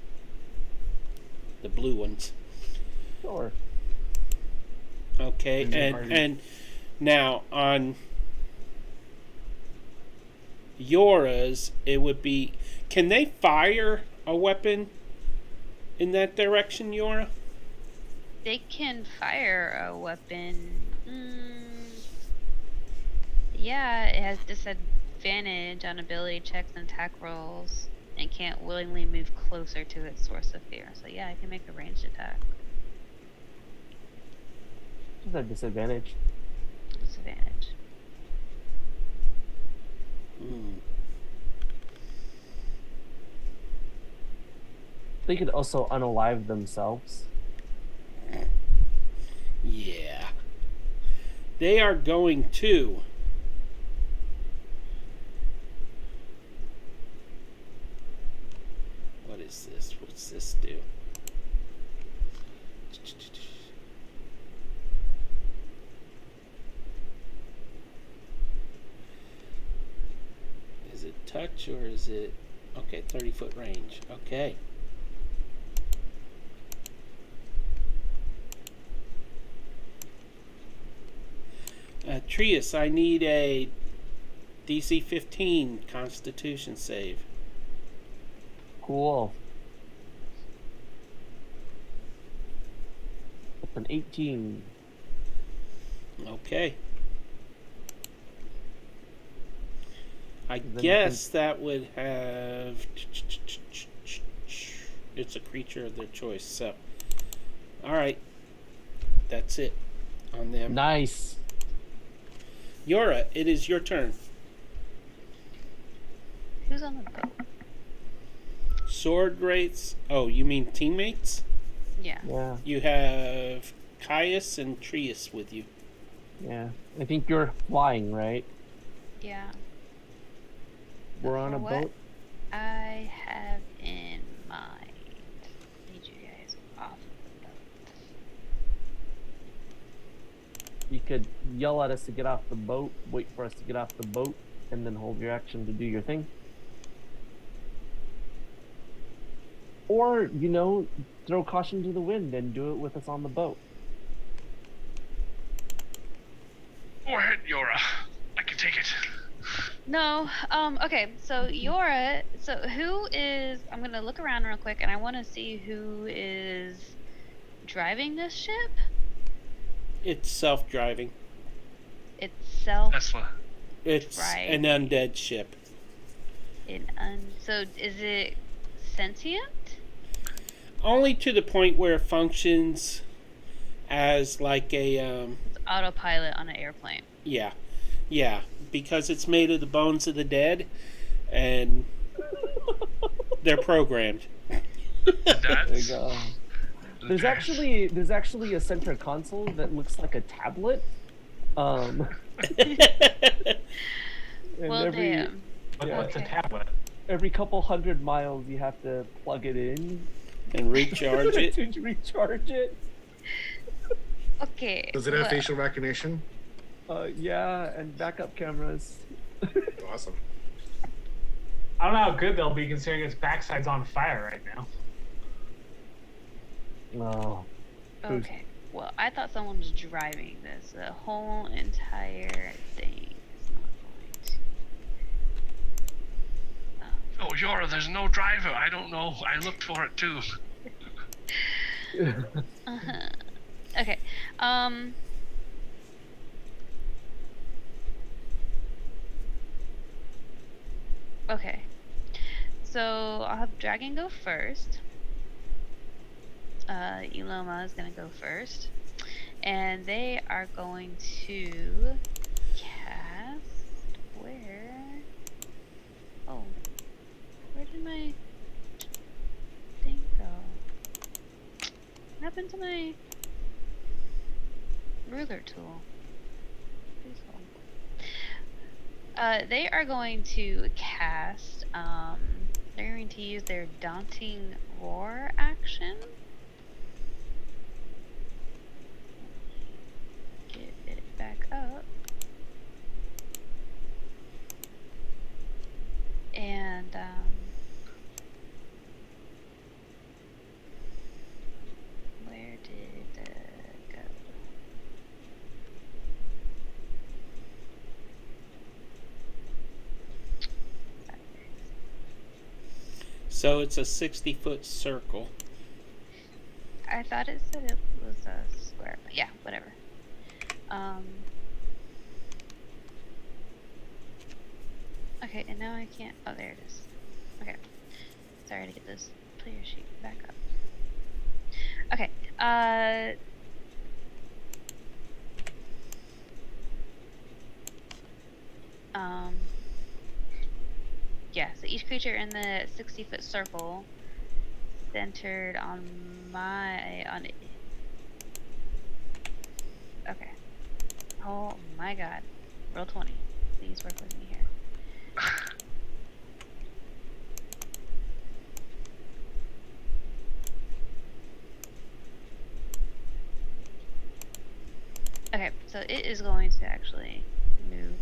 The blue ones. Sure. Okay, Is it hard? and now on Yora's, it would be. Can they fire a weapon in that direction, Yora? They can fire a weapon. Yeah, it has disadvantage on ability checks and attack rolls, and can't willingly move closer to its source of fear. So yeah, I can make a ranged attack. What's that disadvantage? Disadvantage. They could also unalive themselves. Yeah. They are going to. What is this? What's this do? Is it touch or is it. Okay, 30-foot range. Okay. Trius, I need a DC 15 Constitution save. Cool. That's an 18. Okay. I Then you guess that would have. It's a creature of their choice, so. Alright. That's it on them. Nice. Yora, it is your turn. Who's on the boat? Sword Wraiths. Oh, you mean teammates? Yeah. Yeah, You have Caius and Trius with you. yeah. I think you're flying, right? Yeah. We're on For a what boat. I have in mind. Need you guys off the boat. You could yell at us to get off the boat, wait for us to get off the boat, and then hold your action to do your thing. Or, you know, throw caution to the wind and do it with us on the boat. Go ahead, Yora. I can take it. No. Okay. So Yora. So who is? I'm gonna look around real quick, and I want to see who is driving this ship. It's self-driving. Itself. Tesla. It's Right. an undead ship. So is it sentient? Only to the point where it functions as like a It's autopilot on an airplane. yeah, because it's made of the bones of the dead, and they're programmed. There you That's go. There's actually a center console that looks like a tablet. And Well, damn. What's a Okay. tablet? every couple 100 miles, you have to plug it in and recharge it. to recharge it. Okay. Does it have well, facial recognition? Yeah, and backup cameras. Awesome. I don't know how good they'll be considering its backside's on fire right now. Oh, Okay. Well, I thought someone was driving this. The whole entire thing is not going to. oh, Yora. There's no driver. I don't know. I looked for it too. Uh-huh. Okay. Okay. So I'll have Dragon go first. Eloma is gonna go first. And they are going to cast where? Oh. Where did my thing go? What happened to my ruler tool? Please hold. They are going to cast, they're going to use their Daunting Roar action. Get it back up. And, where did it go? So it's a 60-foot circle. I thought it said it was a square, but yeah, whatever. Okay, and now I can't. Oh, there it is. Okay. Sorry to get this player sheet back up. Okay. Yeah, so each creature in the 60-foot circle centered on okay. Oh my god. Roll 20. Please work with me here. Okay, so it is going to actually move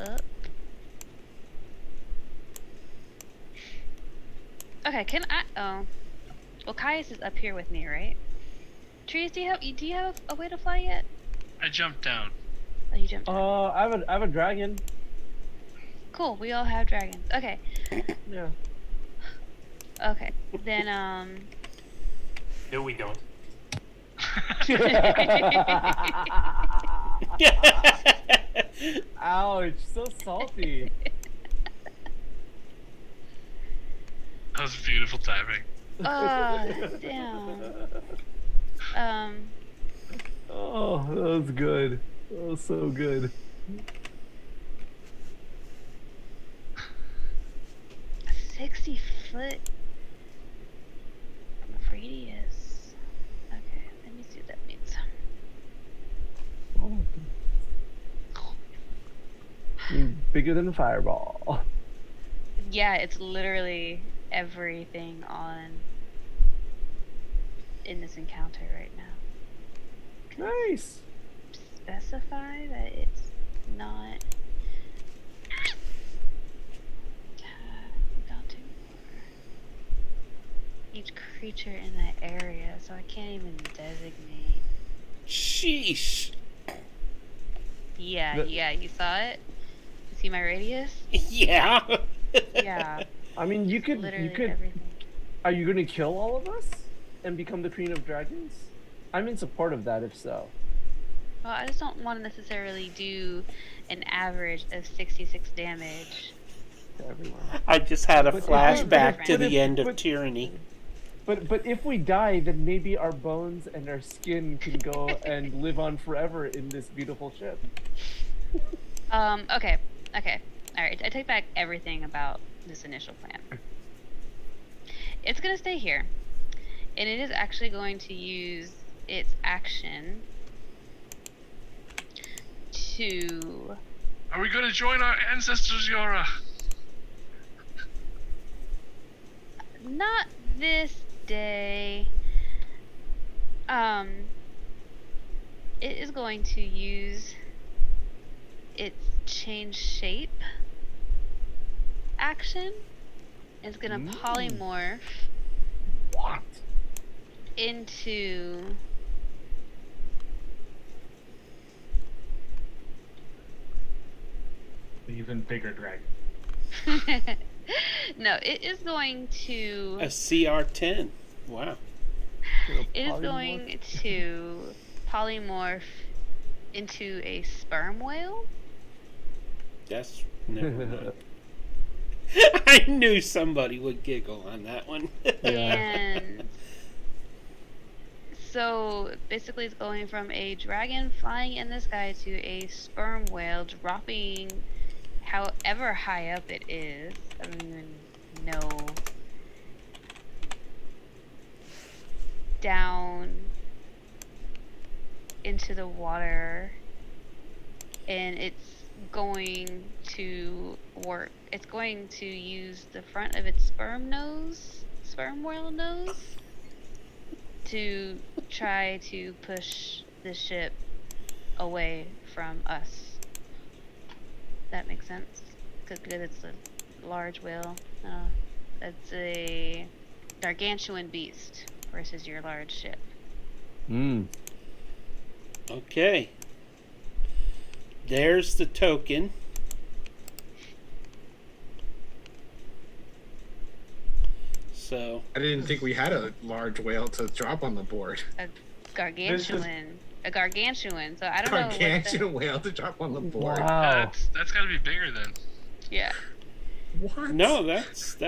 up. Okay, can I? Oh, well, Caius is up here with me, right? Trees, do you have a way to fly yet? I jumped down. Oh, you jumped. I have a dragon. Cool. We all have dragons. Okay. Yeah. Okay. Then No, we don't. Ouch! So salty. That was beautiful timing. damn. Oh, that was good. That was so good. 60-foot radius. Okay, let me see what that means. Bigger than a fireball. Yeah, it's literally everything in this encounter right now. Nice. Specify that it's not down to each creature in that area, so I can't even designate. Sheesh. Yeah, you saw it? You see my radius? Yeah. Yeah. I mean, you could. Literally You could. everything. Are you gonna kill all of us and become the Queen of Dragons? I'm in support of that. If so. Well, I just don't want to necessarily do an average of 66 damage. To everyone. I just had a But- flashback to but- the end of but- Tyranny. But if we die, then maybe our bones and our skin can go and live on forever in this beautiful ship. Okay. Alright, I take back everything about this initial plan. It's gonna stay here. And it is actually going to use its action to... Are we going to join our ancestors, Yora? Not this day. It is going to use its change shape action. It's gonna polymorph What? into The even bigger dragon. no, it is going to A CR10. Wow. it is going to polymorph into a sperm whale. That's never mind. I knew somebody would giggle on that one. And so basically it's going from a dragon flying in the sky to a sperm whale dropping however high up it is. I don't even know. Down into the water, and it's going to work. It's going to use the front of its sperm whale nose, to try to push the ship away from us. That makes sense? Because it's a large whale. It's a gargantuan beast versus your large ship. Okay. There's the token. So I didn't think we had a large whale to drop on the board. A gargantuan. A gargantuan. So I don't know. Gargantuan whale to drop on the board. Wow. That's got to be bigger then. Yeah. What? no, that's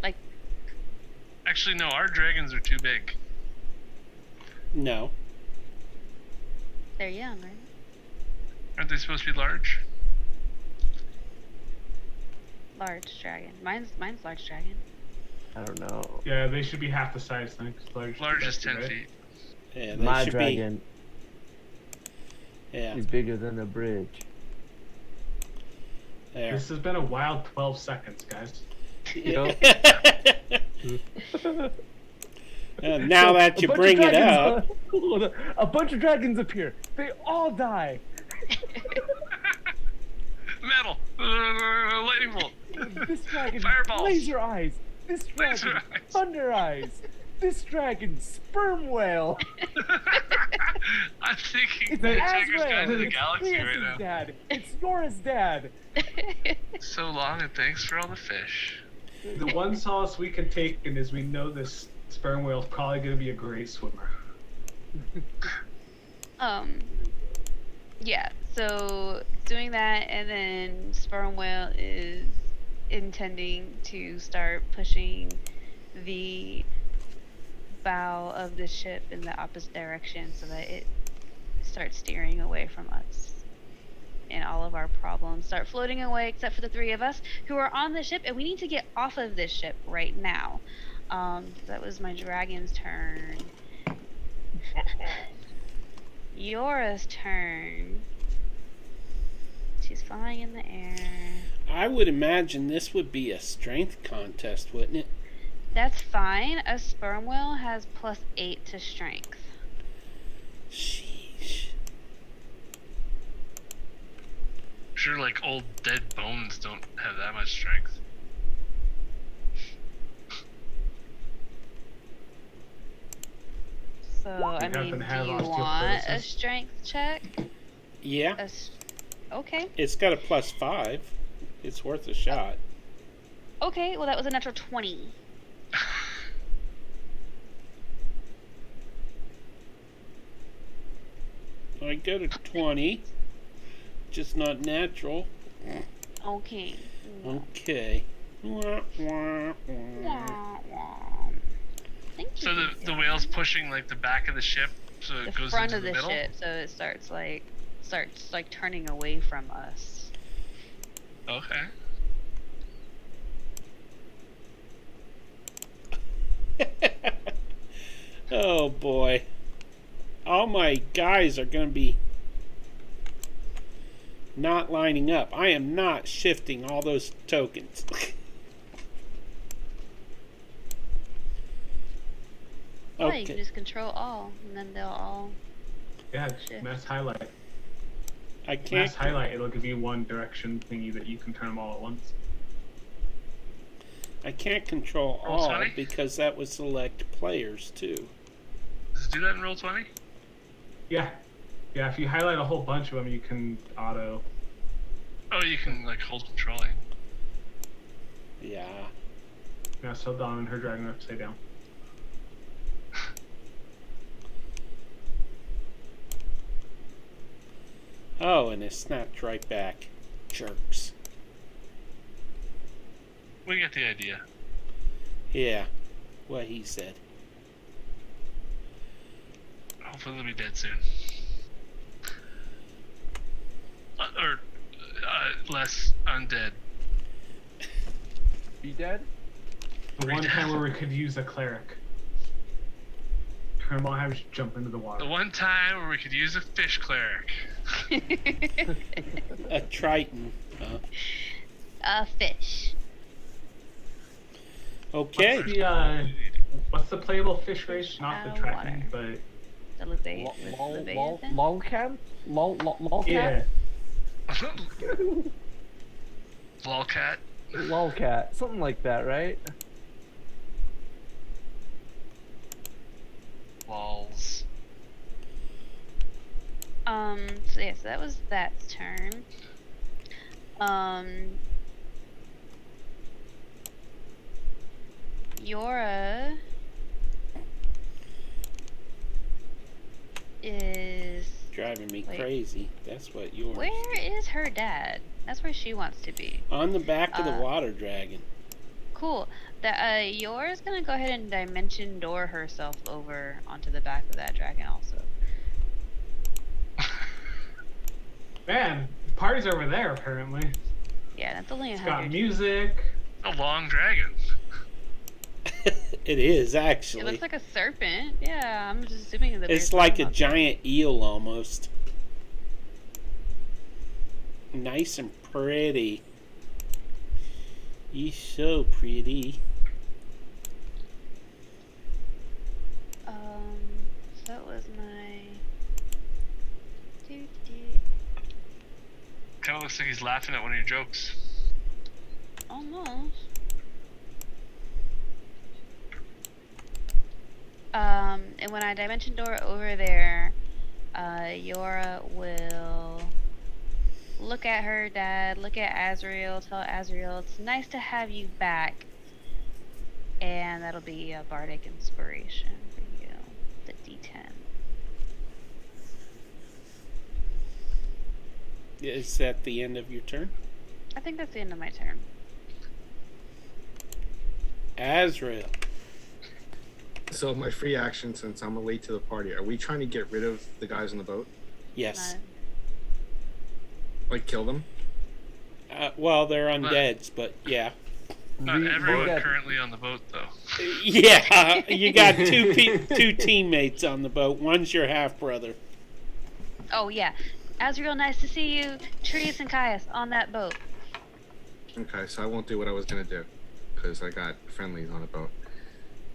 Like, Actually, no. Our dragons are too big. no. they're young, right? Aren't they supposed to be large? Large dragon. Mine's large dragon. I don't know. Yeah, they should be half the size then. 'Cause Large is 10 right? feet. Yeah, they My should dragon be. Yeah, is bigger than a bridge. there. This has been a wild 12 seconds, guys. Yep. Now that A you bunch of bring it dragons, up, hold on. A bunch of dragons appear. They all die. Metal! Lightning bolt! This dragon, Fireballs. laser eyes. This Laser dragon, eyes. thunder eyes. This dragon, sperm whale. I'm thinking It's the Hitchhiker's Guide to Azrael. the It's Galaxy right Cleus's now. dad. It's Nora's dad. So long and thanks for all the fish. The one solace we can take in is we know this sperm whale is probably going to be a great swimmer. Yeah, so doing that, and then sperm whale is intending to start pushing the bow of the ship in the opposite direction so that it starts steering away from us. And all of our problems start floating away except for the three of us who are on the ship, and we need to get off of this ship right now. That was my dragon's turn. Yora's turn. She's flying in the air. I would imagine this would be a strength contest, wouldn't it? That's fine. A sperm whale has +8 to strength. Sheesh. Sure, like old dead bones don't have that much strength. So, I happen mean, to do have you want a osteoporosis? strength check? Yeah, Okay. it's got a +5. It's worth a shot. Okay, well, that was a natural 20. I got a 20. Just not natural. Okay. Okay. Wah, wah, wah. Wah, wah. Thank you. So the whale's pushing like the back of the ship, so it the goes front into of the the middle. ship, so it starts like turning away from us. Okay. Oh boy. All my guys are going to be not lining up. I am not shifting all those tokens. Yeah, you can Okay. just control all, and then they'll all. Yeah, Shit. mass highlight. I can't. Mass highlight, it'll give you one direction thingy that you can turn them all at once. I can't control Roll all 20? because that would select players too. Does it do that in roll 20? Yeah. Yeah, if you highlight a whole bunch of them, you can auto. Oh, you can like hold controlling. Yeah. Yeah, so Dawn and her dragon are upside down. Oh, and it snapped right back. Jerks. We get the idea. Yeah. What he said. Hopefully they'll be dead soon. Or less undead. Be dead? The one Read time that. where we could use a cleric. Turn them all, have you jump into the water. The one time where we could use a fish cleric. A Triton. A fish. Okay. What's the playable fish race? Not the Triton, Water. but The Leviathan? Lolcat? Lolcat? yeah. Lolcat. Lolcat. Something like that, right? Lols. So yeah, so that was that turn. Yora is. Driving me Wait. crazy. That's what yours. Where is her dad? That's where she wants to be. On the back of the Uh, water dragon. Cool. Yora's gonna go ahead and dimension door herself over onto the back of that dragon also. Man, the party's over there apparently. Yeah, that's only It's 100. got music. A long dragon. It is It actually. looks like a serpent. Yeah, I'm just assuming that. It's they're like talking a about- giant eel almost. Nice and pretty. He's so pretty. So that was my. Kind of looks like he's laughing at one of your jokes. Almost. And when I dimension door over there, Yora will look at her dad, look at Azrael, tell Azrael it's nice to have you back. And that'll be a bardic inspiration for you, the D10. Is that the end of your turn? I think that's the end of my turn. Azrael. So my free action, since I'm late to the party, are we trying to get rid of the guys on the boat? Yes. Like kill them? Well, they're undeads, but yeah. Not everyone got- currently on the boat, though. Yeah, you got two teammates on the boat. One's your half brother. Oh, yeah. Azrael, nice to see you. Trius and Caius on that boat. Okay, so I won't do what I was gonna do, because I got friendlies on the boat.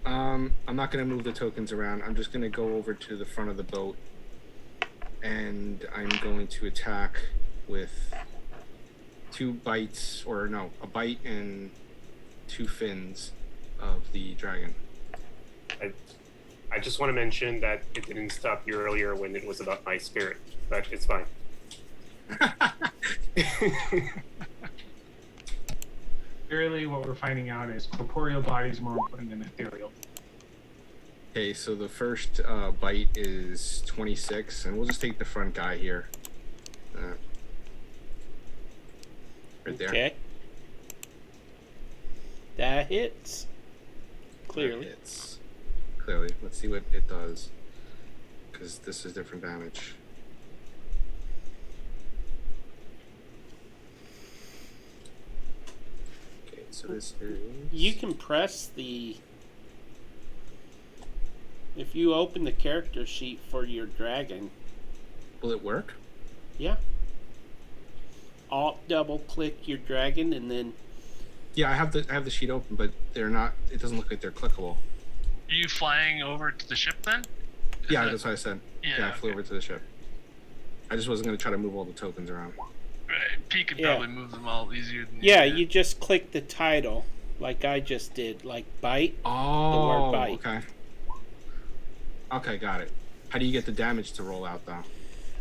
I'm not gonna move the tokens around. I'm just gonna go over to the front of the boat, and I'm going to attack with a bite and 2 fins of the dragon. I just want to mention that it didn't stop you earlier when it was about my spirit, but it's fine. Really, what we're finding out is corporeal bodies more important than ethereal. Okay, so the first bite is 26, and we'll just take the front guy here. Right there. Okay. That hits. Clearly. It's clearly. Let's see what it does, because this is different damage. Okay, so this is. You can press the. If you open the character sheet for your dragon, Will it work? yeah. Alt double click your dragon and then Yeah, I have the sheet open, but they're not. It doesn't look like they're clickable. Are you flying over to the ship then? Is Yeah, that- that's what I said. Yeah, Yeah, I flew okay. over to the ship. I just wasn't gonna try to move all the tokens around. Right. P could Yeah. probably move them all easier than yeah, did. you just click the title like I just did, like bite. Oh, bite. okay. Okay, got it. How do you get the damage to roll out though?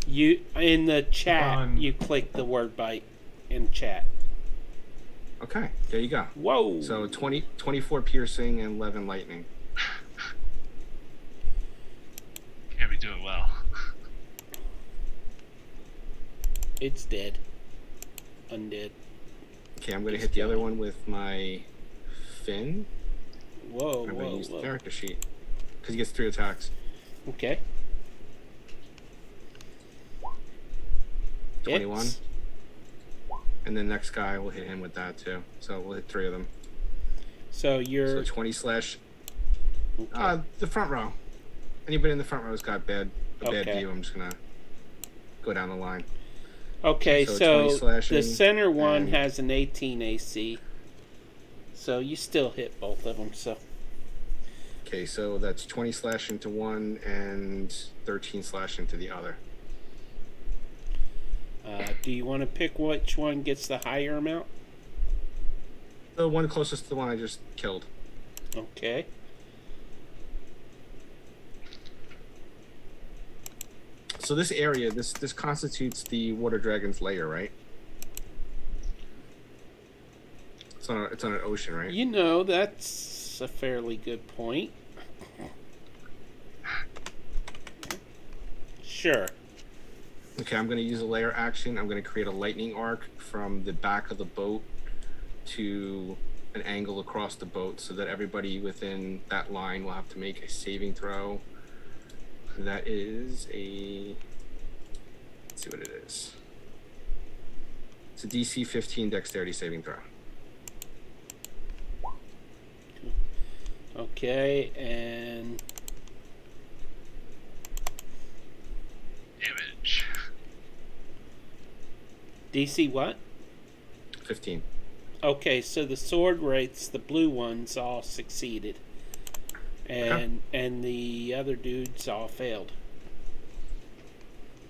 You in the chat On- you click the word bite in chat. Okay, there you go. Whoa. So 24 piercing and 11 lightning. Can't be doing well. It's dead. Undead. Okay, I'm gonna It's hit the other gone. one with my fin. Whoa, I'm gonna whoa, use the whoa. character sheet because he gets 3 attacks. Okay. 21. Hits. And then next guy will hit him with that too. So we'll hit 3 of them. So So you're 20 slash. okay. The front row. Anybody in the front row's got a bad Okay. view. I'm just gonna go down the line. Okay, so so 20 slashing the center one and- has an 18 AC. So you still hit both of them. So Okay, so that's 20 slash into one and 13 slash into the other. do you want to pick which one gets the higher amount? The one closest to the one I just killed. Okay. So this area, this constitutes the water dragon's lair, right? It's on an ocean, right? You know, that's a fairly good point. Sure. Okay, I'm going to use a layer action. I'm going to create a lightning arc from the back of the boat to an angle across the boat so that everybody within that line will have to make a saving throw. That is a... Let's see what it is. It's a DC 15 dexterity saving throw. Okay, and Damage. DC what? 15. Okay, so the sword wraiths, the blue ones, all succeeded, and the other dudes all failed.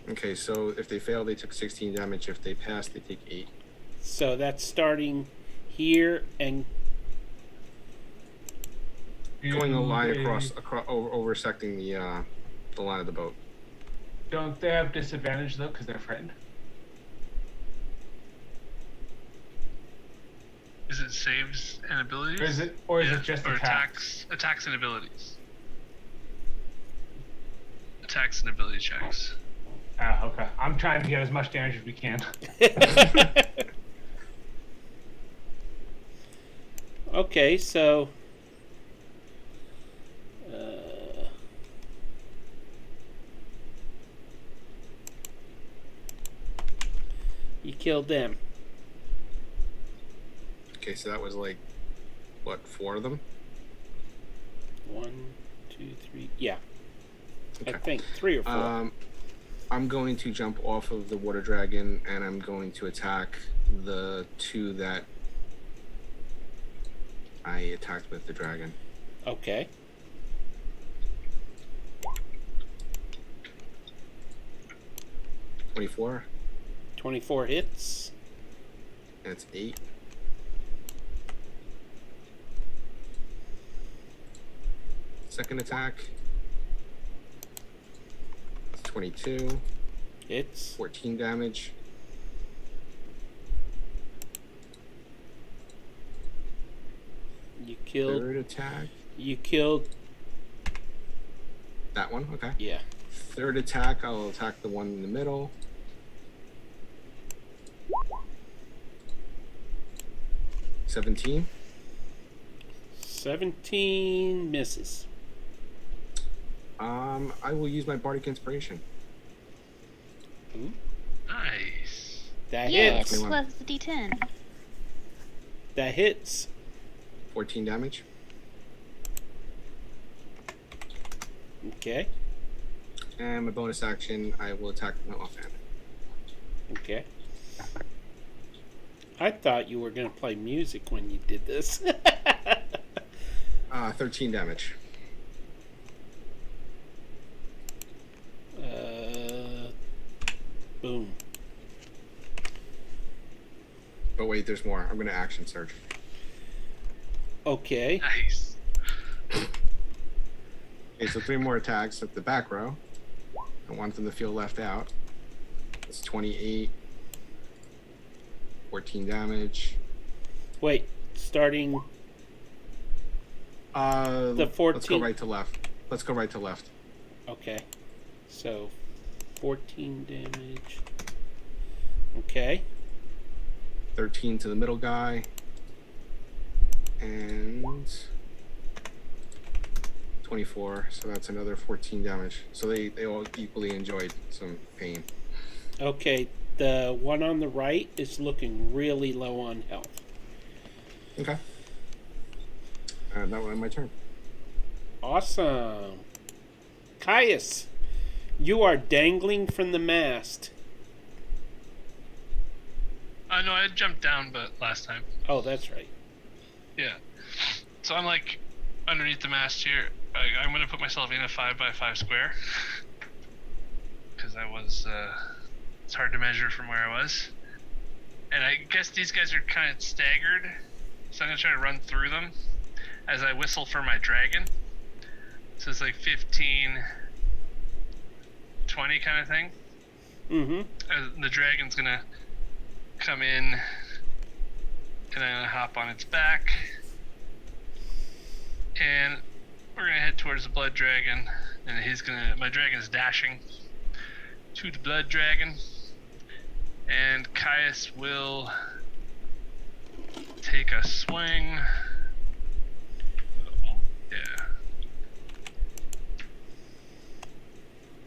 Okay, so if they fail, they took 16 damage. If they pass, they take 8. So that's starting here and Going a line across oversecting the line of the boat. Don't they have disadvantage though because they're frightened? Is it saves and abilities? Or is it just or attacks? attacks and abilities. Attacks and ability checks. Ah, okay. I'm trying to get as much damage as we can. Okay, so you killed them. Okay, so that was like, what, 4 of them? 1, 2, 3. Yeah, I Okay. think 3 or 4. I'm going to jump off of the water dragon and I'm going to attack the 2 that I attacked with the dragon. Okay. $24, 24 hits. and it's 8. Second attack. It's 22, Hits. 14 damage. You killed. Third attack. You killed. That one, okay. Yeah. Third attack, I'll attack the one in the middle. $17. 17 misses. I will use my Bardic Inspiration. Nice. That Yes, hits. plus the D10. That hits. 14 damage. Okay. And my bonus action, I will attack my offhand. Okay. I thought you were going to play music when you did this. 13 damage. Boom. But wait, there's more. I'm going to action surge. Okay. Nice. Okay, so 3 more attacks at the back row. I don't want them to feel left out. It's 28. 14 damage. Wait, starting the Let's 14. go right to left. Let's go right to left. Okay. So 14 damage. Okay. 13 to the middle guy. And 24. So that's another 14 damage. So they all equally enjoyed some pain. Okay. The one on the right is looking really low on health. Okay. And that was my turn. Awesome. Caius, you are dangling from the mast. No, I jumped down, but last time. Oh, that's right. Yeah. So I'm like underneath the mast here. I'm gonna put myself in a 5x5 square because I was. It's hard to measure from where I was, and I guess these guys are kind of staggered, so I'm gonna try to run through them as I whistle for my dragon. So it's like 15, 20 kind of thing. Mm-hmm. The dragon's gonna come in and I'm gonna hop on its back And we're gonna head towards the blood dragon, and my dragon is dashing to the blood dragon, and Caius will take a swing. Yeah.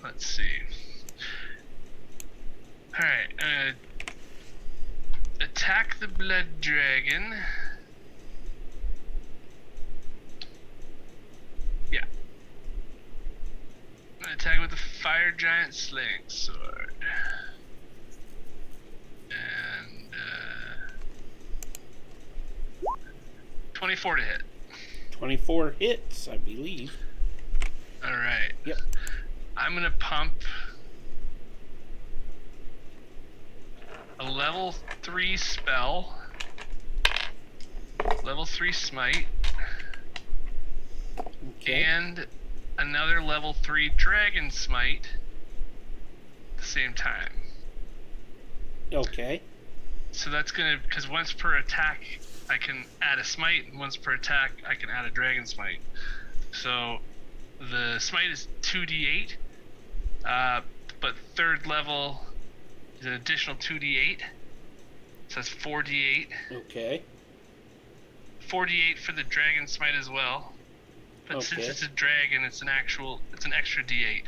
Let's see. Alright, attack the blood dragon. Yeah. Attack with the fire giant slaying sword. And 24 to hit. 24 hits, I believe. Alright. Yep. I'm gonna pump a level 3 spell, level 3 smite, Okay. and another level 3 dragon smite at the same time. Okay. So that's gonna, because once per attack I can add a smite, and once per attack I can add a dragon smite. So the smite is 2d8, but third level is an additional 2d8. So that's 4d8. Okay. 4d8 for the dragon smite as well. But since Okay. it's a dragon, it's an extra d8.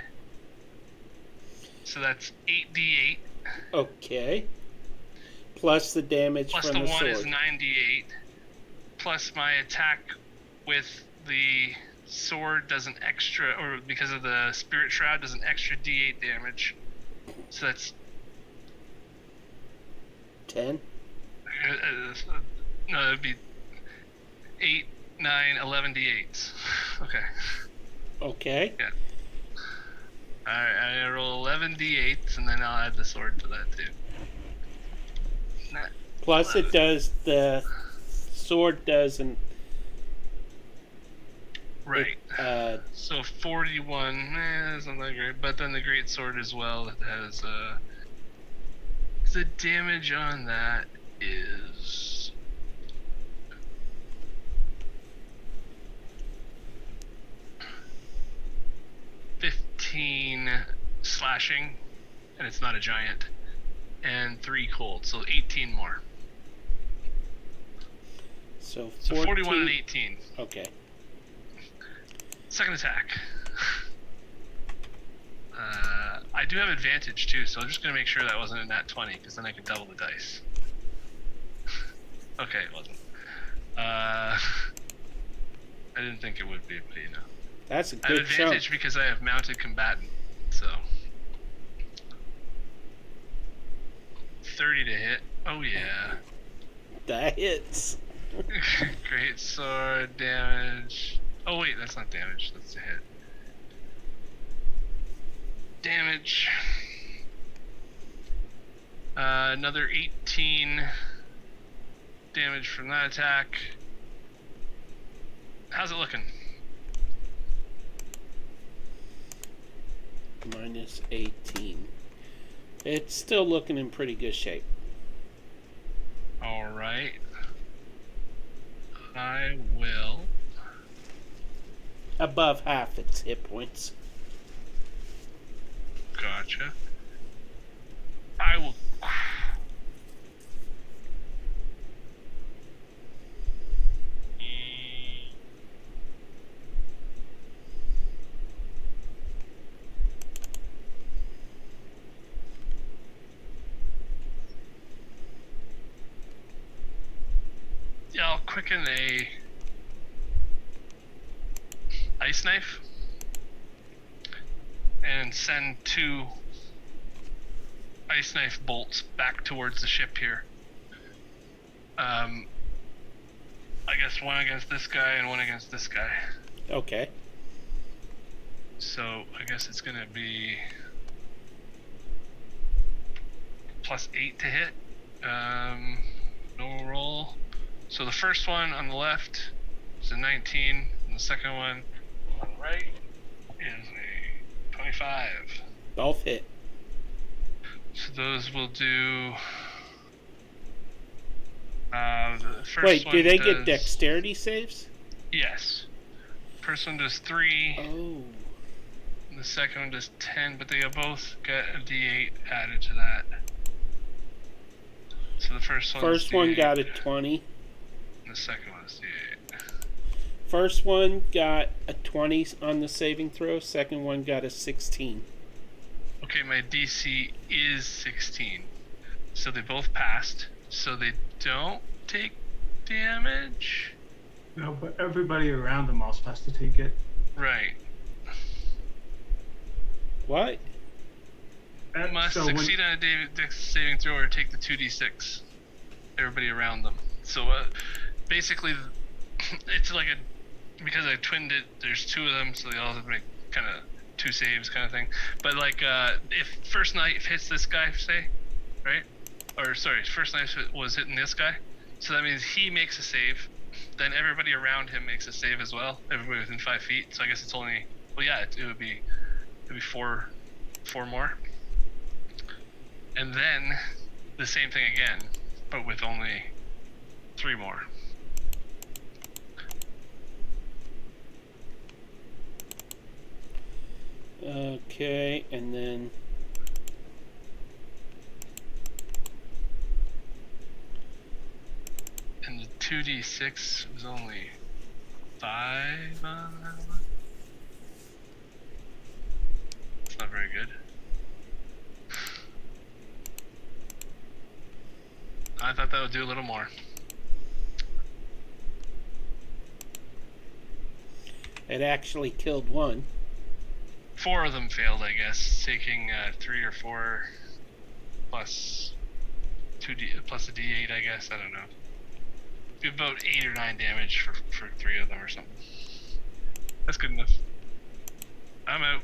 So that's 8d8. Okay. Plus the damage Plus from the the 1 is sword. 9d8. Plus my attack with the sword does an extra, or because of the spirit shroud, does an extra d8 damage. So that's 10. no, it'd be 8, 9, 11 d8s. Okay. Okay. Alright, I roll 11 d8s, and then I'll add the sword to that too. Plus it does, the sword does an Right. uh So 41, that's not that great. But then the great sword as well, that has the damage on that is 15 slashing, and it's not a giant, and 3 cold, so 18 more. so 14. So 41 and 18. Okay. Second attack. I do have advantage too, so I'm just gonna make sure that wasn't in that 20, because then I could double the dice. Okay, it wasn't. I didn't think it would be, but you know. That's a I have good advantage chunk. because I have mounted combatant, so 30 to hit. Oh yeah. That hits. Great sword damage. Oh wait, that's not damage. That's a hit. Damage. Another 18 damage from that attack. How's it looking? Minus 18. It's still looking in pretty good shape. Alright. I will. Above half its hit points. Gotcha. I will. Yeah, I'll quicken a ice knife and send 2 ice knife bolts back towards the ship here. I guess one against this guy and one against this guy. Okay. So I guess it's gonna be +8 to hit. No roll. So the first one on the left is a 19, and the second one on the right is a 25. Both hit. So those will do. The first Wait, one do they does, get dexterity saves? Yes. First one does 3. Oh. The second one does 10, but they both get a D8 added to that. So the first One got a 20. And the second one is D8. First one got a 20 on the saving throw. Second one got a 16. Okay, my DC is 16. So they both passed. So they don't take damage? No, but everybody around them also has to take it. Right. What? Must So succeed on a dex saving throw or take the 2d6. Everybody around them. So basically, it's like because I twinned it, there's 2 of them, so they all have to make kind of 2 saves kind of thing. But like, if first knife hits this guy, say, right? Or sorry, first knife was hitting this guy. So that means he makes a save. Then everybody around him makes a save as well. Everybody within 5 feet. So I guess it's only, well, yeah, it would be 4 more. And then the same thing again, but with only 3 more. Okay, and then And the 2d6 was only 5 on that one. It's not very good. I thought that would do a little more. it actually killed one. 4 of them failed, I guess, taking 3 or 4 plus 2d plus a d8, I guess. I don't know. About 8 or 9 damage for 3 of them or something. That's good enough. I'm out.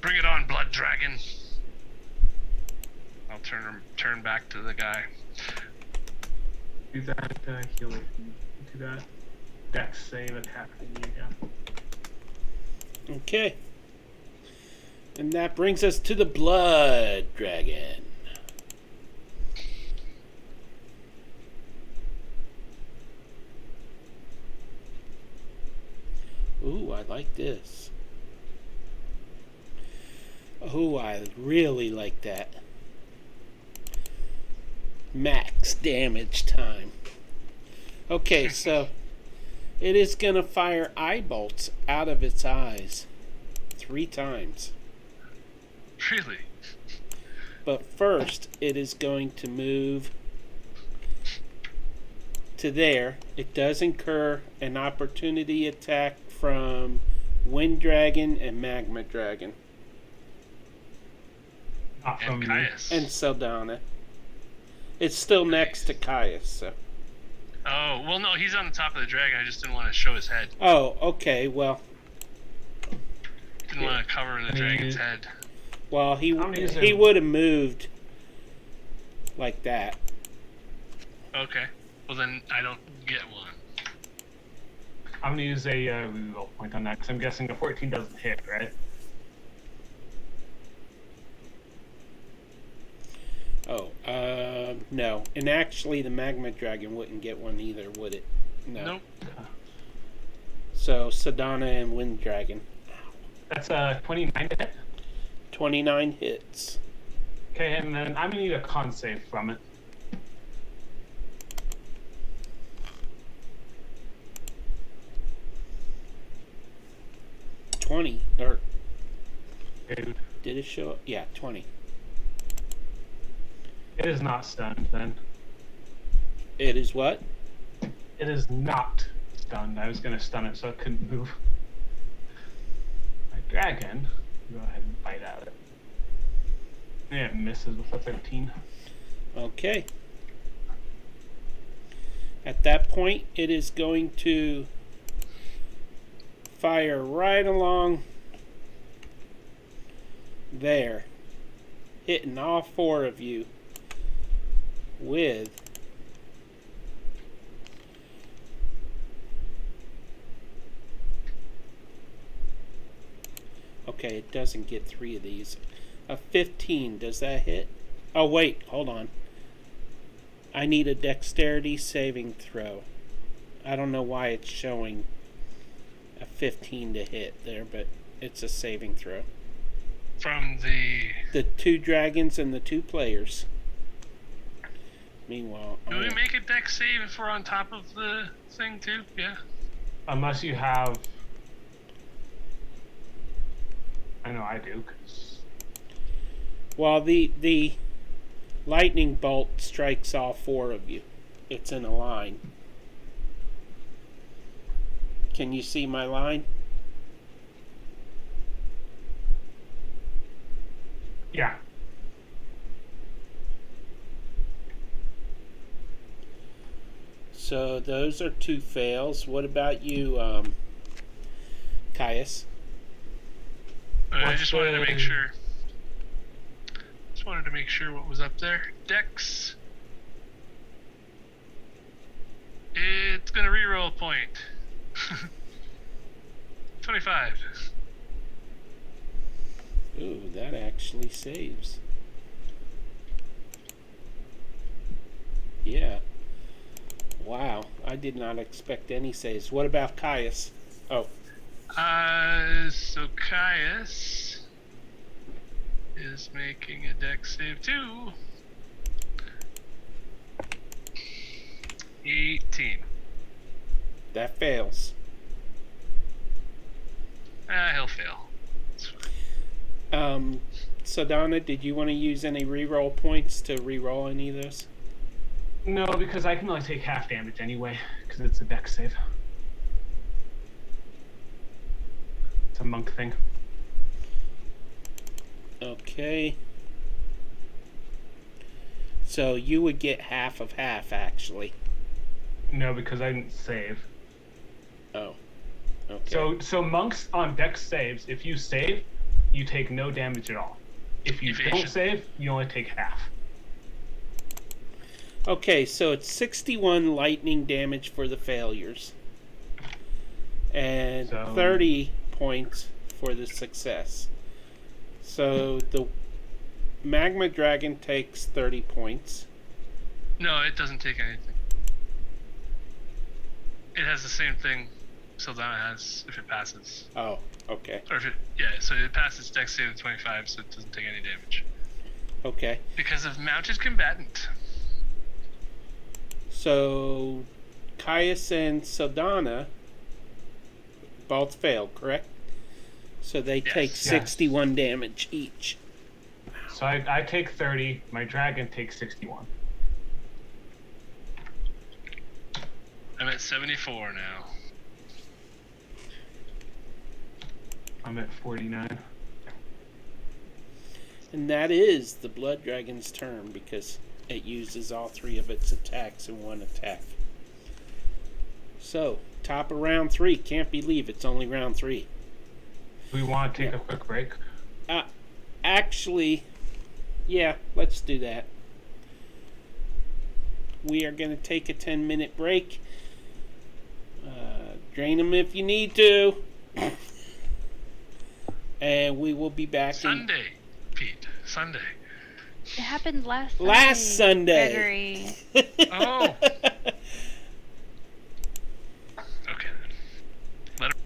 Bring it on, Blood Dragon. I'll turn back to the guy. Do that healing. Do that. Dex save attack thingy again. Okay. And that brings us to the Blood Dragon. Ooh, I like this. Ooh, I really like that. Max damage time. Okay, so it is going to fire eye bolts out of its eyes 3 times. Really? But first, it is going to move to there. It does incur an opportunity attack from Wind Dragon and Magma Dragon. Not from And me. Caius. And Saldana. It's still next to Caius, so. Oh, well, no, he's on the top of the dragon. I just didn't want to show his head. Oh, okay, well. Didn't want to cover the dragon's head. Well, he many would have moved like that. Okay. Well, then I don't get one. I'm gonna use a reroll point on that because I'm guessing the 14 doesn't hit, right? Oh, no. And actually, the Magma Dragon wouldn't get one either, would it? No. Nope. So, Sadana and Wind Dragon. That's 29 to hit. 29 hits. Okay, and then I'm gonna need a con save from it. $20. Or Dude, did it show up? Yeah, 20. it is not stunned then. It is what? It is not stunned. I was gonna stun it so it couldn't move. My dragon, go ahead and bite at it. Yeah, it misses with a 13. Okay. At that point, it is going to fire right along there, hitting all 4 of you with okay, it doesn't get 3 of these. A 15, does that hit? Oh wait, hold on. I need a dexterity saving throw. I don't know why it's showing a 15 to hit there, but it's a saving throw. From the 2 dragons and the 2 players. Meanwhile, do we make a dex save if we're on top of the thing too? Yeah. Unless you have. I know I do, because. well, the lightning bolt strikes all 4 of you. It's in a line. Can you see my line? Yeah. So those are 2 fails. What about you, Caius? I just wanted to make sure. Just wanted to make sure what was up there. Dex. It's gonna reroll a point. 25. Ooh, that actually saves. Yeah. Wow, I did not expect any saves. What about Caius? Oh, So Caius is making a dex save too. 18. that fails. He'll fail. It's fine. So Donna, did you want to use any reroll points to reroll any of those? No, because I can only take half damage anyway, because it's a dex save. It's a monk thing. Okay. So you would get half of half, actually. No, because I didn't save. Oh. Okay. So monks on dex saves, if you save, you take no damage at all. If you Evasion. don't save, you only take half. Okay, so it's 61 lightning damage for the failures. And So- 30 points for the success. So the magma dragon takes 30 points. No, it doesn't take anything. It has the same thing Sildana has if it passes. Oh, okay. Or if it, yeah, so it passes dex save of 25, so it doesn't take any damage. Okay. Because of mounted combatant. So Caius and Sildana both failed, correct? So they Yes. take Yes. 61 damage each. So I take 30, my dragon takes 61. I'm at 74 now. I'm at 49. And that is the blood dragon's turn because it uses all 3 of its attacks in one attack. So, top of round 3. Can't believe it's only round 3. Do we want to take a quick break? Actually, yeah, let's do that. We are going to take a 10-minute break. Drain them if you need to. And we will be back Sunday, Pete. Sunday. It happened last Sunday. Gregory. Oh. Okay then. Let her.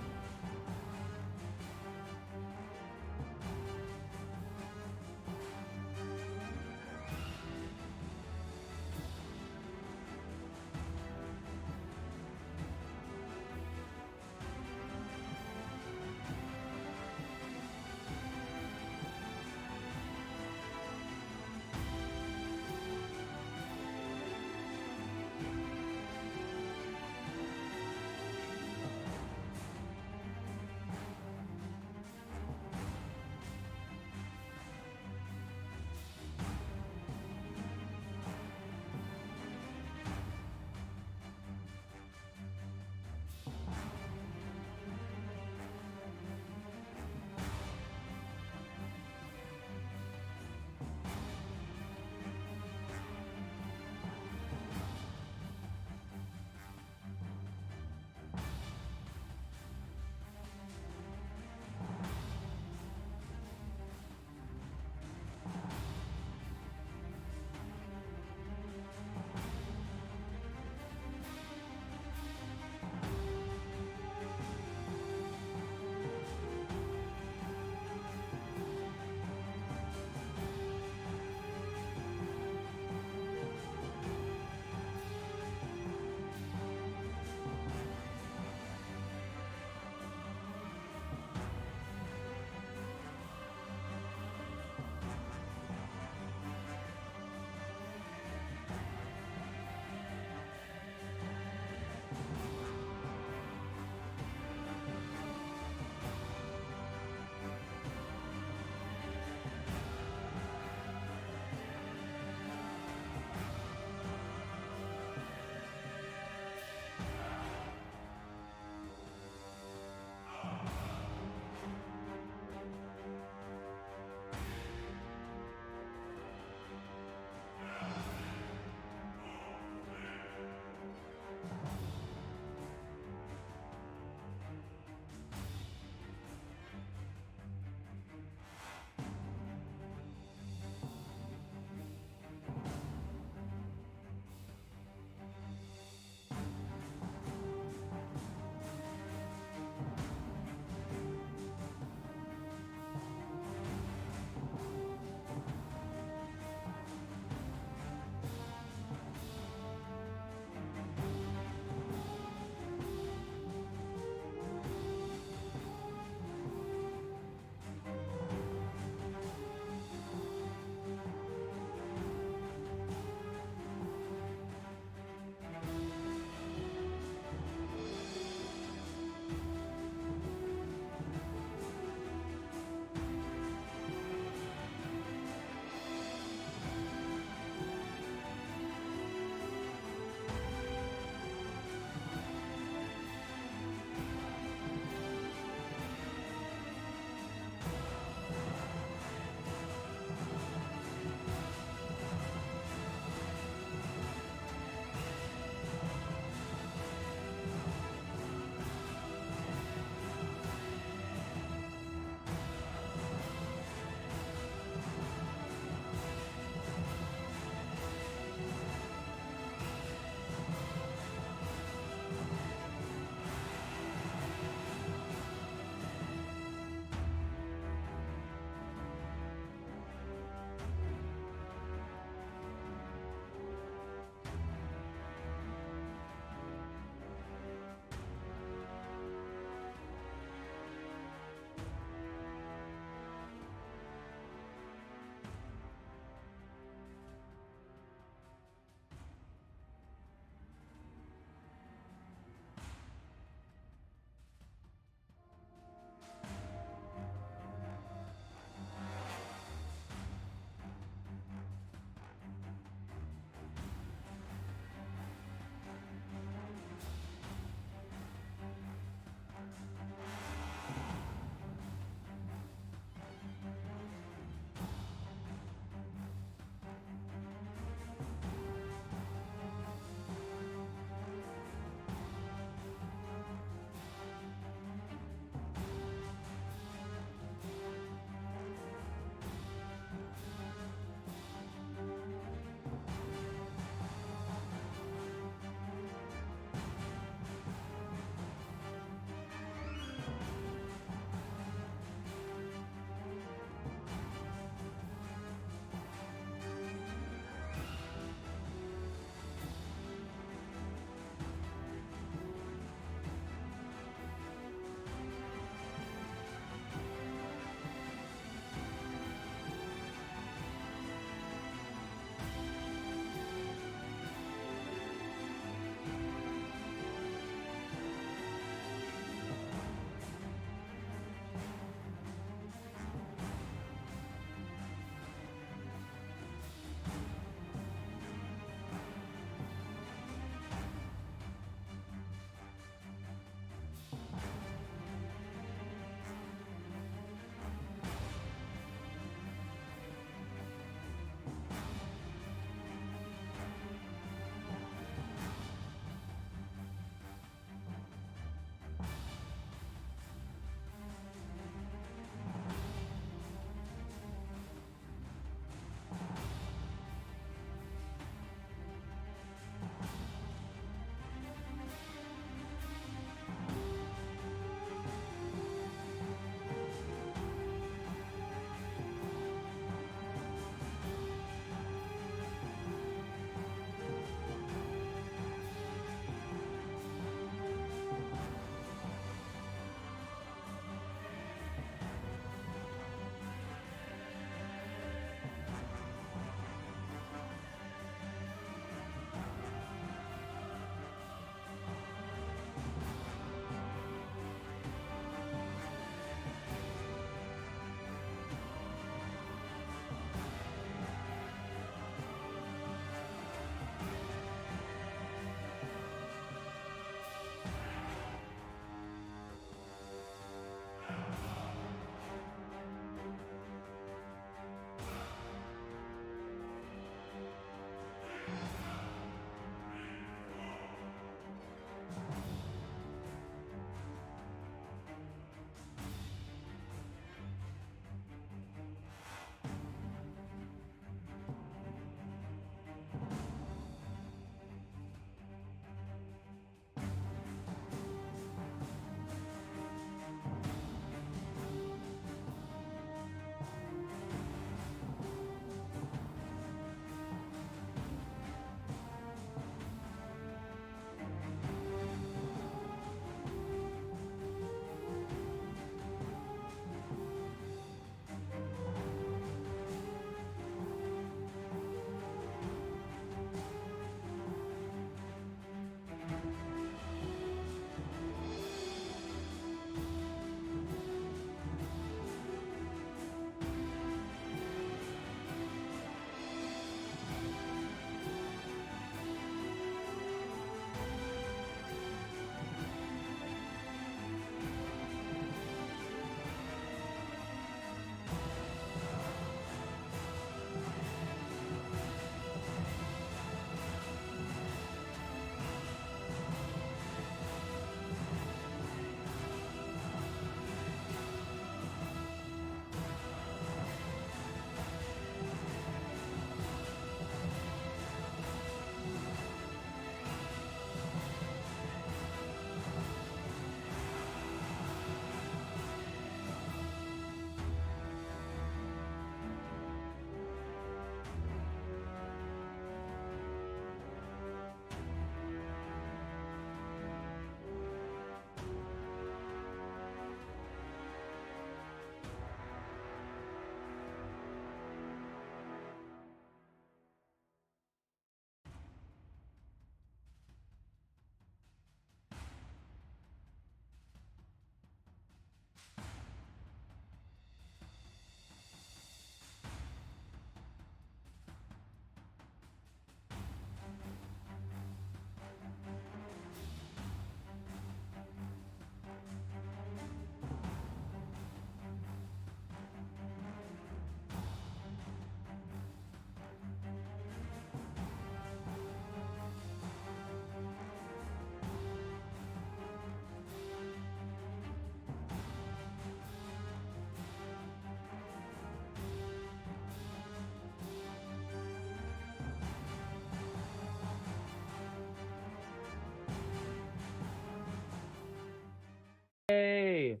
Hey.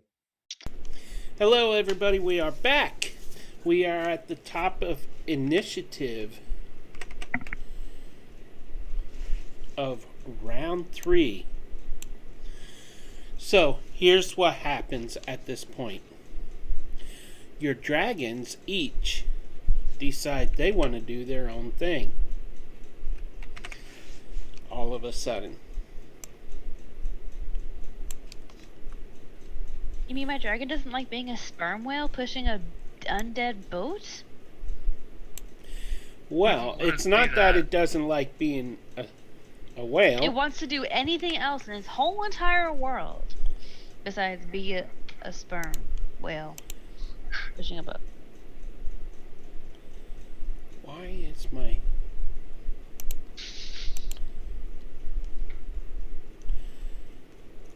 Hello, everybody. We are back. We are at the top of initiative of round 3. So, here's what happens at this point. Your dragons each decide they want to do their own thing. All of a sudden. You mean my dragon doesn't like being a sperm whale pushing a undead boat? Well, it's not that it doesn't like being a whale. It wants to do anything else in its whole entire world besides be a sperm whale pushing a boat. Why is my...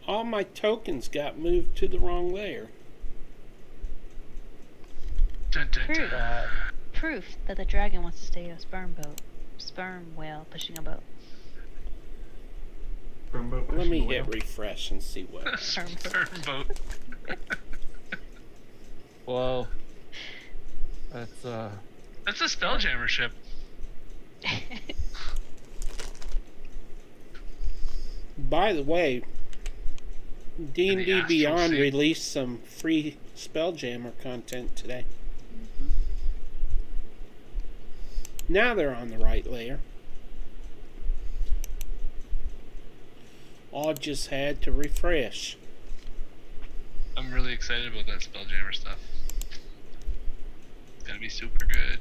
All my tokens got moved to the wrong layer. Dun, dun, Proof. dun. Proof that the dragon wants to stay a sperm whale pushing a boat. Sperm boat Let pushing me a hit whale. refresh and see what... Sperm boat. Whoa. That's That's a Spelljammer ship. By the way, D&D The Astral Beyond Sea. released some free Spelljammer content today. Now they're on the right layer. All just had to refresh. I'm really excited about that Spelljammer stuff. It's gonna be super good.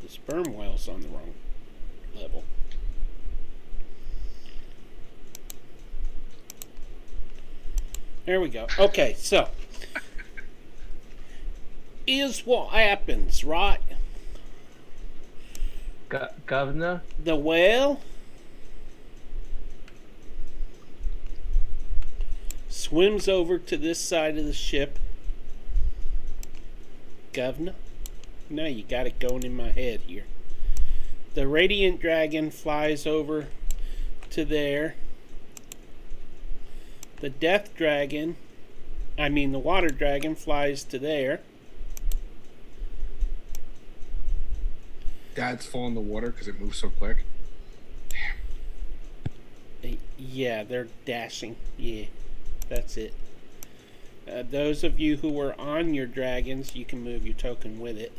The sperm whale's on the wrong level. There we go. Okay, so is what happens, right? governor. The whale swims over to this side of the ship. Governor? No, you got it going in my head here. The radiant dragon flies over to there. The death dragon, the water dragon flies to there. Dad's fall in the water because it moves so quick. Yeah, they're dashing. Yeah, that's it. Those of you who were on your dragons, you can move your token with it.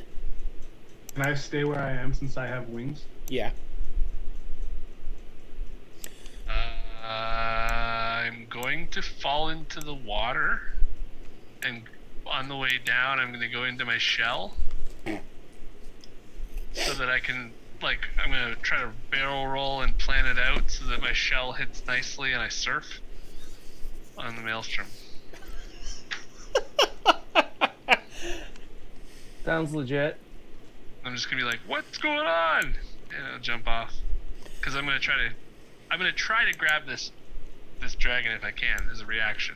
Can I stay where I am since I have wings? Yeah. I'm going to fall into the water, and on the way down, I'm going to go into my shell so that I can, I'm going to try to barrel roll and plan it out so that my shell hits nicely and I surf on the maelstrom. Sounds legit. I'm just going to be like, what's going on? And I'll jump off. Because I'm going to try to grab this dragon if I can as a reaction.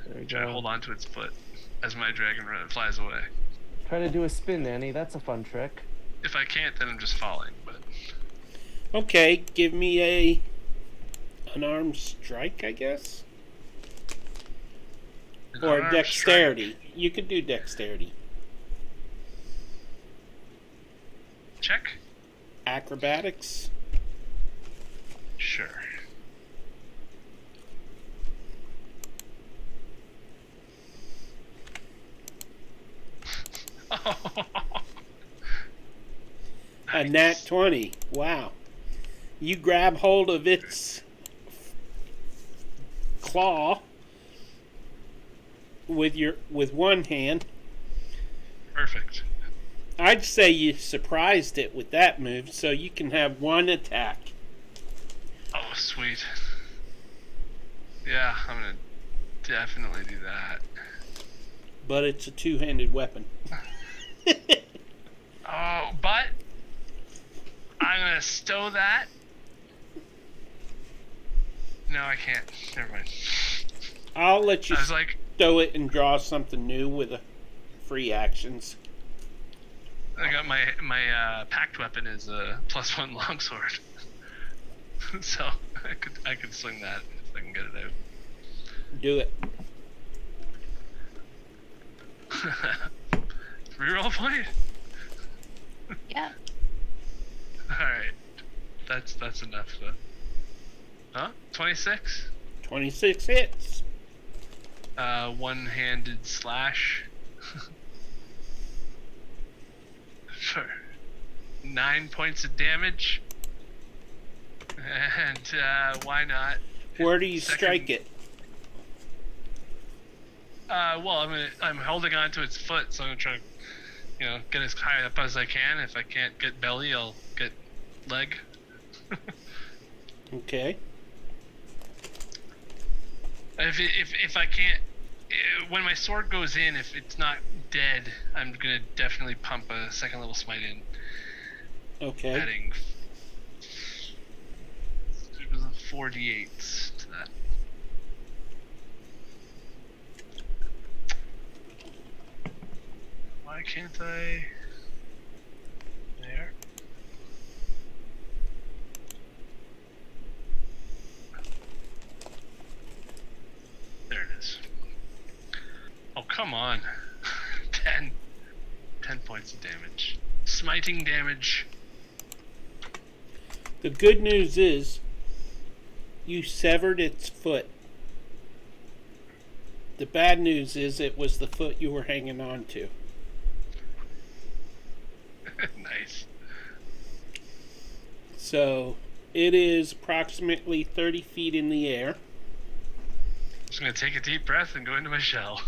There you Try to go. hold on to its foot as my dragon flies away. Try to do a spin, Annie. That's a fun trick. If I can't, then I'm just falling. But Okay, give me an armed strike, I guess? an Or unarmed dexterity. You could do dexterity. strike. Check. Acrobatics. Sure. A nat 20. Wow. You grab hold of its claw with one hand. Perfect. I'd say you surprised it with that move, so you can have one attack. Oh, sweet. Yeah, I'm gonna definitely do that. But it's a two-handed weapon. Oh, but I'm gonna stow that. No, I can't. Never mind. I'll let you I was like, stow it and draw something new with a free actions. I got my packed weapon is a +1 longsword, so I could swing that if I can get it out. Do it. Reroll point. Yeah. All right, that's enough though. Huh? 26. 26 hits. One-handed slash. For 9 points of damage. And why not? Where do you Second- strike it? Well, I'm holding on to its foot, so I'm gonna try to, get as high up as I can. If I can't get belly, I'll get leg. Okay. If I can't, when my sword goes in, if it's not dead, I'm gonna definitely pump a second level smite in, Okay. adding 4d8s to that. Why can't I? There. There it is. Oh, come on. 10 points of damage. Smiting damage. The good news is you severed its foot. The bad news is it was the foot you were hanging on to. Nice. So it is approximately 30 feet in the air. Just gonna take a deep breath and go into my shell.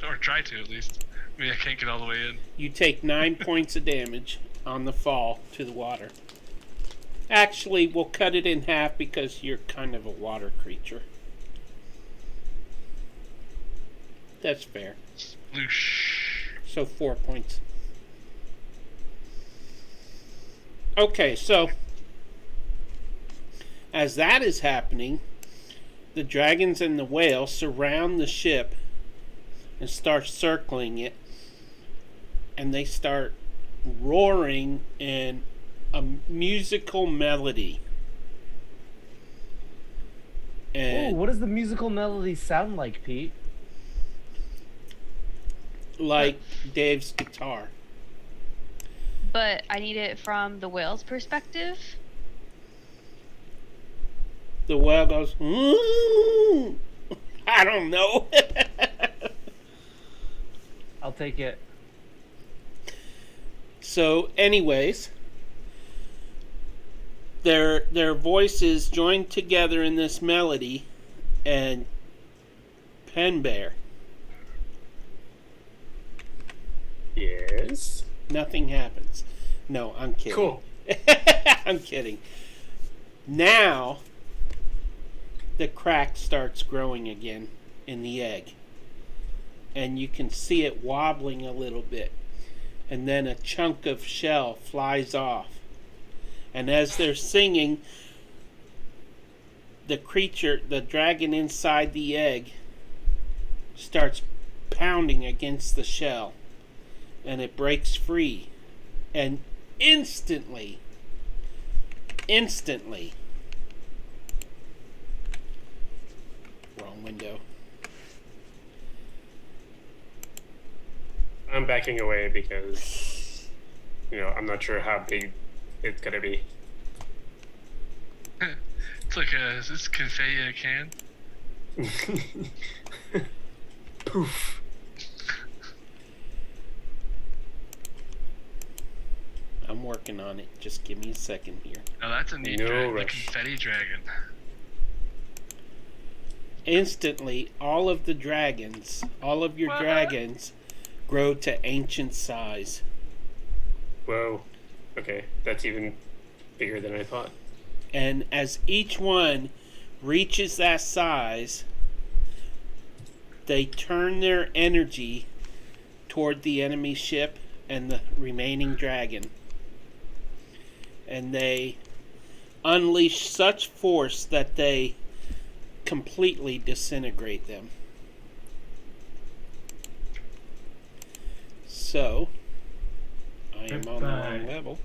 Or try to, at least. Maybe I can't get all the way in. You take 9 points of damage on the fall to the water. Actually, we'll cut it in half because you're kind of a water creature. That's fair. Sploosh. So 4 points. Okay, so as that is happening, the dragons and the whale surround the ship and start circling it, and they start roaring in a musical melody. Oh, And what does the musical melody sound like, Pete? like Dave's guitar. But I need it from the whale's perspective. The whale goes, "Ooh." I don't know. I'll take it. So, anyways, their voices join together in this melody, and Penbear, Yes. nothing happens. No, I'm kidding. Cool. I'm kidding. Now, the crack starts growing again in the egg, and you can see it wobbling a little bit, and then a chunk of shell flies off. And as they're singing, the creature, the dragon inside the egg, starts pounding against the shell, and it breaks free, and instantly, wrong window. I'm backing away because, I'm not sure how big it's gonna be. It's like is this confetti in a can? Poof. I'm working on it. Just give me a second here. No, that's a neat No dragon. The rush. confetti dragon. Instantly, all of your What? dragons, grow to ancient size. Whoa. Okay, that's even bigger than I thought. And as each one reaches that size, they turn their energy toward the enemy ship and the remaining dragon. And they unleash such force that they completely disintegrate them. So, I am on the wrong level.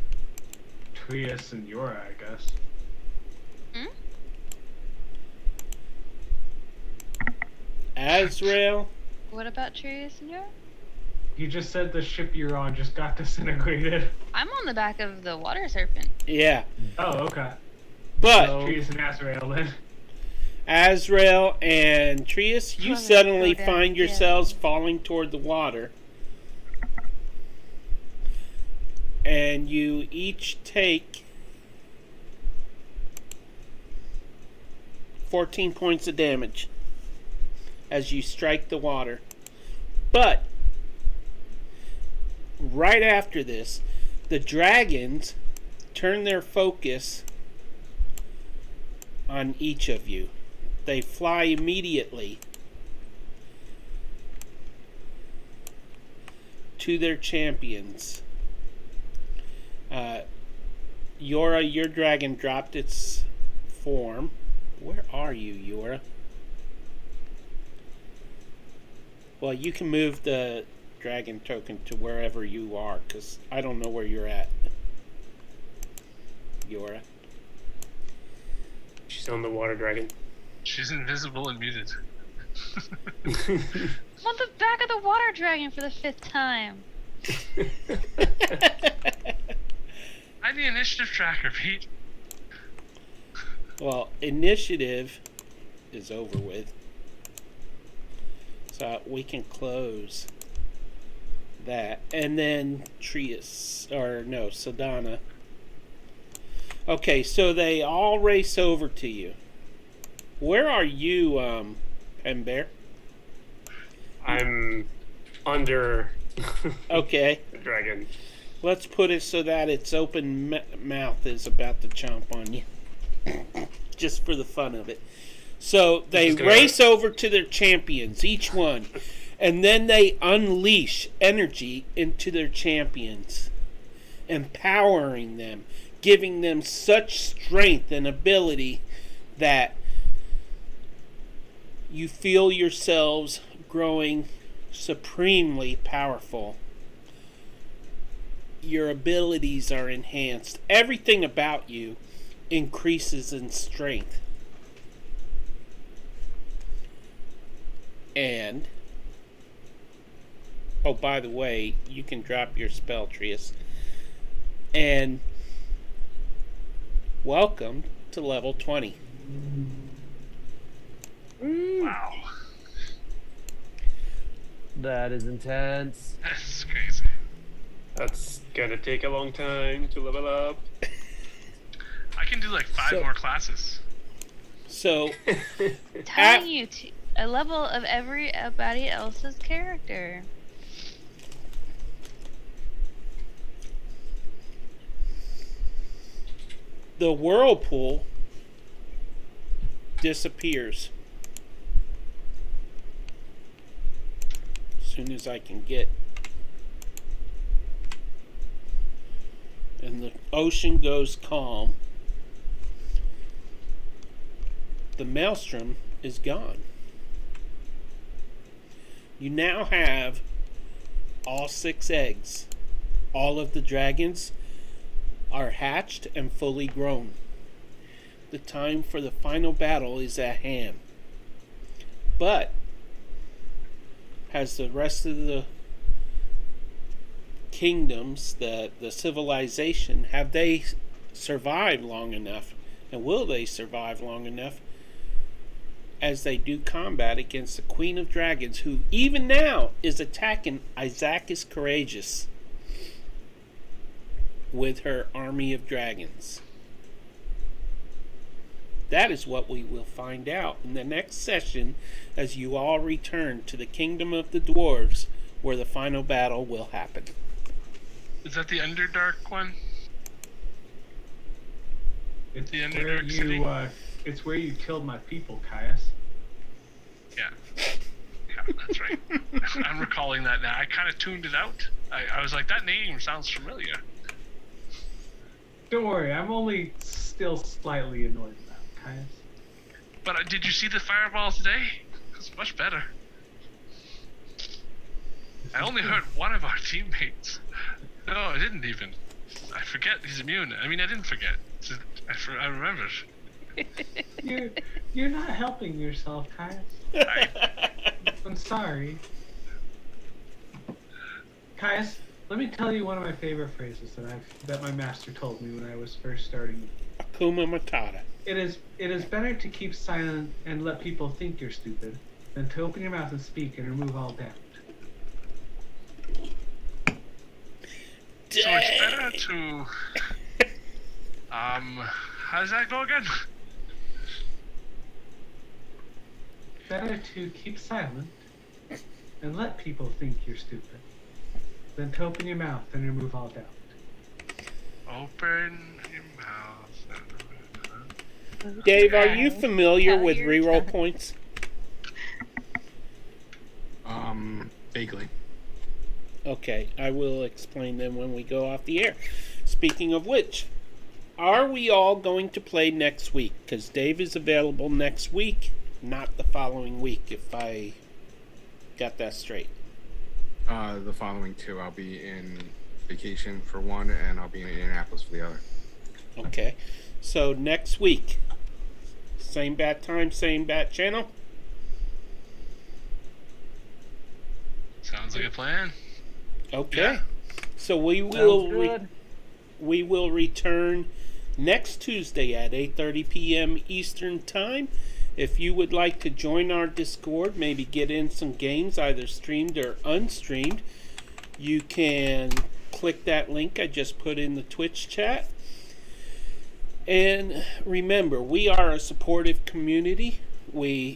Trias and Yora, I guess. Azrael. What about Trius and Yora? You just said the ship you're on just got disintegrated. I'm on the back of the water serpent. Yeah. Oh, okay. But So- Trius and Azrael then. Azrael and Trius, you Trying to suddenly go down, find yeah. yourselves falling toward the water. And you each take 14 points of damage as you strike the water. But right after this, the dragons turn their focus on each of you. They fly immediately to their champions. Yora, your dragon dropped its form. Where are you, Yora? Well, you can move the dragon token to wherever you are, because I don't know where you're at. Yora. She's on the water dragon. She's invisible and muted. I'm on the back of the water dragon for the 5th time. I'm the initiative tracker, Pete. Well, initiative is over with. So we can close that. And then Trius, or no, Sadana. Okay, so they all race over to you. Where are you, Penbear? I'm under Okay, the dragon. let's put it so that its open mouth is about to chomp on you. Just for the fun of it. So they is gonna race over to their champions, each one, and then they unleash energy into their champions, empowering them, giving them such strength and ability that you feel yourselves growing supremely powerful. Your abilities are enhanced. Everything about you increases in strength. And, oh, by the way, you can drop your spell, Trius. And welcome to level 20. Wow. That is intense. That's crazy. That's gonna take a long time to level up. I can do like 5 So- more classes. So, Telling you to a level of everybody else's character. the whirlpool disappears. As soon as I can get. And the ocean goes calm. The maelstrom is gone. You now have all 6 eggs. All of the dragons are hatched and fully grown. The time for the final battle is at hand. But has the rest of the kingdoms, the civilization, have they survived long enough? And will they survive long enough as they do combat against the Queen of Dragons, who even now is attacking Isaacus Courageous with her army of dragons? That is what we will find out in the next session as you all return to the Kingdom of the Dwarves, where the final battle will happen. Is that the Underdark one? It's The where Underdark City? you, it's where you killed my people, Caius. Yeah. Yeah, that's right. I'm recalling that now. I kind of tuned it out. I was like, that name sounds familiar. Don't worry, I'm only still slightly annoyed about it, Caius. But did you see the fireball today? It's much better. I only hurt one of our teammates. No, I didn't even. I forget he's immune. I mean, I didn't forget. I remembered. You're not helping yourself, Caius. I I'm sorry. Caius, let me tell you one of my favorite phrases that my master told me when I was first starting. Akuma Matata. It is better to keep silent and let people think you're stupid than to open your mouth and speak and remove all doubt. So it's better to how does that go again? Better to keep silent and let people think you're stupid than to open your mouth and remove all doubt. Open your mouth. Dave, are you familiar Tell with your reroll tongue. points? Vaguely. Okay, I will explain them when we go off the air. Speaking of which, are we all going to play next week? Because Dave is available next week, not the following week, if I got that straight. The following 2, I'll be in vacation for one, and I'll be in Indianapolis for the other. Okay, so next week, same bat time, same bat channel. Sounds like a plan. Okay, Yeah. so we Sounds will good. we will return next Tuesday at 8:30 p.m. Eastern Time. If you would like to join our Discord, maybe get in some games, either streamed or unstreamed, you can click that link I just put in the Twitch chat. And remember, we are a supportive community. We're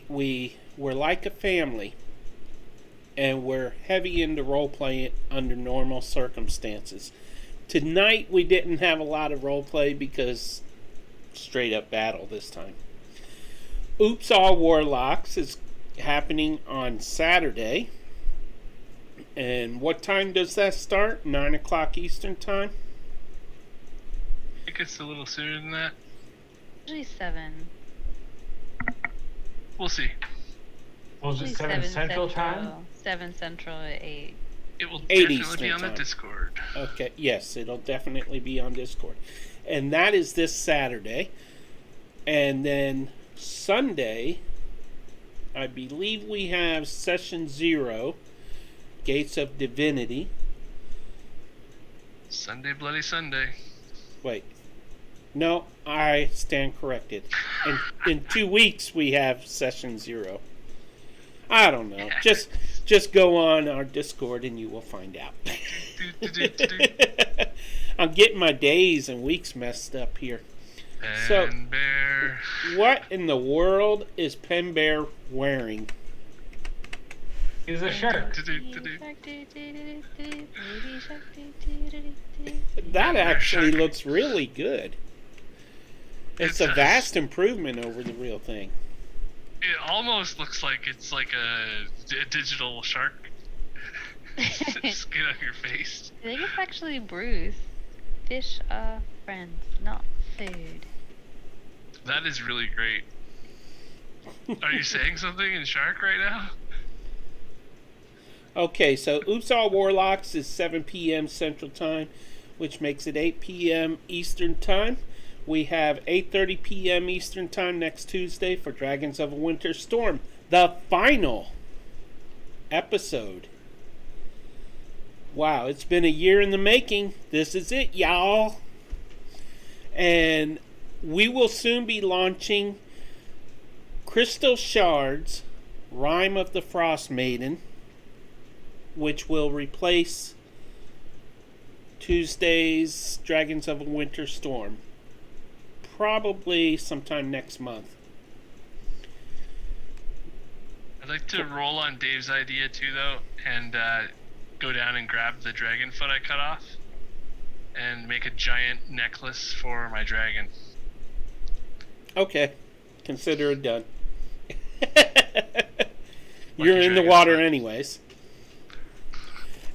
like a family. And we're heavy into role playing under normal circumstances. Tonight we didn't have a lot of role play because straight up battle this time. Oops All Warlocks is happening on Saturday. And what time does that start? 9 o'clock Eastern Time? I think it's a little sooner than that. Usually 7. We'll see. Was it Usually 7 Central Time? 7 Central at 8. It will 8 definitely Eastern be on the time. Discord. Okay, yes, it'll definitely be on Discord. And that is this Saturday. And then Sunday, I believe we have Session 0, Gates of Divinity. Sunday, Bloody Sunday. Wait. No, I stand corrected. In 2 weeks, we have Session 0. I don't know. Just go on our Discord and you will find out. I'm getting my days and weeks messed up here. So- Pen Bear. What in the world is Pen Bear wearing? He's a shark. That actually looks really good. It's It a does. vast improvement over the real thing. It almost looks like it's like a digital shark. Skin on your face. I think it's actually Bruce. Fish are friends, not food. That is really great. Are you saying something in shark right now? Okay, so Oops All Warlocks is 7 p.m. Central Time, which makes it 8 p.m. Eastern Time. We have 8:30 p.m. Eastern Time next Tuesday for Dragons of a Winter Storm, the final episode. Wow, it's been a year in the making. This is it, y'all. And we will soon be launching Crystal Shards, Rime of the Frost Maiden, which will replace Tuesday's Dragons of a Winter Storm. Probably sometime next month. I'd like to roll on Dave's idea too, though, and go down and grab the dragon foot I cut off and make a giant necklace for my dragon. Okay. Consider it done. You're your in the dragon water foot. anyways.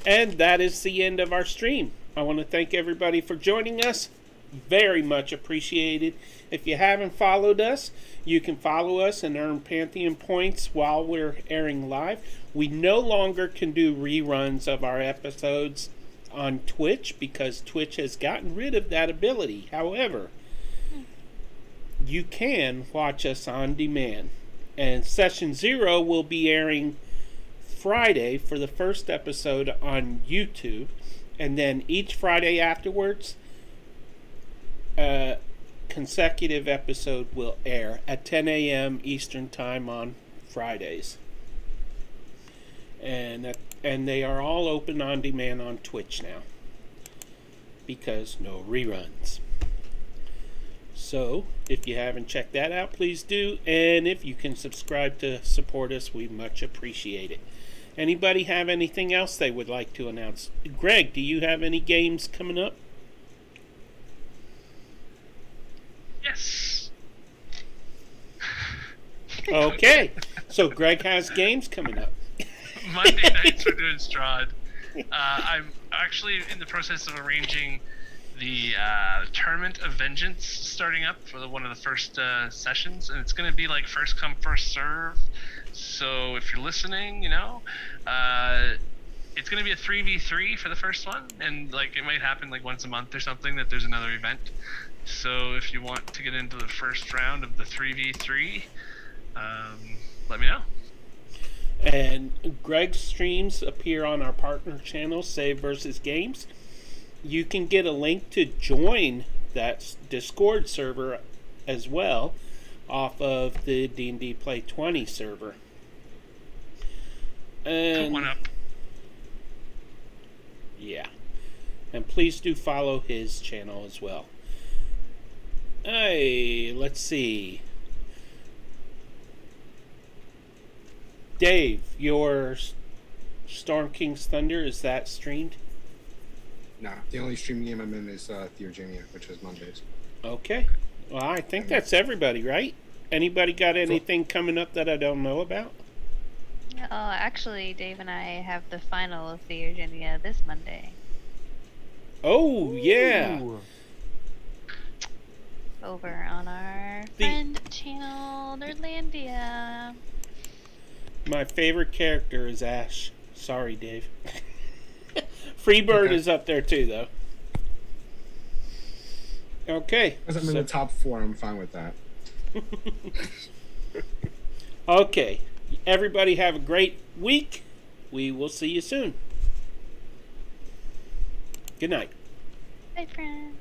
And that is the end of our stream. I want to thank everybody for joining us. Very much appreciated. If you haven't followed us, you can follow us and earn Pantheon points while we're airing live. We no longer can do reruns of our episodes on Twitch because Twitch has gotten rid of that ability. However, you can watch us on demand. And Session 0 will be airing Friday for the first episode on YouTube, and then each Friday afterwards, a consecutive episode will air at 10 a.m. Eastern Time on Fridays. And they are all open on demand on Twitch now, because no reruns. So, if you haven't checked that out, please do. And if you can subscribe to support us, we much appreciate it. Anybody have anything else they would like to announce? Greg, do you have any games coming up? Yes. Okay. So, Greg has games coming up. Monday nights we're doing Strahd. I'm actually in the process of arranging the Tournament of Vengeance starting up for one of the first sessions, and it's going to be like first come first serve. So if you're listening, it's going to be a 3v3 for the first one, and like it might happen like once a month or something that there's another event. So if you want to get into the first round of the 3v3, let me know. And Greg's streams appear on our partner channel, Save versus Games. You can get a link to join that Discord server as well off of the D&D Play 20 server. And Put one up. yeah. And please do follow his channel as well. Hey, let's see. Dave, your Storm King's Thunder, is that streamed? Nah, the only stream game I'm in is Theurgenia, which is Mondays. Okay. Well, I think that's everybody, right? Anybody got anything coming up that I don't know about? Actually, Dave and I have the final of Theurgenia this Monday. Oh, yeah. Ooh. Over on our friend channel, Nerdlandia. My favorite character is Ash. Sorry, Dave. Freebird Okay. is up there too, though. Okay. As I'm in the top 4, I'm fine with that. Okay. Everybody have a great week. We will see you soon. Good night. Bye, friends.